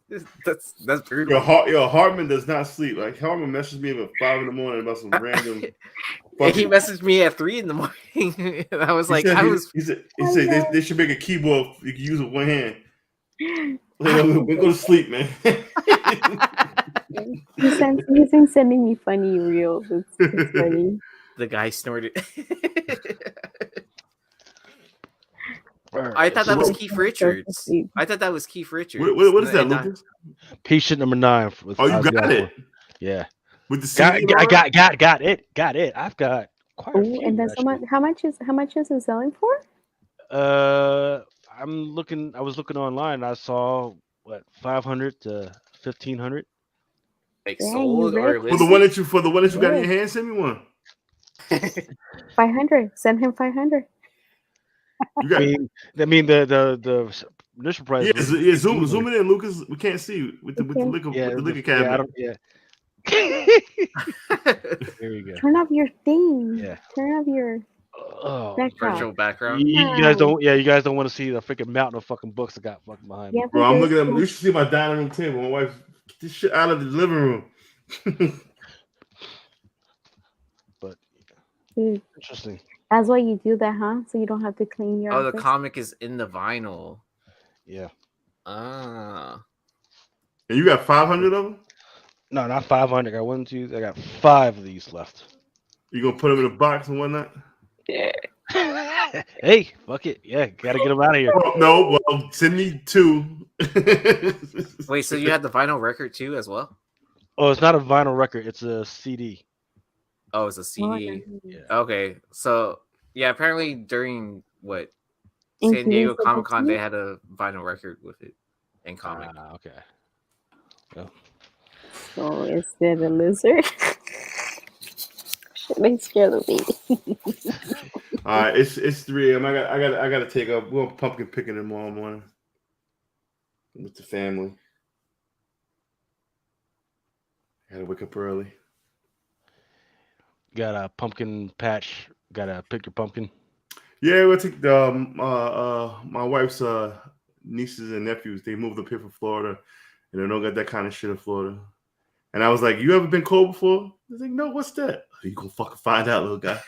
That's brutal. Hartman does not sleep. Like Hartman messages me at 5 in the morning about some random. He messaged me at 3 in the morning. And I was like, he said they should make a keyboard you can use with one hand. We go to sleep, man. He's been sending me funny reels. It's funny. The guy snorted. I thought that was Keith Richards. What is that, Lucas? Patient Number 9. Oh, you got it. Yeah. With the CD got it. I've got quite a few. And then how much is it selling for? I'm looking. I was looking online. I saw what 500 to 1,500. Like Yeah, you sold or rich. For the one listed? that you got in Yeah. your hand, send me one. 500. Send him 500. You got I mean the initial price was yeah. Zoom 1,500. it in, Lucas. We can't see you with the Okay. liquor Yeah, I cabinet. don't. Yeah. There you go. Turn off your thing. Yeah. Turn off your Oh, backdrop. Virtual background. you guys don't. Yeah, you guys don't want to see the freaking mountain of fucking books I got fucking behind me. Yeah, Bro, I'm we looking at. do. You should see my dining room table. My wife, get this shit out of the living room. But Dude, interesting. that's why you do that, huh? So you don't have to clean your Oh, the office. comic is in the vinyl. Yeah. Ah. And you got 500 of them? No, not 500. I got 1, 2. I got 5 of these left. You gonna put them in a box and whatnot? Hey, fuck it. Yeah, gotta get them out of here. Well, no, well, send me 2. Wait, so you had the vinyl record too as well? Oh, it's not a vinyl record. It's a CD. Oh, it's a CD. Yeah. Okay, so yeah, apparently during what In San Diego today's Comic Con, they edition? had a vinyl record with it in comic. Okay. Well, So is it a lizard? They scare the baby. All right, it's 3 a.m. I gotta take up. We're going pumpkin picking tomorrow morning with the family. I gotta wake up early. got a pumpkin patch. Gotta pick your pumpkin. Yeah, we'll take the my wife's nieces and nephews. They moved up here from Florida, and they don't got that kind of shit in Florida. And I was like, "You ever been cold before?" He's like, "No, what's that?" You gonna fucking find out, little guy.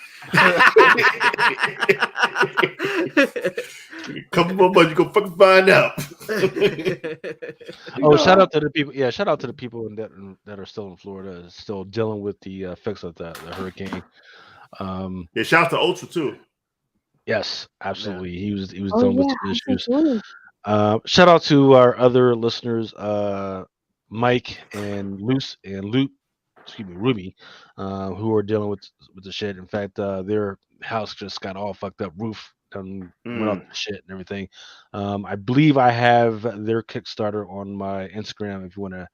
Couple more months, you gonna fucking find out. Oh, shout out to the people. Yeah, shout out to the people that are still in Florida, still dealing with the effects of the hurricane. Yeah, shout out to Ultra too. Yes, absolutely. He was Oh, dealing with yeah, some how's he issues. doing? Shout out to our other listeners, Mike and Ruby, who are dealing with the shit. In fact, their house just got all fucked up, roof went off the shit and everything. I believe I have their Kickstarter on my Instagram if you want to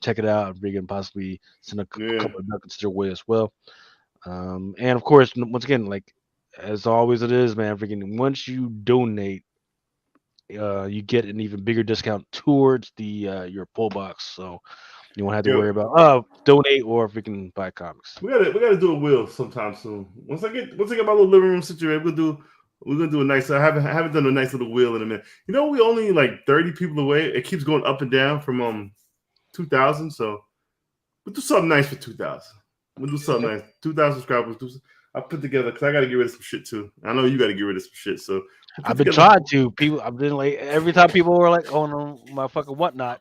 check it out. We can possibly send a couple of nuggets their way as well. And of course, once again, like as always it is, man, freaking once you donate, you get an even bigger discount towards the your pull box. So you won't have to worry about donate or if we can buy comics. We gotta do a wheel sometime soon. Once I get my little living room situated, we're gonna do a nice. I haven't done a nice little wheel in a minute. You know, we only like 30 people away. It keeps going up and down from 2,000. So we'll do something nice for 2,000. We'll do something nice. 2,000 subscribers. I put together because I got to get rid of some shit too. I know you got to get rid of some shit. So I've been trying to. People, I've been like every time people were like on my fucking whatnot.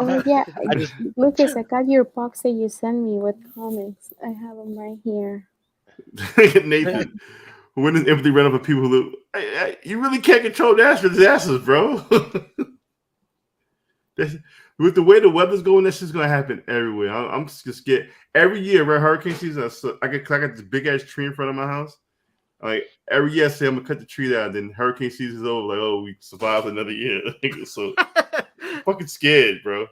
Oh yeah, I just Lucas, I got your box that you sent me with comics. I have them right here. Nathan, when is empathy run up of people who look? Hey, you really can't control natural disasters, bro. With the way the weather's going, that's just gonna happen everywhere. I'm just scared. Every year, around hurricane season, I got this big ass tree in front of my house. Like every year, I say I'm gonna cut the tree down. Then hurricane season's over. Like, oh, we survived another year. So I'm fucking scared, bro.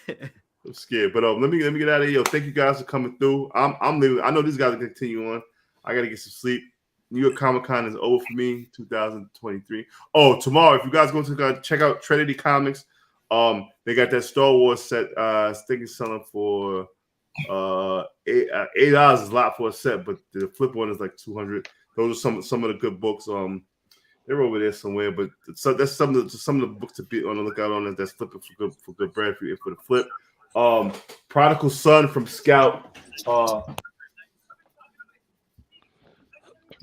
I'm scared. But let me get out of here. Yo, thank you guys for coming through. I'm leaving. I know these guys are gonna continue on. I gotta get some sleep. New York Comic Con is over for me, 2023. Oh, tomorrow, if you guys go to check out Trinity Comics, they got that Star Wars set. I think it's selling for $8 is a lot for a set, but the flip one is like $200. Those are some of the good books. They're over there somewhere, but so that's some of the books to be on the lookout on. That's flipping for good bread for the flip. Prodigal Son from Scout.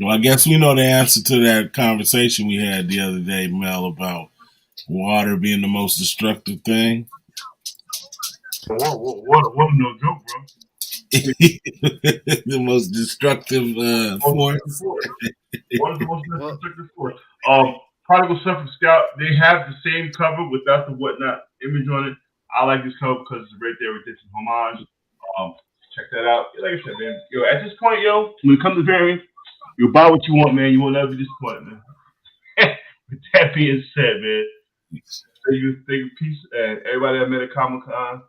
Well, I guess we know the answer to that conversation we had the other day, Mel, about water being the most destructive thing. Water no joke, bro. The most destructive force. What is the most destructive force? Prodigal Son from Scout. They have the same cover without the whatnot image on it. I like this cover because it's right there with this homage. Check that out. Like I said, man. Yo, at this point, when it comes to variants, you buy what you want, man. You will never be disappointed, man. With that being said, man, thank you, peace, and everybody that met at Comic Con.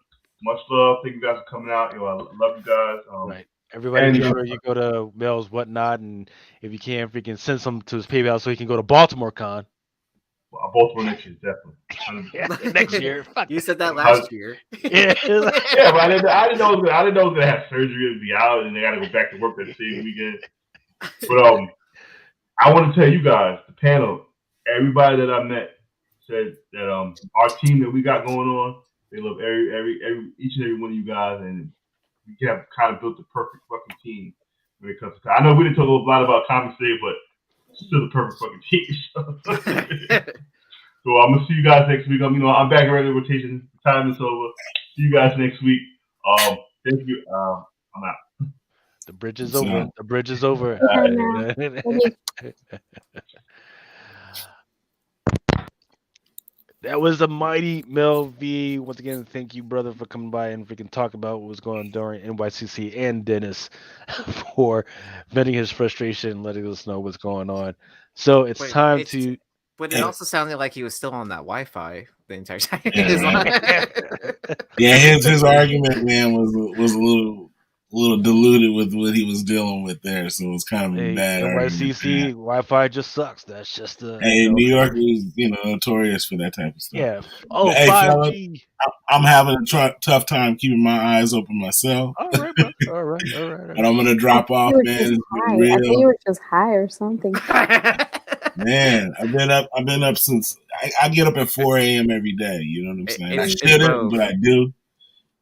Much love. Thank you guys for coming out. Yo, I love you guys. Right. Everybody, and make sure you go to Mel's Whatnot, and if you can, freaking send some to his PayPal so he can go to Baltimore Con. Baltimore next year, definitely. Next year. Fuck. You said that last year. Yeah. Yeah, but I didn't know I was gonna have surgery and be out, and they got to go back to work that same weekend. But I want to tell you guys, the panel, everybody that I met said that our team that we got going on, they love each and every one of you guys, and we have kind of built the perfect fucking team when it comes to. I know we didn't talk a lot about Comic today, but it's still the perfect fucking team. So I'm gonna see you guys next week. I'm back in regular rotation. The time is over. See you guys next week. Thank you. I'm out. The bridge is over. The bridge is over. That was the mighty Mel V. Once again, thank you, brother, for coming by and freaking talk about what was going on during NYCC, and Dennis for venting his frustration and letting us know what's going on. So it's time to. But it also sounded like he was still on that Wi-Fi the entire time. Yeah, his argument, man, was a little diluted with what he was dealing with there, so it was kind of a bad NYCC Wi-Fi just sucks. That's just the. Hey, New York is notorious for that type of stuff. Yeah. Oh, 5G. I'm having a tough time keeping my eyes open myself. All right, bro. All right. But I'm gonna drop off, man. I think you were just high or something. Man, I've been up since I get up at 4 a.m. every day. You know what I'm saying? I shouldn't, but I do.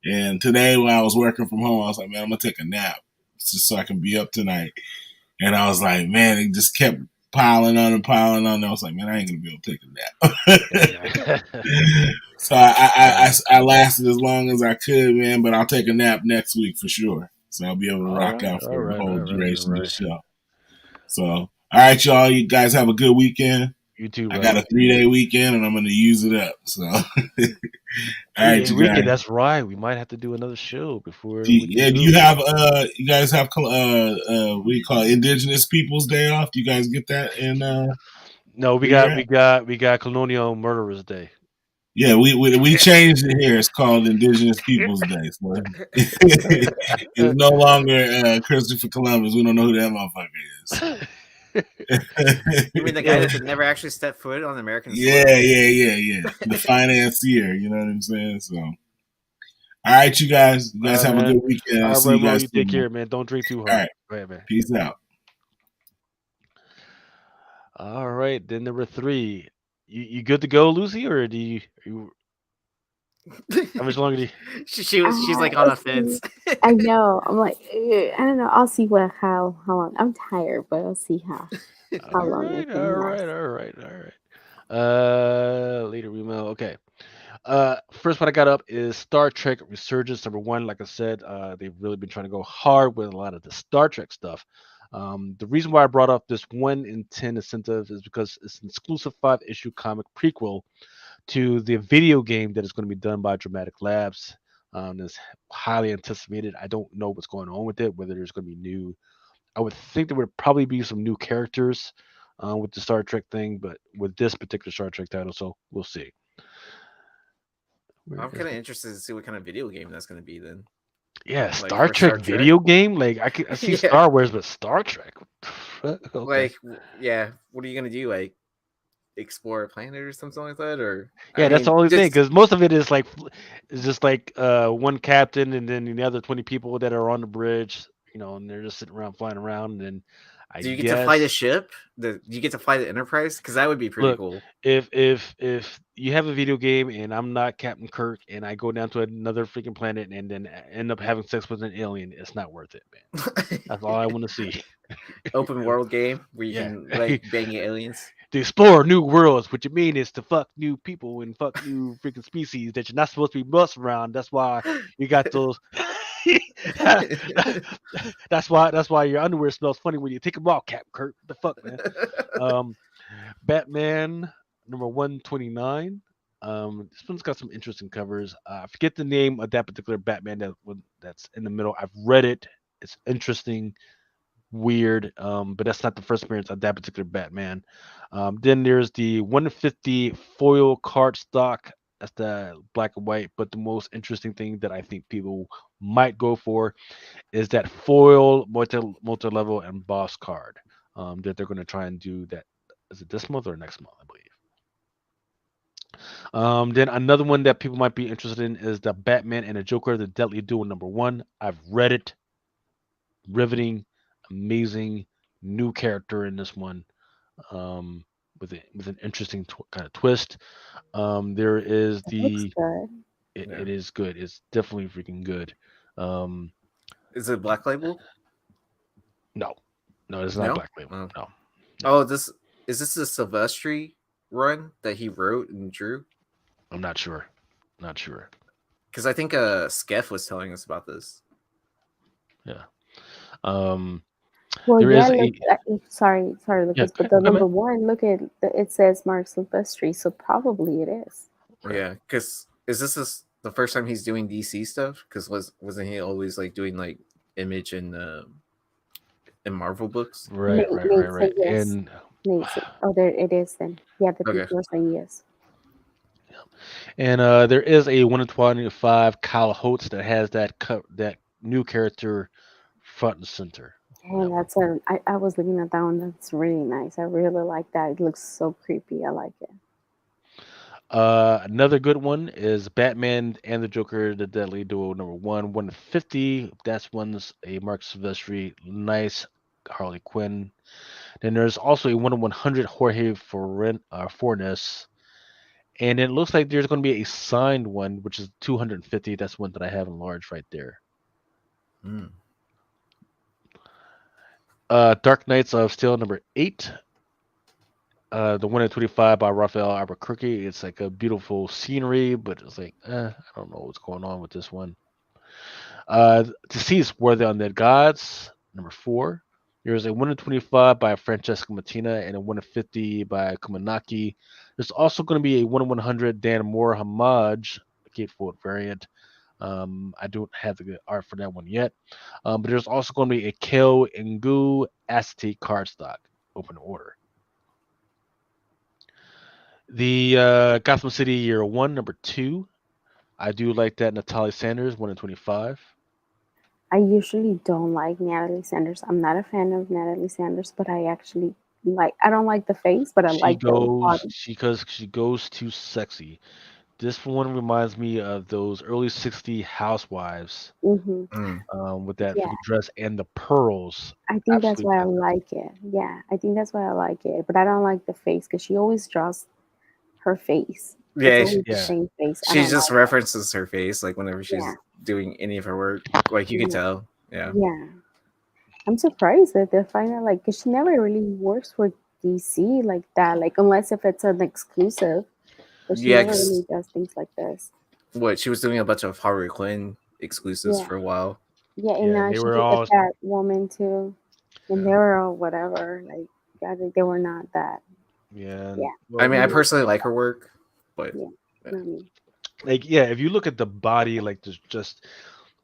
And today when I was working from home, I was like, man, I'm gonna take a nap just so I can be up tonight. And I was like, man, it just kept piling on and piling on. And I was like, man, I ain't gonna be able to take a nap. So I lasted as long as I could, man. But I'll take a nap next week for sure. So I'll be able to rock out for the whole duration of the show. So, all right, y'all. You guys have a good weekend. You too, bro. I got a 3-day weekend, and I'm going to use it up. So, all right, you guys. That's right. We might have to do another show before. Do you have you guys have what do you call it, Indigenous Peoples Day off? Do you guys get that in? No, we got Colonial Murderers Day. Yeah, we changed it here. It's called Indigenous Peoples Day. So it's no longer Christopher Columbus. We don't know who that motherfucker is. You mean the guy that never actually stepped foot on American soil? Yeah. The financier, you know what I'm saying? So, all right, you guys. You guys have a good weekend. I'll see you guys. You take care, man. Don't drink too hard. All right. Go ahead, man. Peace out. All right, then number 3. You good to go, Lucy, or do you how much longer do you... She's like on a fence. I know. I'm like, I don't know. I'll see how long. I'm tired, but I'll see how long. All right. Later email. Okay. First one I got up is Star Trek Resurgence number 1. Like I said, they've really been trying to go hard with a lot of the Star Trek stuff. The reason why I brought up this 1 in 10 incentive is because it's an exclusive 5-issue comic prequel to the video game that is going to be done by Dramatic Labs. It's highly anticipated. I don't know what's going on with it, whether there's going to be new. I would think there would probably be some new characters with the Star Trek thing, but with this particular Star Trek title, so we'll see. I'm kind of interested to see what kind of video game that's going to be then. Yeah, like Star Trek video game. Like I see Star Wars, but Star Trek. Okay. Like, yeah, what are you gonna do? Like, explore a planet or something like that? Or that's the only thing, because most of it is like, it's just like one captain and then the other 20 people that are on the bridge, and they're just sitting around flying around. And then do you get to fly the ship? Do you get to fly the Enterprise? Because that would be pretty cool. If you have a video game and I'm not Captain Kirk and I go down to another freaking planet and then end up having sex with an alien, it's not worth it, man. That's all I want to see. Open world game where you can like bang aliens. To explore new worlds, what you mean is to fuck new people and fuck new freaking species that you're not supposed to be bust around. That's why you got those. that's why your underwear smells funny when you take them off, Captain Kirk. What the fuck, man? Batman number 129. This one's got some interesting covers. I forget the name of that particular Batman that's in the middle. I've read it. It's interesting. weird. But that's not the first appearance of that particular Batman. Then there's the 150 foil card stock. That's the black and white. But the most interesting thing that I think people might go for is that foil multi level and boss card. That they're going to try and do that. Is it this month or next month? I believe. Then another one that people might be interested in is the Batman and the Joker, the Deadly Duo #1. I've read it. Riveting, amazing, new character in this one, with an interesting kind of twist. There is It looks the good. it is good. It's definitely freaking good. Is it Black Label? No, it's not Black Label. No. Oh, is this a Silvestri run that he wrote and drew? I'm not sure. Not sure. Because I think Skeff was telling us about this. Yeah. Well, there yeah. is Sorry, Lucas. But the #1, look at it says Mark Silvestri, so probably it is. Right. Yeah, because is this the first time he's doing DC stuff? Because wasn't he always like doing like Image and Marvel books? Right. Yes. And oh, there it is then. Yeah, the Okay. people are saying yes. And there is a 1/25 Kyle Holtz that has that new character front and center. And I was looking at that one. That's really nice. I really like that. It looks so creepy. I like it. Another good one is Batman and the Joker, the Deadly Duo #1, 1/50. That's one's a Mark Silvestri, nice Harley Quinn. Then there's also a 1/100 Jorge Fornes. And it looks like there's going to be a signed one, which is 250. That's one that I have enlarged right there. Dark Knights of Steel #8. The 1/25 by Raphael Albuquerque. It's like a beautiful scenery, but it's like, I don't know what's going on with this one. Deceased Were the Undead Gods, #4. There's a 1/25 by Francesca Mattina and a 1/50 by Kumanaki. There's also going to be a 1/100 Dan Moore homage, gatefold variant. I don't have the art for that one yet. But there's also going to be a Kale Ngu acetate cardstock, open order. The Gotham City Year 1, #2. I do like that Natalie Sanders, 1/25. I usually don't like Natalie Sanders. I'm not a fan of Natalie Sanders, but I actually I don't like the face, but I like the body. She goes too sexy. This one reminds me of those early '60s housewives, with that dress and the pearls. I think that's why I like it. Yeah, I think that's why I like it. But I don't like the face because she always draws her face. Yeah, the same face. She just references her face like whenever she's doing any of her work. Like you can tell. Yeah. Yeah. I'm surprised that they're finally because she never really works for DC like that. Like unless if it's an exclusive, but she never really does things like this. What she was doing a bunch of Harley Quinn exclusives for a while. Yeah, and now she did the Catwoman too, and they were all whatever. Like they were not that. Yeah. Well, I mean, I personally like her work, but if you look at the body, like just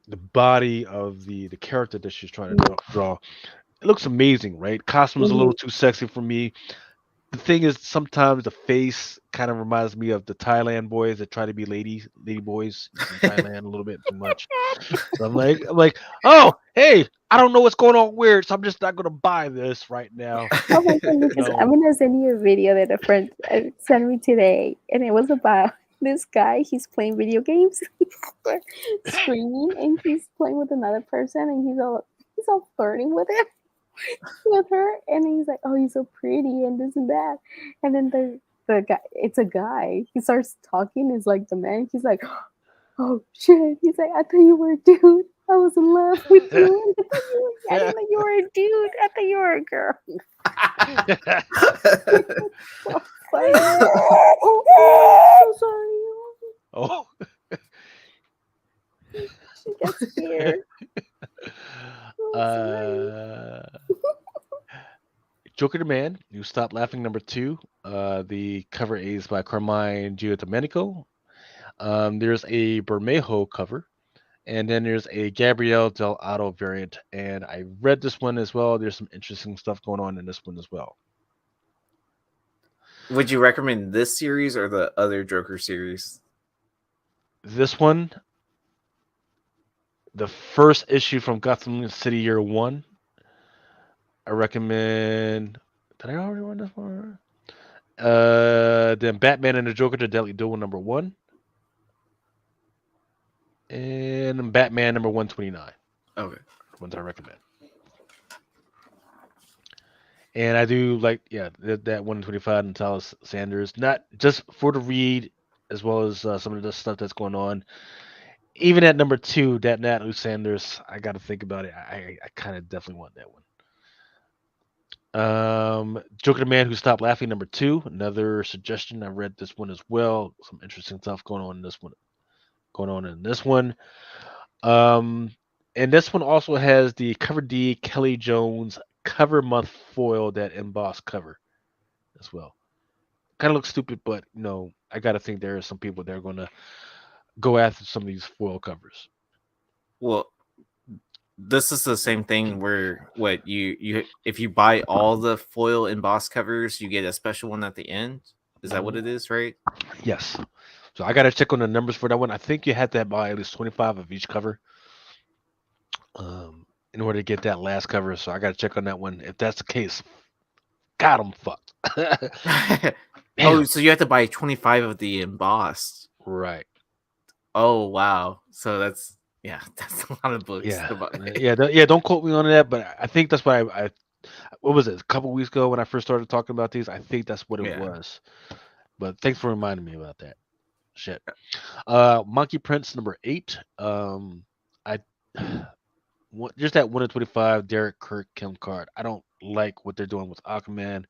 the body of the character that she's trying to draw, it looks amazing, right? Costume is a little too sexy for me. The thing is, sometimes the face kind of reminds me of the Thailand boys that try to be lady boys in Thailand a little bit too much. So I'm like, oh, hey, I don't know what's going on weird, so I'm just not gonna buy this right now. Oh my goodness! I'm gonna send you a video that a friend sent me today, and it was about this guy. He's playing video games, screaming, and he's playing with another person, and he's all flirting with him. With her, and he's like, "Oh, you're so pretty," and this and that, and then the guy, it's a guy. He starts talking. Is like the man. He's like, "Oh shit!" He's like, "I thought you were a dude. I was in love with you. I didn't know you were a dude. I thought you were a girl." So funny. So sorry. Oh. She gets scared. Joker the Man, You Stop Laughing #2. The cover is by Carmine Giandomenico. There's a Bermejo cover, And then there's a Gabrielle Del Otto variant, and I read this one as well. There's some interesting stuff going on in this one as well. Would you recommend this series or the other Joker series? This one, the first issue from Gotham City Year One, I recommend. Did I already run this one? Then Batman and the Joker, the Deadly Duel #1, and Batman #129. Okay, ones I recommend. And I do like, that 125 Natalis Sanders, not just for the read, as well as some of the stuff that's going on. Even at #2, that Natalie Sanders, I got to think about it. I kind of definitely want that one. Joker the Man Who Stopped Laughing #2, another suggestion. I read this one as well. Some interesting stuff going on in this one. And this one also has the Cover D Kelly Jones cover month foil, that embossed cover as well. Kind of looks stupid, but I got to think there are some people that are going to go after some of these foil covers. Well, this is the same thing where you if you buy all the foil embossed covers, you get a special one at the end. Is that what it is, right? Yes. So I got to check on the numbers for that one. I think you have to buy at least 25 of each cover in order to get that last cover. So I got to check on that one. If that's the case, God, I'm fucked. Oh, so you have to buy 25 of the embossed. Right. Oh, wow. So that's a lot of books. Yeah. Don't quote me on that, but I think that's why I what was it? A couple weeks ago when I first started talking about these, I think that's what it was. But thanks for reminding me about that. Shit. Monkey Prince #8. I just that 1-25 Derek Kirk Kim card. I don't like what they're doing with Aquaman.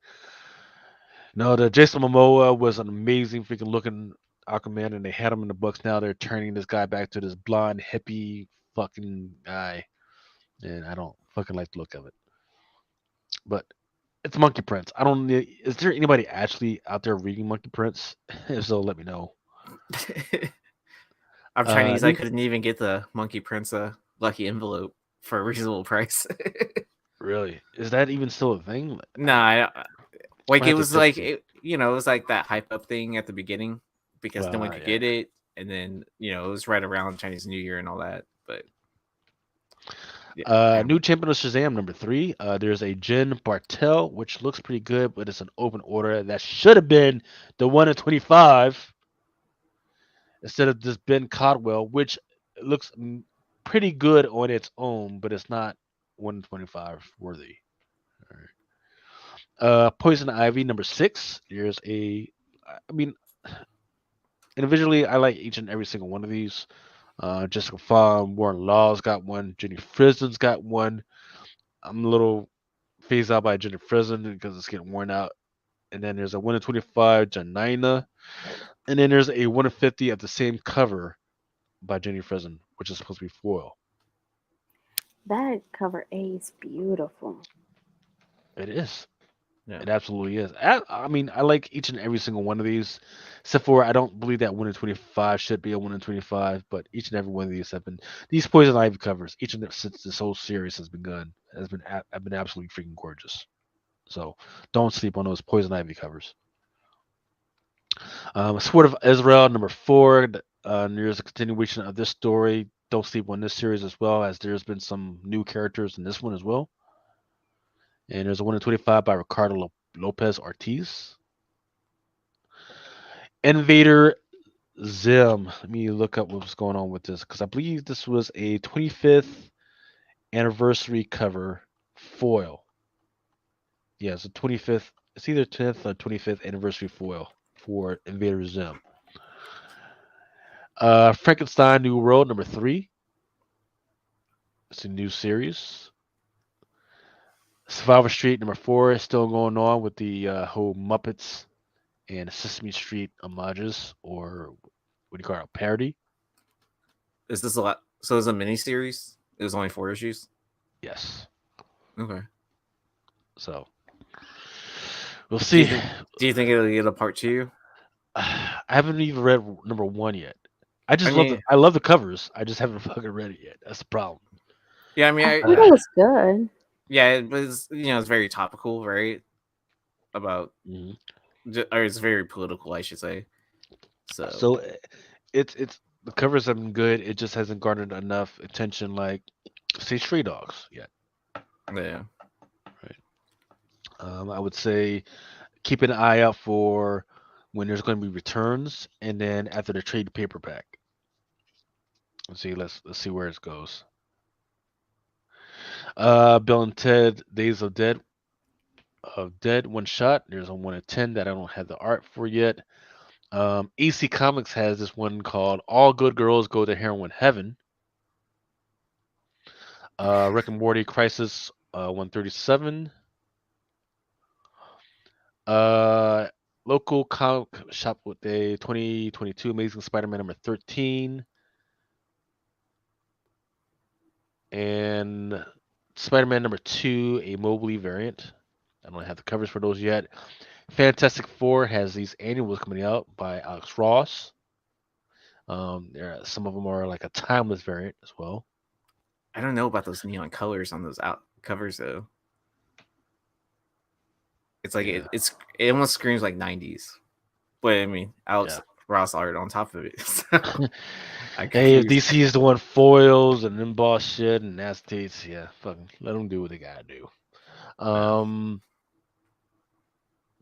No, the Jason Momoa was an amazing freaking looking Aquaman, and they had him in the books. Now they're turning this guy back to this blonde hippie fucking guy, and I don't fucking like the look of it. But it's Monkey Prince. I don't. Is there anybody actually out there reading Monkey Prince? If so, let me know. I'm Chinese. I couldn't even get the Monkey Prince lucky envelope for a reasonable price. Really? Is that even still a thing? Nah, it was like it was like that hype up thing at the beginning because no one could get it, and then it was right around Chinese New Year and all that. But new champion of Shazam #3. There's a Jen Bartel, which looks pretty good, but it's an open order. That should have been the 1-25 instead of this Ben Codwell, which looks pretty good on its own, but it's not 1-25 worthy. All right. Poison Ivy #6. There's individually, I like each and every single one of these. Jessica Fong, Warren Law's got one. Jenny Frizen's got one. I'm a little phased out by Jenny Frizen because it's getting worn out. And then there's a 1-25 Janina. And then there's a 1-50 at the same cover by Jenny Frizen, which is supposed to be foil. That cover A is beautiful. It is. Yeah. It absolutely is. I mean, I like each and every single one of these, except for I don't believe that 1-25 should be a 1-25, but each and every one of these have been these Poison Ivy covers. Each and since this whole series has begun have been absolutely freaking gorgeous. So don't sleep on those Poison Ivy covers. Sword of Israel #4. There's a continuation of this story. Don't sleep on this series as well, as there's been some new characters in this one as well. And there's a 1-25 by Ricardo Lopez Ortiz. Invader Zim. Let me look up what's going on with this, because I believe this was a 25th anniversary cover foil. Yeah, it's a 25th. It's either 10th or 25th anniversary foil for Invader Zim. Frankenstein New World #3. It's a new series. Survivor Street #4 is still going on with the whole Muppets and Sesame Street homages, or what do you call it, a parody? Is this a lot? So it's a mini series. It was only 4 issues. Yes. Okay. So we'll see. Do you think it'll get a part 2? I haven't even read #1 yet. I love the covers. I just haven't fucking read it yet. That's the problem. Yeah, I mean, I thought it was good. Yeah, it was. It's very topical, right? About, or it's very political, I should say. So it's the covers have been good. It just hasn't garnered enough attention, like say Stray Dogs yet. Yeah. Right. I would say keep an eye out for when there's going to be returns, and then after the trade paperback. Let's see where it goes. Bill and Ted Days of Dead one shot. There's a 1 in 10 that I don't have the art for yet. AC Comics has this one called All Good Girls Go to Heroin Heaven. Rick and Morty Crisis 137. Local comic shop with a 2022 Amazing Spider-Man number 13. And Spider-Man number 2, a Mobley variant. I don't have the covers for those yet. Fantastic Four has these annuals coming out by Alex Ross. Some of them are like a timeless variant as well. I don't know about those neon colors on those covers though. It's like it almost screams like 90s, but I mean Alex Ross art on top of it. So hey, if DC is doing foils and embossed shit and acetate, yeah, fucking let them do what they gotta do.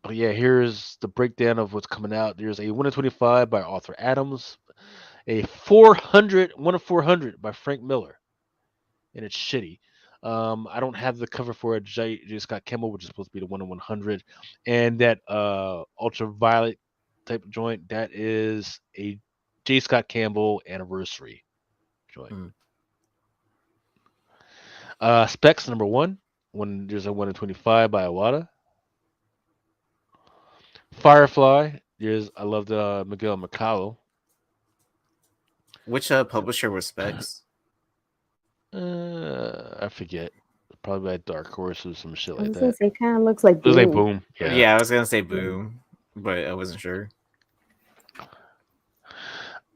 But yeah, here's the breakdown of what's coming out. There's a 1 in 25 by Arthur Adams, a 1 of 400 by Frank Miller, and it's shitty. I don't have the cover for a J. Scott Campbell, which is supposed to be the 1 in 100, and that ultraviolet type of joint, that is a J. Scott Campbell anniversary joint. Specs number 1, there's a 1 in 25 by Iwata. Firefly, I love the Miguel Macallo. Which publisher was Specs? I forget. Probably by Dark Horse or some shit like I was that. gonna say, kind of looks like Boom. It was like Boom. Yeah, I was gonna say Boom, but I wasn't sure.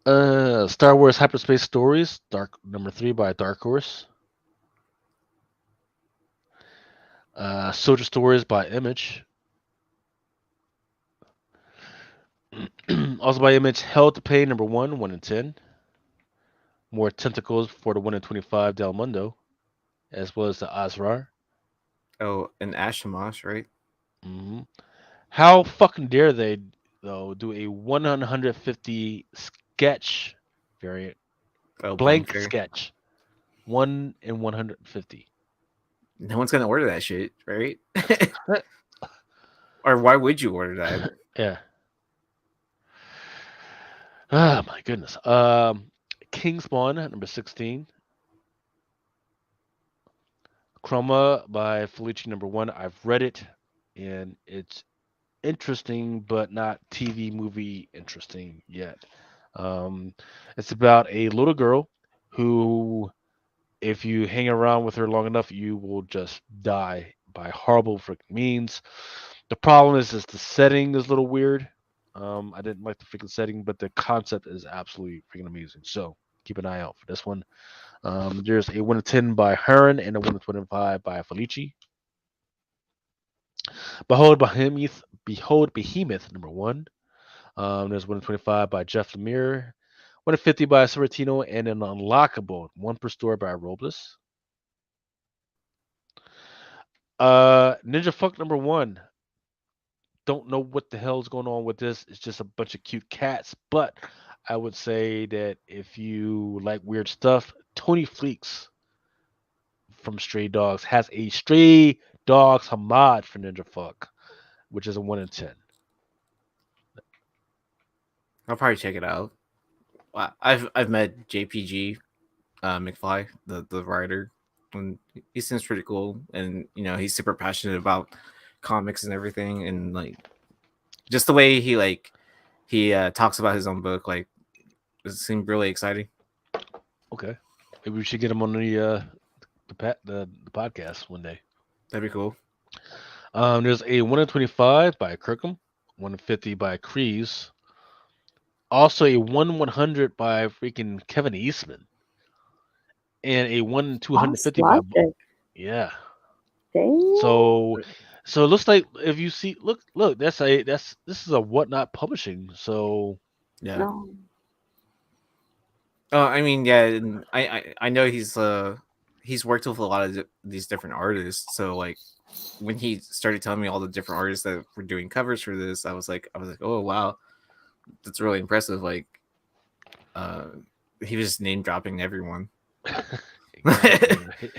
Star Wars Hyperspace Stories, number 3 by Dark Horse. Soldier Stories by Image. Also by Image, Hell to Pay number 1 in 10. More Tentacles for the 1 in 25 Del Mundo, as well as the Azrar. Oh, and Ashamash, right? Mm-hmm. How fucking dare they, though, do a 150 sketch variant? Blank sketch. 1 in 150. No one's gonna order that shit, right? Or why would you order that? Yeah. Oh my goodness. Kingspawn number 16. Chroma by Felici number 1. I've read it, and it's interesting, but not TV movie interesting yet. It's about a little girl who, if you hang around with her long enough, you will just die by horrible freaking means. The problem is the setting is a little weird. I didn't like the freaking setting, but the concept is absolutely freaking amazing. So keep an eye out for this one. There's a 1 in 10 by Heron and a 1 in 25 by Felici. Behold Behemoth number 1. There's 1 in 25 by Jeff Lemire, 1 in 50 by Sorrentino, and an unlockable 1 per store by Robles. Ninja Funk number 1. Don't know what the hell is going on with this. It's just a bunch of cute cats, but I would say that if you like weird stuff, Tony Fleeks from Stray Dogs has a Stray Dogs homage for Ninja Funk, which is a 1 in 10. I'll probably check it out. I've met JPG McFly, the writer, and he seems pretty cool. And he's super passionate about comics and everything, and like just the way he talks about his own book, like it seemed really exciting. Okay, maybe we should get him on the podcast one day. That'd be cool. There's a 1 in 25 by Kirkham, 1 in 50 by Kreese. Also, a 1/100 by freaking Kevin Eastman, and a 1/250 by yeah. Dang. So it looks like if you see look this is a Whatnot Publishing. So Yeah. No. Oh, I mean, yeah, and I know he's worked with a lot of these different artists. So like when he started telling me all the different artists that were doing covers for this, I was like, oh wow, that's really impressive. Like, he was just name dropping everyone. exactly.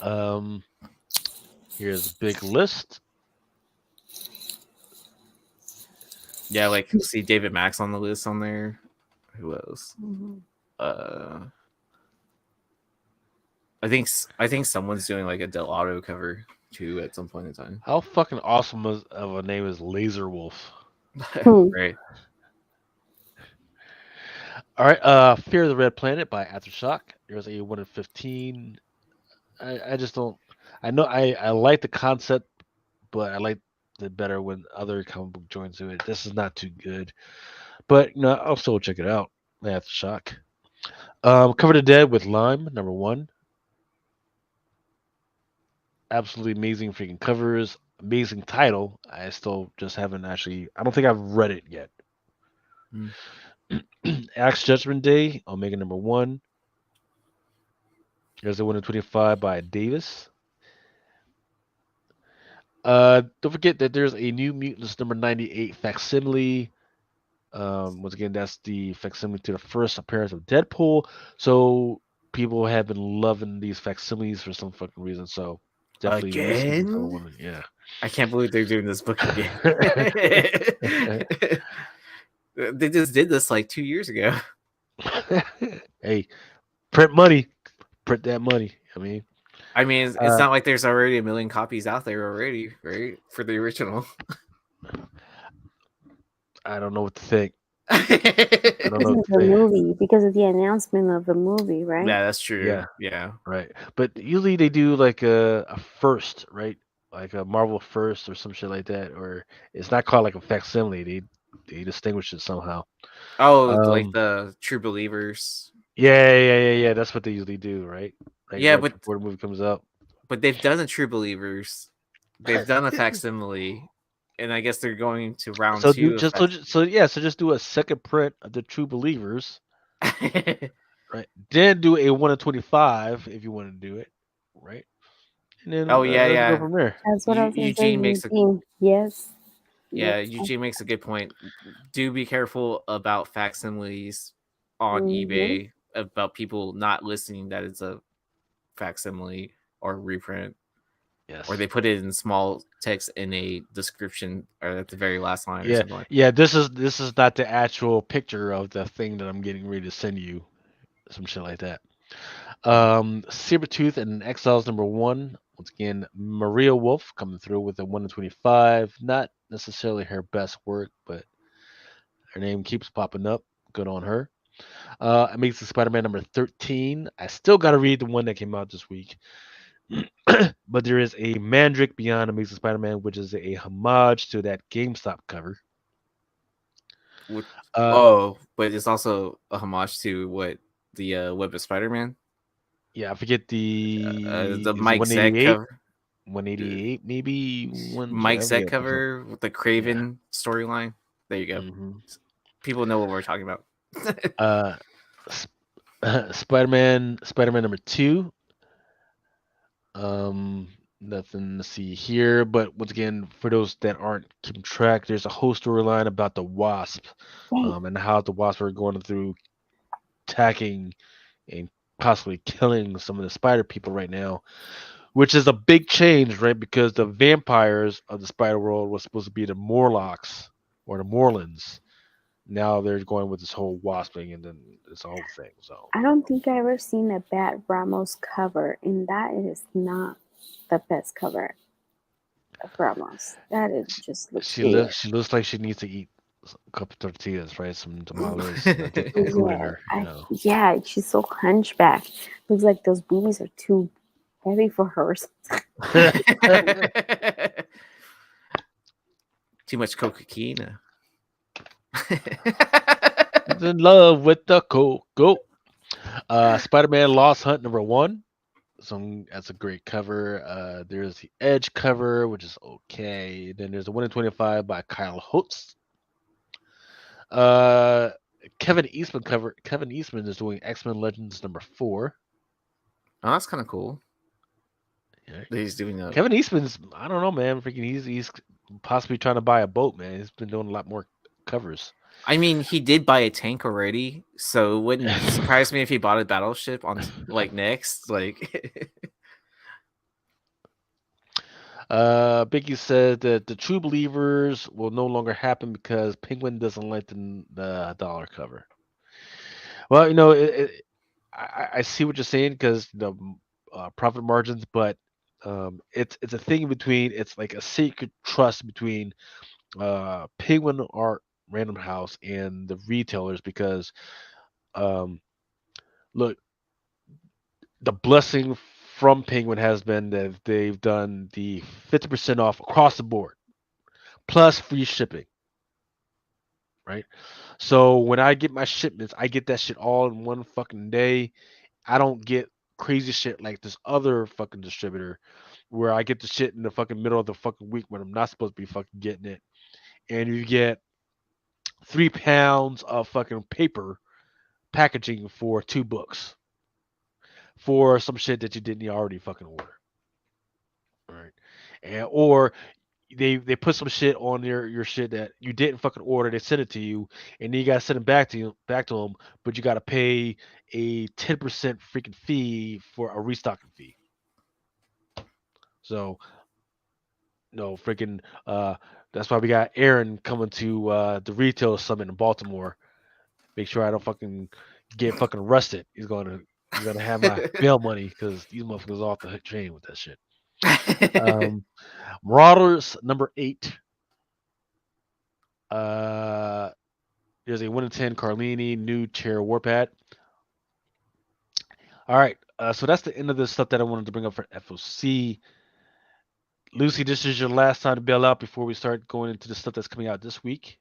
Right. Here's a big list. Yeah, like see David Max on the list on there. Who else? Mm-hmm. I think someone's doing like a Del Auto cover too at some point in time. How fucking awesome of a name is Laser Wolf? Right. All right. Fear of the Red Planet by Aftershock. There's a 1/15. I just don't. I know I like the concept, but I like it better when other comic book joins to it. This is not too good, but I'll still check it out. Aftershock. Cover the Dead with Lime, number 1. Absolutely amazing freaking covers, amazing title. I still just haven't actually. I don't think I've read it yet. Axe Judgment Day, Omega number 1. There's a 1/25 by Davis. Don't forget that there's a New Mutants number 98 facsimile. Once again, that's the facsimile to the first appearance of Deadpool. So people have been loving these facsimiles for some fucking reason. So definitely listen to one. Yeah. I can't believe they're doing this book again. They just did this like 2 years ago. Hey, print money. Print that money. I mean, it's not like there's already a million copies out there already, right? For the original. I don't know what to think. Because of the movie, because of the announcement of the movie, right? Yeah, that's true. Yeah. Right. But usually they do like a first, right? Like a Marvel first or some shit like that, or it's not called like a facsimile. They distinguish it somehow. Oh, like the True Believers. Yeah. That's what they usually do, right? Like yeah, right but before the movie comes out. But they've done a True Believers. They've done a facsimile, and I guess they're going to round 2. So just do a second print of the True Believers, right? Then do a 1/25 if you want to do it, right? And then go from there. That's what I was going to say. Makes yes. Yeah, Eugene makes a good point. Do be careful about facsimiles on eBay, about people not listening that it's a facsimile or reprint. Yes. Or they put it in small text in a description or at the very last line or something like that. Yeah, this is not the actual picture of the thing that I'm getting ready to send you. Some shit like that. Sabretooth and Exiles number 1. Once again, Maria Wolf coming through with a 1/25. Not necessarily her best work, but her name keeps popping up. Good on her. Amazing Spider-Man number 13. I still got to read the one that came out this week. But there is a Mandrake Beyond Amazing Spider-Man, which is a homage to that GameStop cover. But it's also a homage to what the Web of Spider-Man. Yeah, I forget the Mike Zeck cover. 188 maybe. Mike Zeck cover with the Craven storyline. There you go. Mm-hmm. People know what we're talking about. Spider-Man number 2. Nothing to see here, but once again, for those that aren't keeping track, there's a whole storyline about the Wasp, and how the Wasp are going through attacking and possibly killing some of the spider people right now, which is a big change, right? Because the vampires of the spider world was supposed to be the Morlocks or the Morlands. Now they're going with this whole Wasp thing, and then this whole thing. So I don't think I ever seen a Bat Ramos cover, and that is not the best cover of Ramos. That is just looks she looks like she needs to eat a couple tortillas, right? Some tamales, get food in her. Yeah, she's so hunchback. Looks like those boobies are too heavy for her. Too much cocaine. He's in love with the Coco. Spider-Man Lost Hunt #1. That's a great cover. There's the Edge cover, which is okay. Then there's a 1 in 25 by Kyle Holtz. Kevin Eastman cover. Kevin Eastman is doing X-Men Legends #4. Oh, that's kind of cool. Yeah. That he's doing that. Kevin Eastman's, I don't know, man. Freaking, he's possibly trying to buy a boat, man. He's been doing a lot more covers. I mean, he did buy a tank already, so it wouldn't surprise me if he bought a battleship on like next. Like, Biggie said that the True Believers will no longer happen because Penguin doesn't like the dollar cover. Well, I see what you're saying because the profit margins, but it's a thing between, it's like a secret trust between Penguin Art Random House and the retailers because look, the blessing from Penguin has been that they've done the 50% off across the board plus free shipping, right? So when I get my shipments, I get that shit all in one fucking day. I don't get crazy shit like this other fucking distributor where I get the shit in the fucking middle of the fucking week when I'm not supposed to be fucking getting it. And you get 3 pounds of fucking paper packaging for 2 books for some shit that you didn't already fucking order. All right. And or they put some shit on your shit that you didn't fucking order. They send it to you, and then you gotta send it back to them, but you gotta pay a 10% freaking fee for a restocking fee. So no freaking that's why we got Aaron coming to the retail summit in Baltimore. Make sure I don't fucking get fucking arrested. He's gonna have my bail money because these motherfuckers off the chain with that shit. Marauders #8. There's a 1 in 10 Carlini new chair warpad. All right, so that's the end of the stuff that I wanted to bring up for FOC. Lucy, this is your last time to bail out before we start going into the stuff that's coming out this week.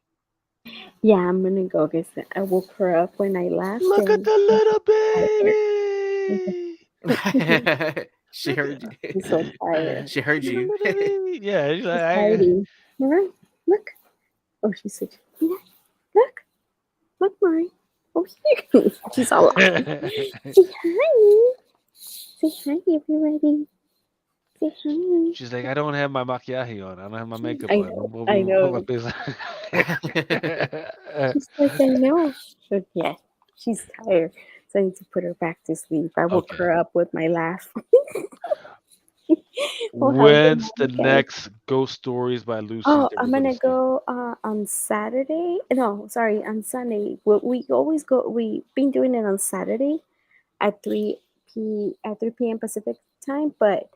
Yeah, I'm gonna go get some. I woke her up when I left. Look at the little baby. She heard you. She's so tired. She heard you. Yeah, She's hiding. Remember? Look. Oh, she said, yeah, look, Mari. Oh, here. She's all laughing. Say hi. Say hi, everybody. Say hi. She's like, I don't have my maquillaje on. I don't have my makeup I on. know. I know. She's like, I know. But yeah, she's tired. So I need to put her back to sleep. I woke her up with my laugh. When's the next Ghost Stories by Lucy? Oh, I'm gonna go on Saturday. No, sorry, on Sunday. We always go. We've been doing it on Saturday at 3 p.m. Pacific time, but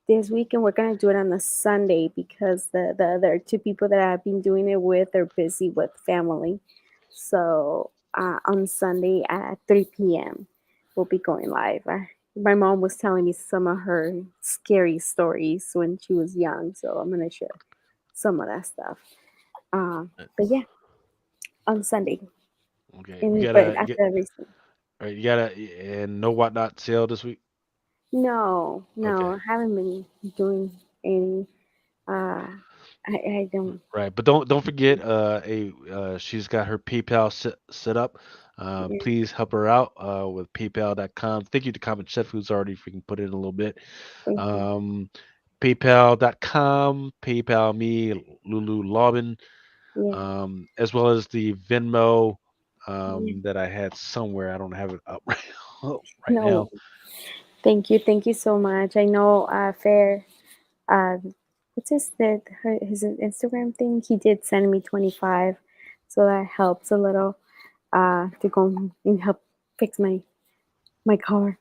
this weekend we're gonna do it on a Sunday because the other 2 people that I've been doing it with are busy with family. So on Sunday at 3 p.m. we'll be going live. My mom was telling me some of her scary stories when she was young, so I'm gonna share some of that stuff. But yeah, on Sunday. Okay. Everything. You gotta and no whatnot sale this week. No, I haven't been doing any. I don't. Right, but don't forget. She's got her PayPal set up. Please help her out with PayPal.com. Thank you to Common Chef who's already freaking put in a little bit. PayPal.com, PayPal me, Lulu Lobin, as well as the Venmo that I had somewhere. I don't have it up right now. Thank you so much. I know Fair. What's his Instagram thing? He did send me 25, so that helps a little to go and help fix my car,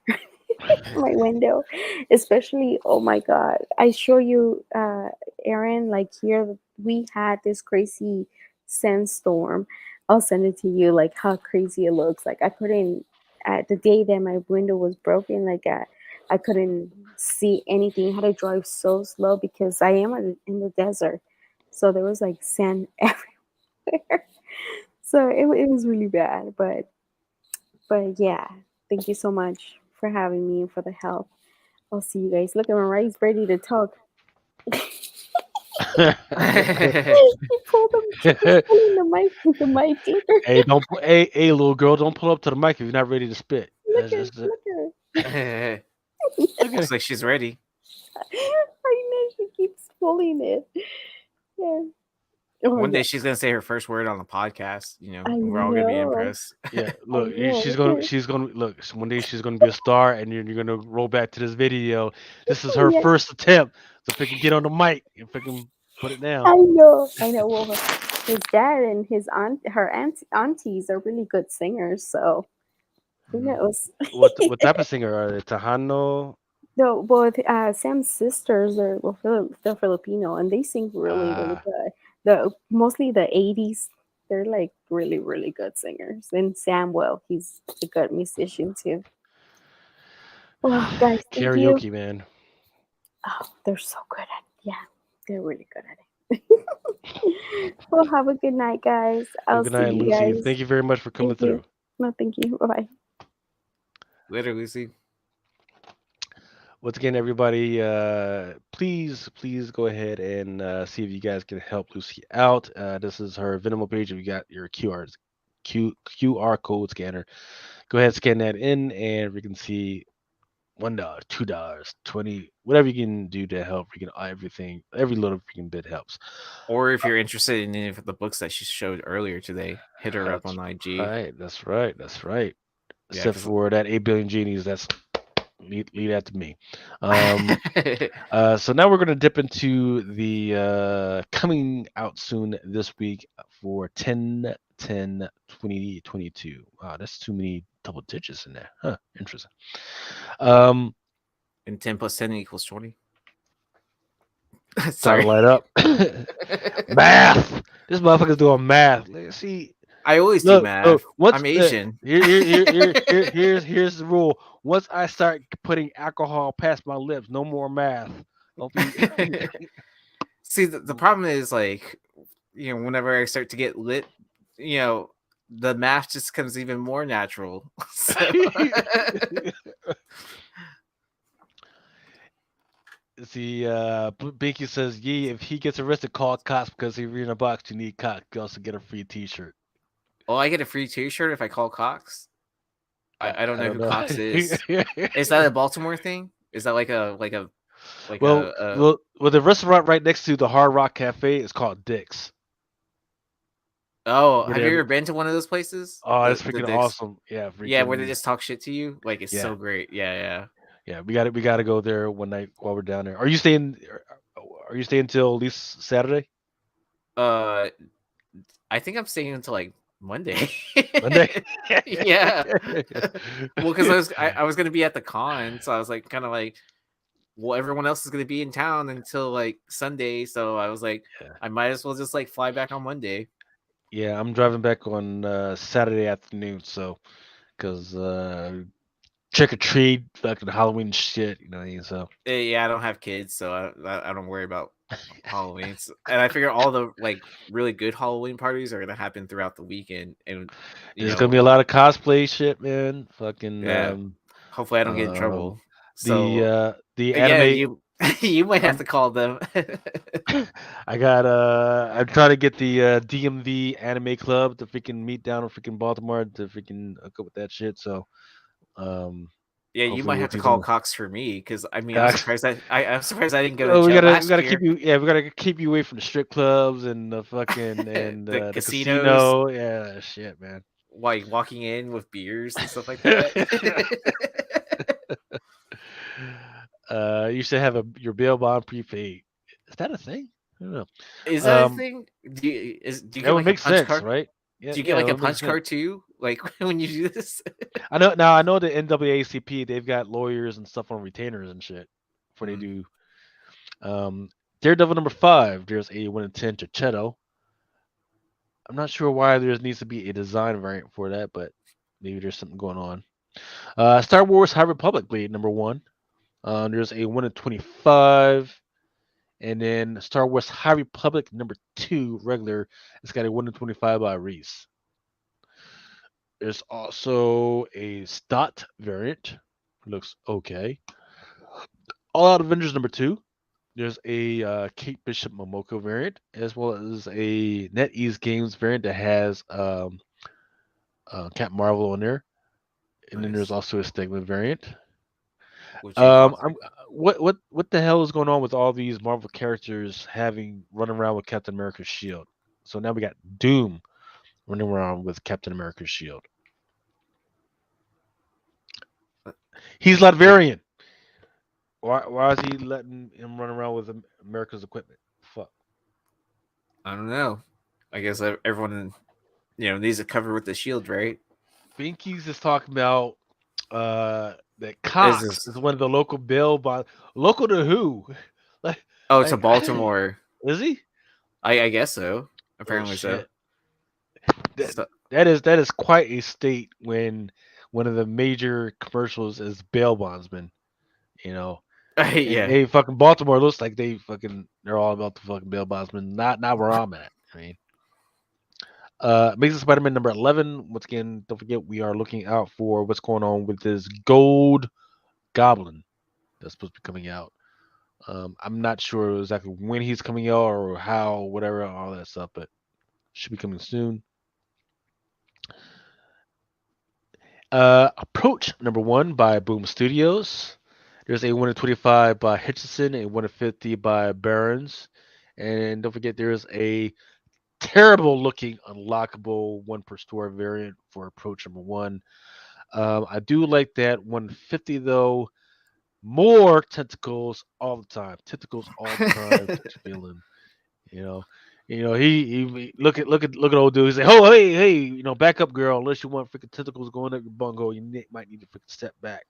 my window, especially. Oh my God! I show you, Aaron. Like here, we had this crazy sandstorm. I'll send it to you. Like how crazy it looks. Like I couldn't at the day that my window was broken. Like I couldn't see anything. I had to drive so slow because I am in the desert, so there was like sand everywhere. So it was really bad, but yeah, thank you so much for having me and for the help. I'll see you guys. Look at Mariah's ready to talk. He pulled him. He keeps pulling the mic with the mic. Look at Hey, don't hey, little girl, don't pull up to the mic if you're not ready to spit. look That's at just look at. look at Looks like she's ready. I know she keeps pulling it. Yeah. Oh One yeah. day she's gonna say her first word on the podcast. I We're all gonna be know. impressed. Yeah, I look, know. she's gonna look. One day she's gonna be a star, and you're gonna roll back to this video. This is her Yeah. first attempt to freaking get on the mic and freaking put it down. I know. I know. Well, his dad and his aunties are really good singers. So who knows? What type of singer are they? Tejano? No, both Sam's sisters are they're Filipino and they sing really really Ah, good. Mostly the 80s. They're like really really good singers. And Samuel, he's a good musician too. Well, guys, thank you. karaoke, man. Oh, they're so good at it. Yeah, they're really good at it. Well, have a good night, guys. I'll Good see night, you Lucy. guys. Thank you very much for coming Thank you. through. No, thank you. Bye bye. Later, Lucy. Once again, everybody, please go ahead and see if you guys can help Lucy out. This is her Venmo page. If you got your QR code scanner, go ahead and scan that in, and we can see $1, $2, 20, whatever you can do to help. You can everything, every little freaking bit helps. Or if you're interested in any of the books that she showed earlier today, hit her up That's on IG. right. That's right. That's right. Yeah, Except 'cause- for that 8 billion genies, that's leave that to me. So now we're going to dip into the coming out soon this week for 10 10 2022. Wow, that's too many double digits in there. Huh, interesting. And 10 plus 10 equals 20. Time Sorry. to light up. Math. This motherfucker's doing math. See, I always do math. I'm Asian. Here's the rule. Once I start putting alcohol past my lips, no more math. See, the problem is like, whenever I start to get lit, the math just comes even more natural. See, Binky says, "Yee, if he gets arrested, call cops because he reading a box. You need cops. You also get a free T-shirt." Oh, I get a free T-shirt if I call Cox. I don't know who Cox is. Is Is that a Baltimore thing? Is that like a well, the restaurant right next to the Hard Rock Cafe is called Dick's. Oh, have you ever been to one of those places? Oh, that's freaking awesome! Yeah, yeah, where they just talk shit to you. Like it's so great. Yeah. We got to go there one night while we're down there. Are you staying? Are you staying till at least Saturday? I think I'm staying until like Monday. Monday. Yeah. Well, because I was gonna be at the con, so I was like kind of like, well, everyone else is gonna be in town until like Sunday, so I was like, I might as well just like fly back on Monday. Yeah, I'm driving back on Saturday afternoon, so because trick or treat, fucking Halloween shit, you know what I mean? So yeah, I don't have kids, so I don't worry about Halloween. And I figure all the like really good Halloween parties are gonna happen throughout the weekend, and there's gonna be a lot of cosplay shit, man. Fucking hopefully I don't get in trouble. So the anime. Yeah, you might have to call them. I'm trying to get the DMV anime club to freaking meet down in freaking Baltimore to freaking hook up with that shit. So yeah, you might have to call Cox for me because I mean I'm surprised I didn't go to jail we gotta keep you. Yeah, we gotta keep you away from the strip clubs and the fucking and the the casinos. casino. Yeah, shit, man. Why walking in with beers and stuff like that? You should have your bail bond prepaid. Is that a thing? I don't know. Is that a thing? Do you get like a punch card? Right? Yeah, do you get like a punch card too? Like when you do this? I know now. I know the NAACP. They've got lawyers and stuff on retainers and shit before they do. Daredevil number 5. There's a 1 in 10 Chichetto. I'm not sure why there needs to be a design variant for that, but maybe there's something going on. Star Wars High Republic Blade number 1. There's a 1 in 25. And then Star Wars High Republic #2 regular. It's got a 1 in 25 by Reese. There's also a Stott variant. Looks okay. All Out Avengers #2. There's a Kate Bishop Momoko variant, as well as a NetEase Games variant that has Captain Marvel on there. And then there's also a Stigma variant. What the hell is going on with all these Marvel characters having running around with Captain America's shield? So now we got Doom running around with Captain America's shield. He's Latvian. Why is he letting him run around with America's equipment? Fuck. I don't know. I guess everyone, needs a cover with the shield, right? Binky's is talking about that Cox is one of the local bail bonds. Local to who? It's a Baltimore. Is he? I guess so. Apparently so. That is quite a state when one of the major commercials is bail bondsman. Yeah. Hey, fucking Baltimore looks like they're all about the fucking bail bondsman. Not where I'm at. I mean, Amazing Spider-Man #11. Once again, don't forget we are looking out for what's going on with this Gold Goblin that's supposed to be coming out. I'm not sure exactly when he's coming out or how, whatever, all that stuff, but should be coming soon. Approach #1 by Boom Studios. There's a 1 in 25 by Hitchison, a 1 in 50 by Barons, and don't forget there's a terrible looking unlockable 1 per store variant for Approach #1. I do like that 150 though. More tentacles all the time. Tentacles all the time. Feeling, he look at old dude. He's like, oh hey, back up, girl. Unless you want freaking tentacles going up your bungo, you might need to freaking step back.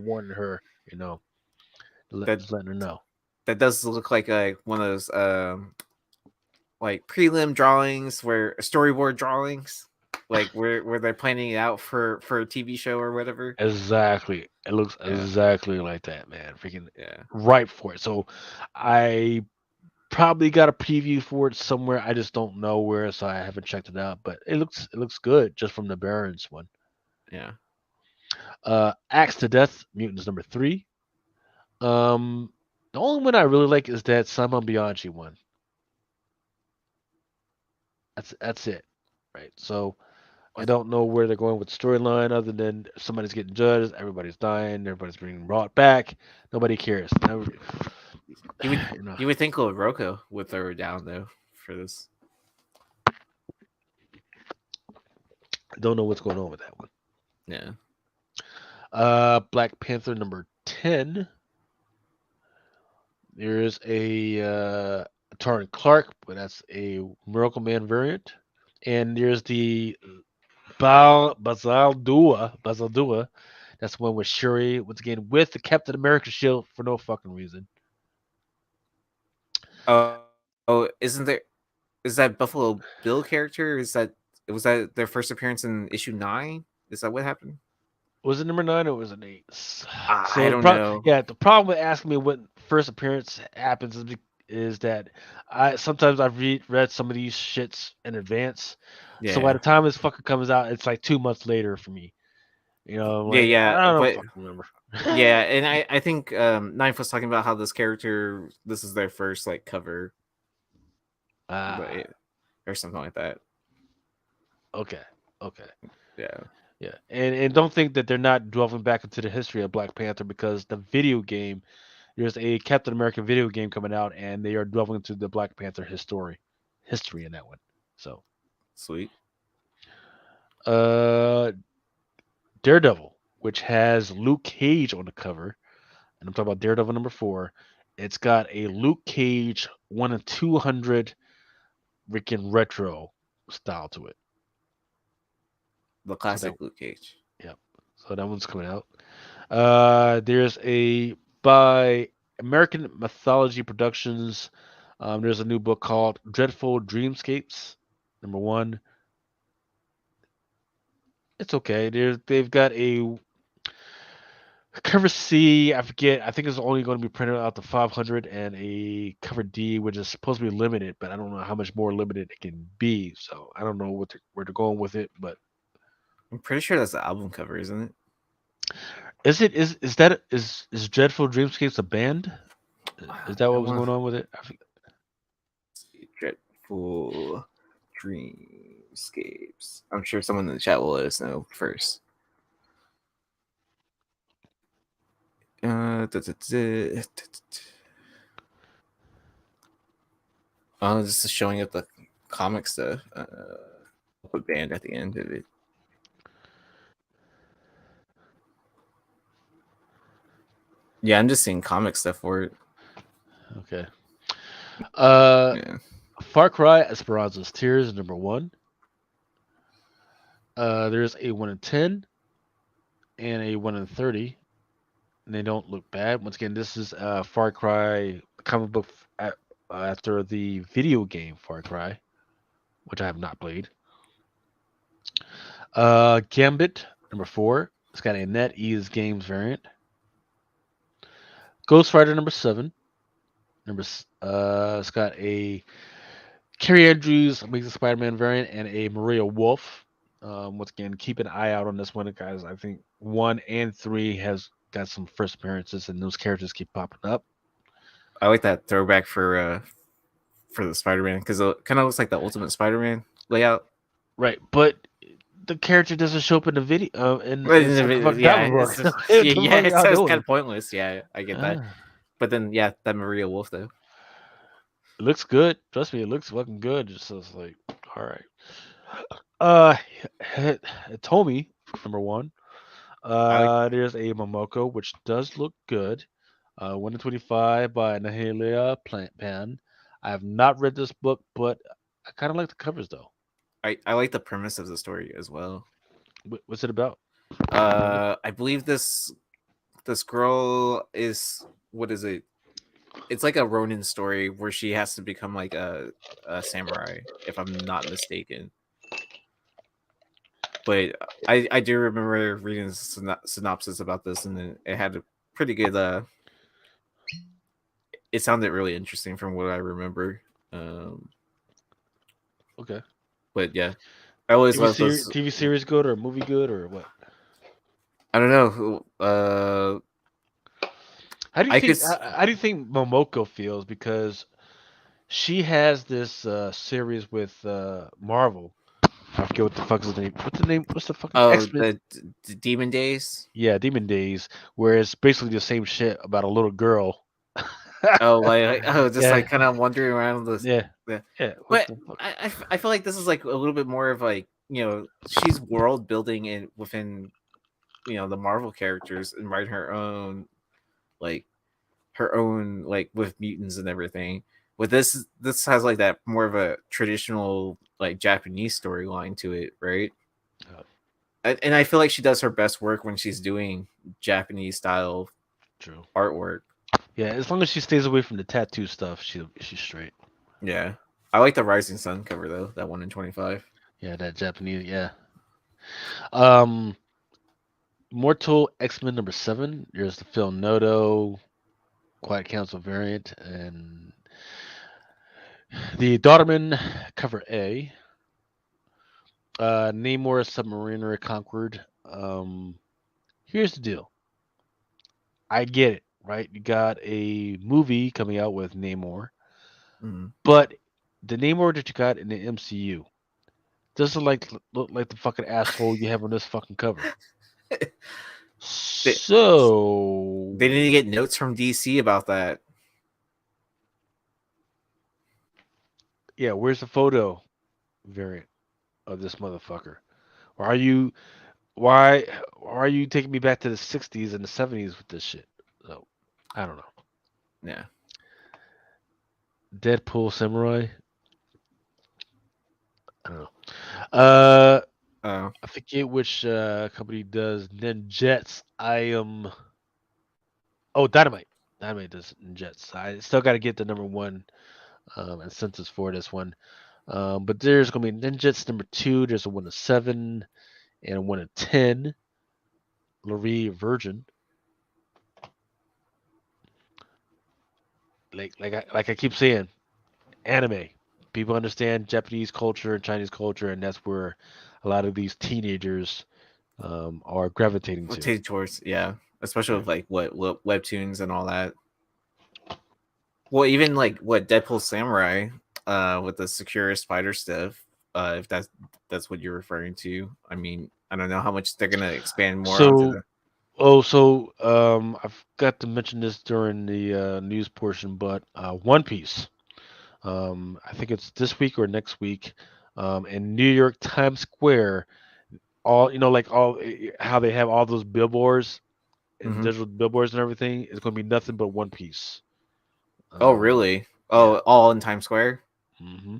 Warning her, just letting her know. That does look like one of those like prelim drawings where storyboard drawings, like where they're planning it out for a TV show or whatever. Exactly. It looks exactly like that, man. Freaking ripe for it. So I probably got a preview for it somewhere. I just don't know where, so I haven't checked it out. But it looks good just from the Barons one. Yeah. Axe to Death Mutants #3. The only one I really like is that Simon Bianchi one. That's it, right? So I don't know where they're going with the storyline other than somebody's getting judged, everybody's dying, everybody's being brought back. Nobody cares. You would think Rocco would throw her down though for this. I don't know what's going on with that one. Yeah. Black Panther #10. There's a Taran Clark, but that's a Miracle Man variant. And there's the Bazaldua. That's one with Shuri, once again, with the Captain America shield for no fucking reason. Is that Buffalo Bill character? Was that their first appearance in issue 9? Is that what happened? Was it #9 or was it 8? I don't know. Yeah, the problem with asking me what first appearance happens is that sometimes I've read some of these shits in advance. Yeah. So by the time this fucker comes out, it's like 2 months later for me. I don't fucking remember. Yeah, and I think Ninth was talking about how this is their first like cover. Or something like that. Okay. Yeah. Yeah. And don't think that they're not delving back into the history of Black Panther, because the video game, there's a Captain America video game coming out, and they are delving into the Black Panther history in that one. So sweet. Daredevil, which has Luke Cage on the cover, and I'm talking about Daredevil #4. It's got a Luke Cage 1 in 200 freaking retro style to it. The classic Luke Cage. Yep. So that one's coming out. There's a by American Mythology Productions. There's a new book called Dreadful Dreamscapes #1. It's okay. They've got a Cover C, I forget. I think it's only going to be printed out to 500, and a cover D, which is supposed to be limited, but I don't know how much more limited it can be. So I don't know where they're going with it. But I'm pretty sure that's the album cover, isn't it? is Dreadful Dreamscapes a band? Is that what was going on with it? Dreadful Dreamscapes. I'm sure someone in the chat will let us know first. This is showing up the comic stuff. I'll put band at the end of it. Yeah, I'm just seeing comic stuff for it. Okay. Far Cry Esperanza's Tears #1. There's a 1 in 10 and a 1 in 30. And they don't look bad. Once again, this is Far Cry comic book after the video game Far Cry, which I have not played. Gambit #4. It's got a NetEase Games variant. Ghost Rider #7. It's got a Carrie Andrews Amazing Spider-Man variant and a Maria Wolf. Once again, keep an eye out on this one, guys. I think 1 and 3 has got some first appearances, and those characters keep popping up. I like that throwback for the Spider-Man because it kind of looks like the Ultimate Spider-Man layout. Right, but the character doesn't show up in the video. It's kind of pointless. Yeah, I get that. But then, that Maria Wolf though. It looks good. Trust me, it looks fucking good. Just so it's like, all right. Tomy #1. There's a Momoko, which does look good. 1 in 25 by Nahalia Pan. I have not read this book, but I kind of like the covers though. I like the premise of the story as well. What's it about? I believe this girl is, what is it? It's like a Ronin story where she has to become like a samurai, if I'm not mistaken. But I do remember reading a synopsis about this, and it had a pretty good. It sounded really interesting from what I remember. Okay. But yeah, I always love those. TV series good or movie good or what? I don't know. How do you think Momoko feels? Because she has this series with Marvel. I forget what the fuck is the name. What's the name? What's the fucking X-Men? The Demon Days. Yeah, Demon Days, where it's basically the same shit about a little girl. Like kind of wandering around this. Yeah. But I feel like this is like a little bit more of like, she's world building within the Marvel characters and writing her own with mutants and everything. With this has like that more of a traditional like Japanese storyline to it, right? And I feel like she does her best work when she's doing Japanese style artwork. Yeah, as long as she stays away from the tattoo stuff, she's straight. Yeah, I like the Rising Sun cover though. That 1 in 25. Yeah, that Japanese. Yeah. Mortal X-Men #7. There's the Phil Noto Quiet Council variant and the Daughterman cover A. Namor Submariner Conquered. Here's the deal. I get it, right? You got a movie coming out with Namor, but the Namor that you got in the MCU doesn't look like the fucking asshole you have on this fucking cover. So they need to get notes from DC about that. Yeah, where's the photo variant of this motherfucker? Or why are you taking me back to the 60s and the 70s with this shit? So I don't know. Yeah. Deadpool Samurai. I don't know. I forget which company does Ninjets. Dynamite. Dynamite does Ninjets. I still got to get the #1 and census for this one. But there's going to be Ninjets #2. There's a 1 in 7 and a 1 in 10. Laurie Virgin. like I keep saying, anime. People understand Japanese culture and Chinese culture, and that's where a lot of these teenagers are gravitating to. Rotated towards, yeah, especially with like what webtoons and all that. Well, even like what Deadpool Samurai, with the secure spider stuff. If that's what you're referring to. I mean, I don't know how much they're gonna expand more onto So, the. I forgot to mention this during the news portion, but One Piece. I think it's this week or next week, in New York Times Square. All like how they have all those billboards and Mhm. digital billboards and everything is going to be nothing but One Piece. Oh, really? Yeah. Oh, all in Times Square. Hmm.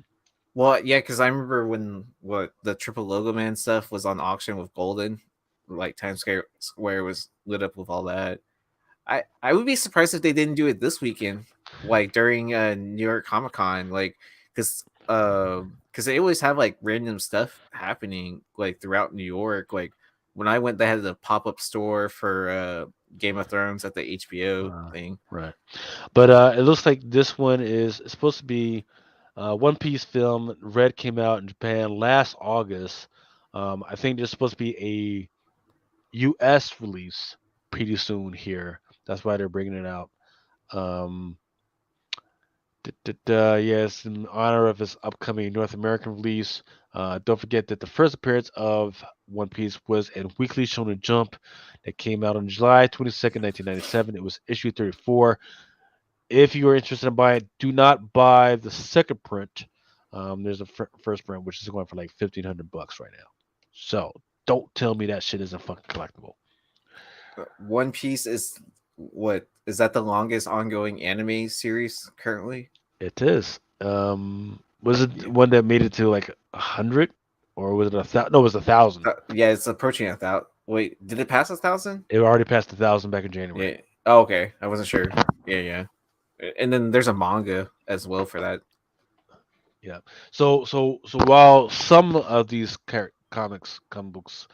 Well, yeah, because I remember when what the Triple Logo Man stuff was on auction with Golden, like Times Square was lit up with all that. I would be surprised if they didn't do it this weekend, like during New York Comic Con, like because they always have like random stuff happening like throughout New York. Like when I went, they had the pop up store for Game of Thrones at the HBO thing. Right. But it looks like this one is supposed to be One Piece film. Red came out in Japan last August. I think there's supposed to be a U.S. release pretty soon here. That's why they're bringing it out. Um, yes, in honor of its upcoming North American release. Don't forget that the first appearance of One Piece was in Weekly Shonen Jump that came out on July 22nd, 1997. It was issue 34. If you are interested in buying it, do not buy the second print. There's a first print, which is going for like $1,500 right now. So don't tell me that shit isn't fucking collectible. One Piece is that the longest ongoing anime series currently? It is. Was it one that made it to like 100, or was it 1,000? No, it was 1,000. Yeah, it's approaching 1,000. Wait, did it pass 1,000? It already passed 1,000 back in January. Yeah. Oh, okay. I wasn't sure. Yeah. And then there's a manga as well for that. Yeah. So while some of these comic books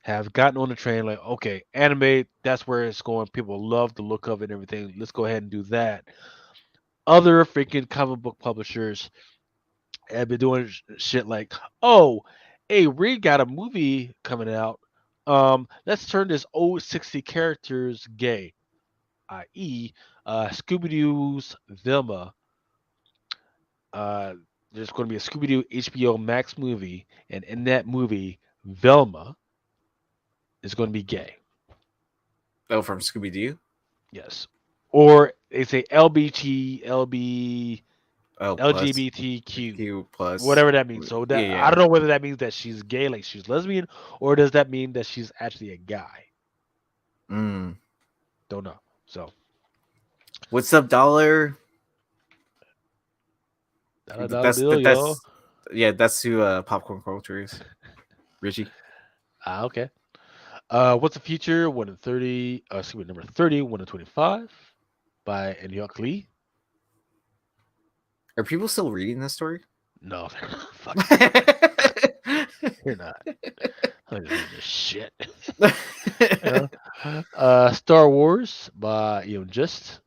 have gotten on the train, like, okay, anime, that's where it's going. People love the look of it and everything. Let's go ahead and do that. Other freaking comic book publishers have been doing shit like, oh, hey, we got a movie coming out. Let's turn this old 60 characters gay, i.e., Scooby Doo's Vilma. There's going to be a Scooby Doo HBO Max movie, and in that movie, Velma is going to be gay. Oh, from Scooby Doo? Yes. Or they say LGBTQ, Q plus. whatever that means. So that Yeah. I don't know whether that means that she's gay, like she's lesbian, or does that mean that she's actually a guy? Mm. Don't know. So What's up, dollar? That's yo. That's who popcorn culture is. Richie. Okay. What's the Future? 1 in 30. Excuse me, number 30, 1 in 25 by Enyok Lee. Are people still reading this story? No, they're not. Fuck. They're not. I'm just reading this shit. Star Wars by Just.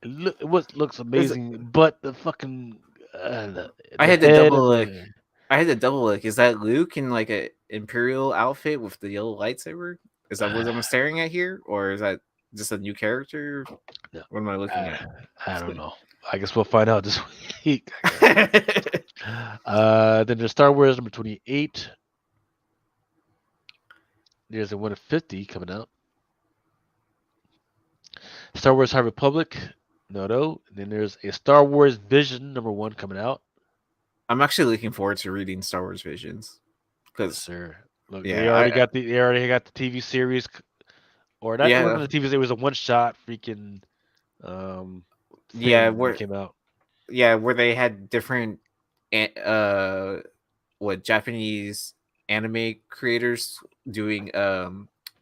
It looks amazing, but the fucking I had to double look. I had to double look. Is that Luke in like a Imperial outfit with the yellow lightsaber? Is that what I'm staring at here, or is that just a new character? No. What am I looking at? I don't know. I guess we'll find out this week. Then there's Star Wars number 28. There's a 1 of 50 coming out. Star Wars High Republic. No. And then there's a Star Wars Vision number 1 coming out. I'm actually looking forward to reading Star Wars Visions because look, they already got the TV series, or not even the TV series. It was a one shot freaking where came out. Yeah, where they had different Japanese anime creators doing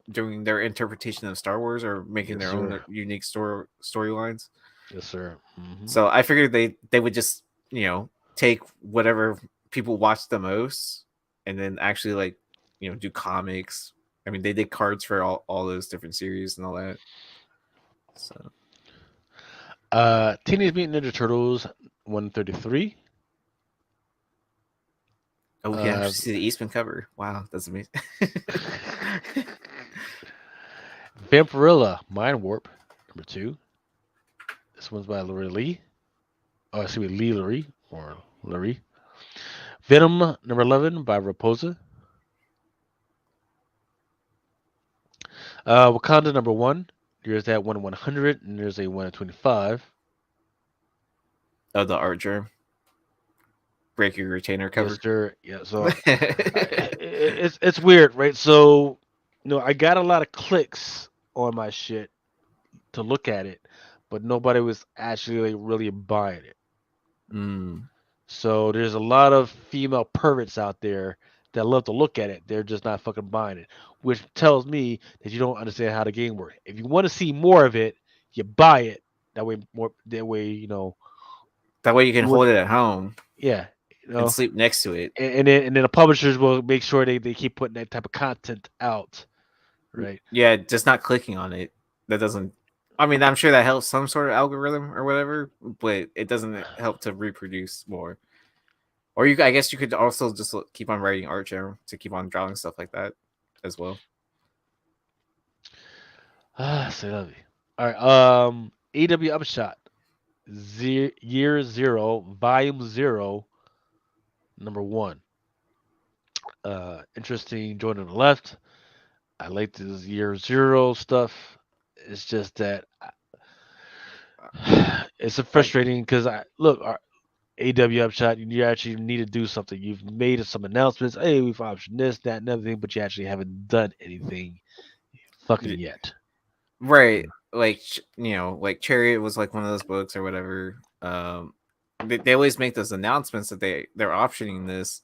their interpretation of Star Wars or making their own unique storylines. Yes, sir. Mm-hmm. So I figured they would just take whatever people watch the most and then actually do comics. I mean, they did cards for all those different series and all that. So Teenage Mutant Ninja Turtles 133. Oh, we can actually see the Eastman cover. Wow, that's amazing. Vampirilla Mind Warp number 2. This one's by Lori Lee. Oh, excuse me, Lee Lurie or Lurie. Venom number 11 by Raposa. Wakanda number 1. There's that 1/100, and there's a 1/25. Oh, the art germ. Break your retainer cover. Yes, sir. Yeah, so it's weird, right? So, I got a lot of clicks on my shit to look at it, but nobody was actually really buying it. So there's a lot of female perverts out there that love to look at it. They're just not fucking buying it, which tells me that you don't understand how the game works. If you want to see more of it, you buy it. That way, That way, That way you can hold it at home. Yeah. And sleep next to it. And then the publishers will make sure they keep putting that type of content out. Right. Yeah, just not clicking on it. That doesn't. I mean, I'm sure that helps some sort of algorithm or whatever, but it doesn't help to reproduce more. Or I guess you could also just keep on writing art journal to keep on drawing stuff like that as well. C'est la vie. All right. AW Upshot, Year 0, Volume 0, number 1. Interesting joint on the left. I like this Year 0 stuff. It's just that it's frustrating because AW Upshot, you actually need to do something. You've made some announcements. Hey, we've optioned this, that, and everything, but you actually haven't done anything fucking yet. Right. Like, like Chariot was like one of those books or whatever. They always make those announcements that they're optioning this,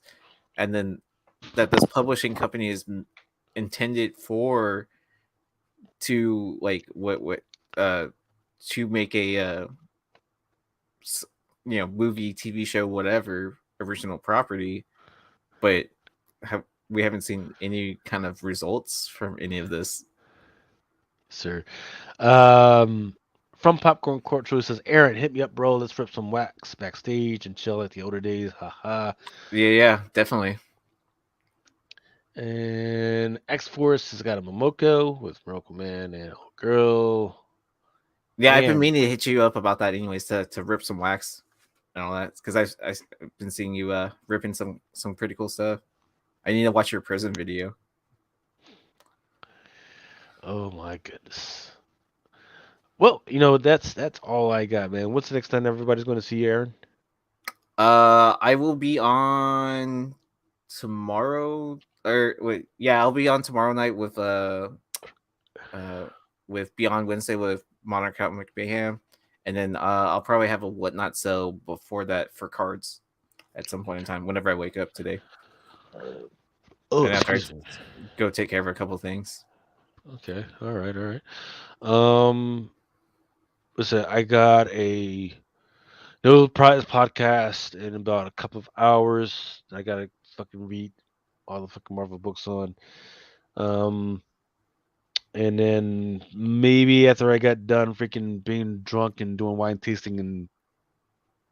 and then that this publishing company is intended to like to make a movie, TV show, whatever original property, but we haven't seen any kind of results from any of this. Sir. From Popcorn Court True says, Aaron, hit me up, bro. Let's rip some wax backstage and chill like the older days. Haha. Yeah, definitely. And X-Force has got a Momoko with Morocco Man and Old Girl. Yeah, I've been meaning to hit you up about that anyways, to rip some wax and all that, because I've been seeing you ripping some pretty cool stuff. I need to watch your prison video. Oh my goodness. Well, that's all I got, man. What's the next time everybody's going to see you, Aaron? I will be on tomorrow. I'll be on tomorrow night with Beyond Wednesday with Monarch Comic Mayhem, and then I'll probably have a Whatnot sale before that for cards at some point in time whenever I wake up today. And after I go take care of a couple things. Okay, all right. Listen, I got a No Prize podcast in about a couple of hours. I gotta fucking read all the fucking Marvel books on. And then maybe after I got done freaking being drunk and doing wine tasting and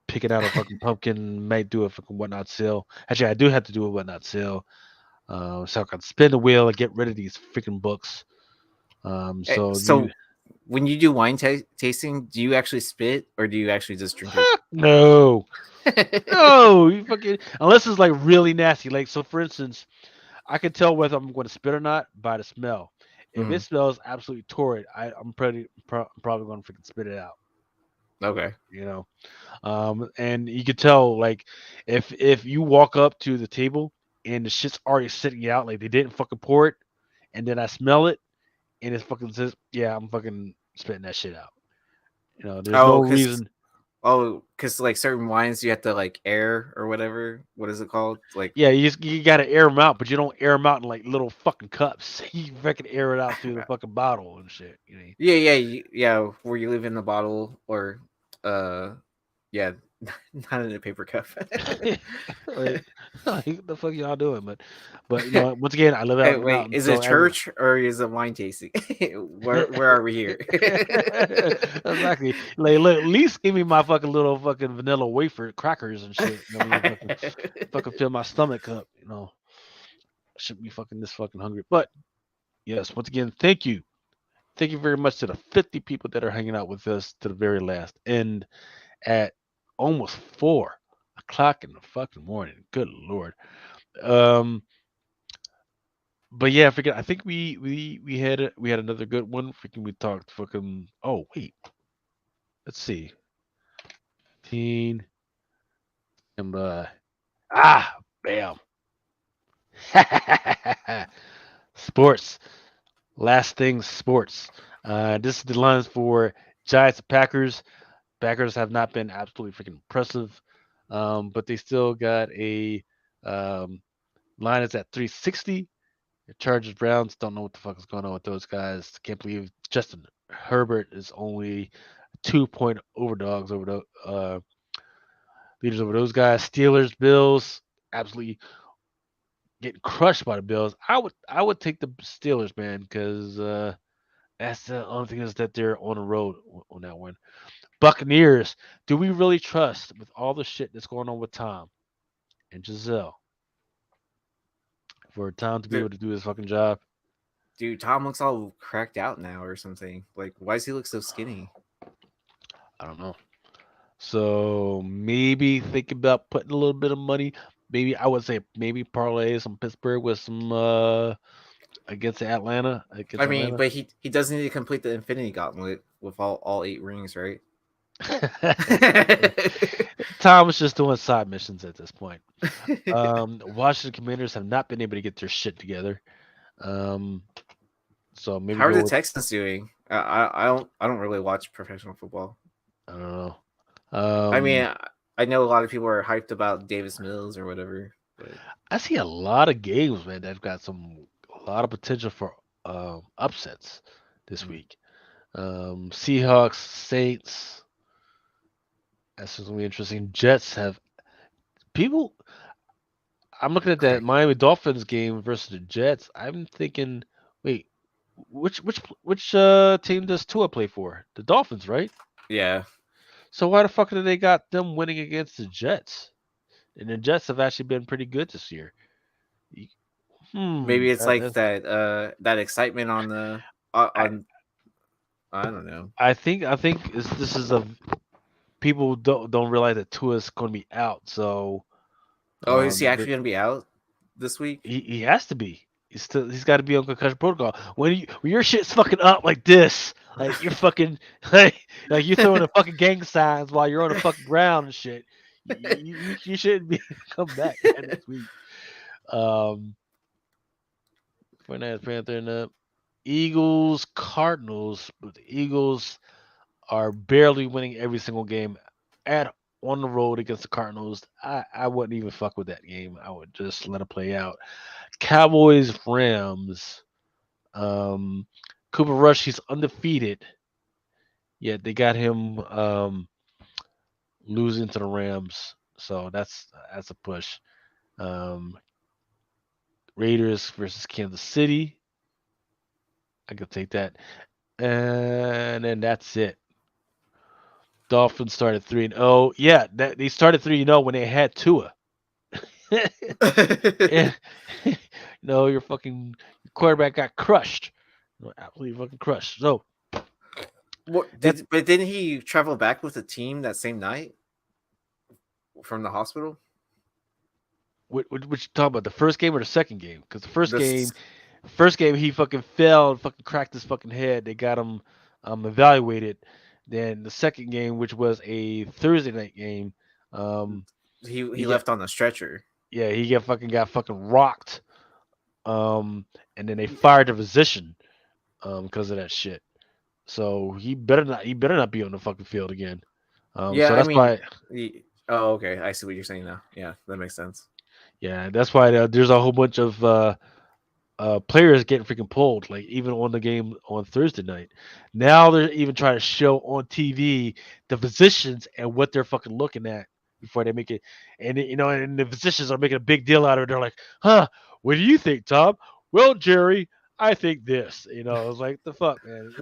picking out a fucking pumpkin, might do a fucking Whatnot sale. Actually, I do have to do a Whatnot sale. So I can spin the wheel and get rid of these freaking books. So when you do wine tasting, do you actually spit or do you actually just drink it? No. No, you fucking, unless it's like really nasty. Like, so for instance, I can tell whether I'm going to spit or not by the smell. If it smells absolutely torrid, I'm probably going to freaking spit it out. Okay. And you could tell, like, if you walk up to the table and the shit's already sitting out, like they didn't fucking pour it, and then I smell it, and it's fucking says, yeah, I'm fucking spitting that shit out. There's no reason. Oh, because like certain wines you have to like air or whatever. What is it called? Like, yeah, you gotta air them out, but you don't air them out in like little fucking cups. You fucking air it out through the fucking bottle and shit. Yeah. Where you live in the bottle, or yeah, Not in a paper cup. Like, what the fuck y'all doing? But you know, once again, I live out Hey, in the wait, mountains, is it so every church or is it wine tasting? Where are we here? exactly. Like, look, at least give me my fucking little fucking vanilla wafer crackers and shit. You know what I mean? Fucking fill my stomach up. You know, I shouldn't be fucking this fucking hungry. But yes, once again, thank you. Thank you very much to the 50 people that are hanging out with us to the very last end at almost 4 o'clock in the fucking morning. Good lord. Um, but yeah, I think we had another good one. Freaking, we talked fucking. Oh wait, let's see. Teen and bam. Sports. Last thing, sports. This is the lines for Giants and Packers. Packers have not been absolutely freaking impressive, but they still got a line is at 360. The Chargers Browns don't know what the fuck is going on with those guys. Can't believe Justin Herbert is only 2-point overdogs over the leaders over those guys. Steelers, Bills, absolutely getting crushed by the Bills. I would take the Steelers, man, because that's the only thing is that they're on the road on that one. Buccaneers, do we really trust with all the shit that's going on with Tom and Giselle for Tom to be able to do his fucking job? Dude, Tom looks all cracked out now or something. Like, why does he look so skinny? I don't know. So maybe think about putting a little bit of money. Maybe I would say maybe parlay some Pittsburgh with some against Atlanta. I mean, but he does need to complete the Infinity Gauntlet with all 8 rings, right? Tom was just doing side missions at this point. Washington Commanders have not been able to get their shit together. So maybe how are go the with, Texans doing? I don't really watch professional football. I don't know. I mean, I know a lot of people are hyped about Davis Mills or whatever. But I see a lot of games, man, that've got a lot of potential for upsets this week. Seahawks, Saints. That's gonna be interesting. Jets have people. I'm looking at that Miami Dolphins game versus the Jets. I'm thinking, wait, which team does Tua play for? The Dolphins, right? yeah, So why the fuck do they got them winning against the Jets? And the Jets have actually been pretty good this year. maybe it's like That's, that excitement on the on. I don't know. I think this is a people don't realize that Tua's going to be out. So Oh, is he actually going to be out this week? he has to be. He's got to be on concussion protocol. When your shit's fucking up like this, like you're fucking like you're throwing the fucking gang signs while you're on the fucking ground and shit. You shouldn't be come back next week. 49ers, Panther, and the Eagles, Cardinals. But the Eagles are barely winning every single game on the road against the Cardinals. I wouldn't even fuck with that game. I would just let it play out. Cowboys, Rams. Cooper Rush, he's undefeated. Yet they got him losing to the Rams. So that's a push. Raiders versus Kansas City. I could take that. And then that's it. Dolphins started 3-0. Yeah, they started 3-0 when they had Tua. Yeah. No, your quarterback got crushed. Absolutely fucking crushed. So but didn't he travel back with the team that same night from the hospital? What you talking about? The first game or the second game? Because the first game he fucking fell and fucking cracked his fucking head. They got him evaluated. Then the second game, which was a Thursday night game, he left on the stretcher. Yeah, he got fucking rocked. And then they fired the physician because of that shit. So he better not be on the fucking field again. Yeah, so that's why. Oh, okay. I see what you're saying now. Yeah, that makes sense. Yeah, that's why there's a whole bunch of players getting freaking pulled, like even on the game on Thursday night. Now they're even trying to show on TV the positions and what they're fucking looking at before they make it. And and the physicians are making a big deal out of it. They're like, "Huh? What do you think, Tom?" "Well, Jerry, I think this." It was like, the fuck, man.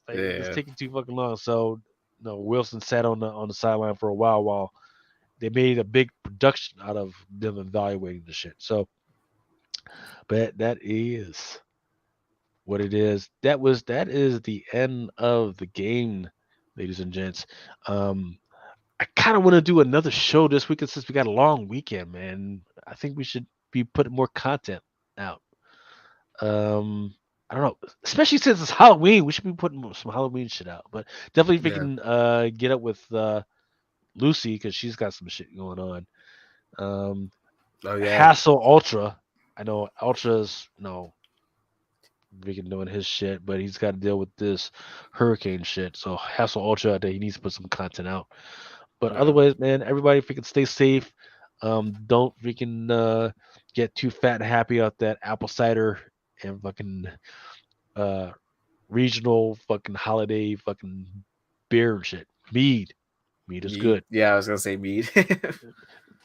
It's taking too fucking long. So, Wilson sat on the sideline for a while they made a big production out of them evaluating the shit. So, but that is what it is. That is the end of the game, ladies and gents. I kind of want to do another show this weekend since we got a long weekend, man. I think we should be putting more content out. I don't know, especially since it's Halloween. We should be putting some Halloween shit out. But definitely, if we can get up with Lucy because she's got some shit going on. Hassle Ultra. I know Ultra's freaking doing his shit, but he's got to deal with this hurricane shit. So Hassle Ultra, he needs to put some content out. But otherwise, man, everybody freaking stay safe. Don't freaking get too fat and happy out that apple cider and fucking regional fucking holiday fucking beer and shit. Mead is good. Yeah, I was gonna say mead.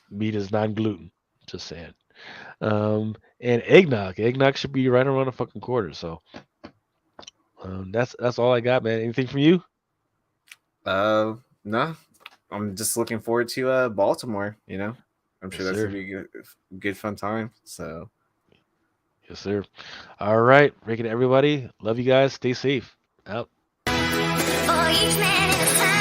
Mead is non-gluten. Just saying. And eggnog should be right around the fucking quarter. So that's all I got, man. Anything from you? No. I'm just looking forward to Baltimore. I'm sure that's gonna be a good fun time. So yes, sir. All right, Rick and everybody, love you guys. Stay safe. Out. For each man in his time.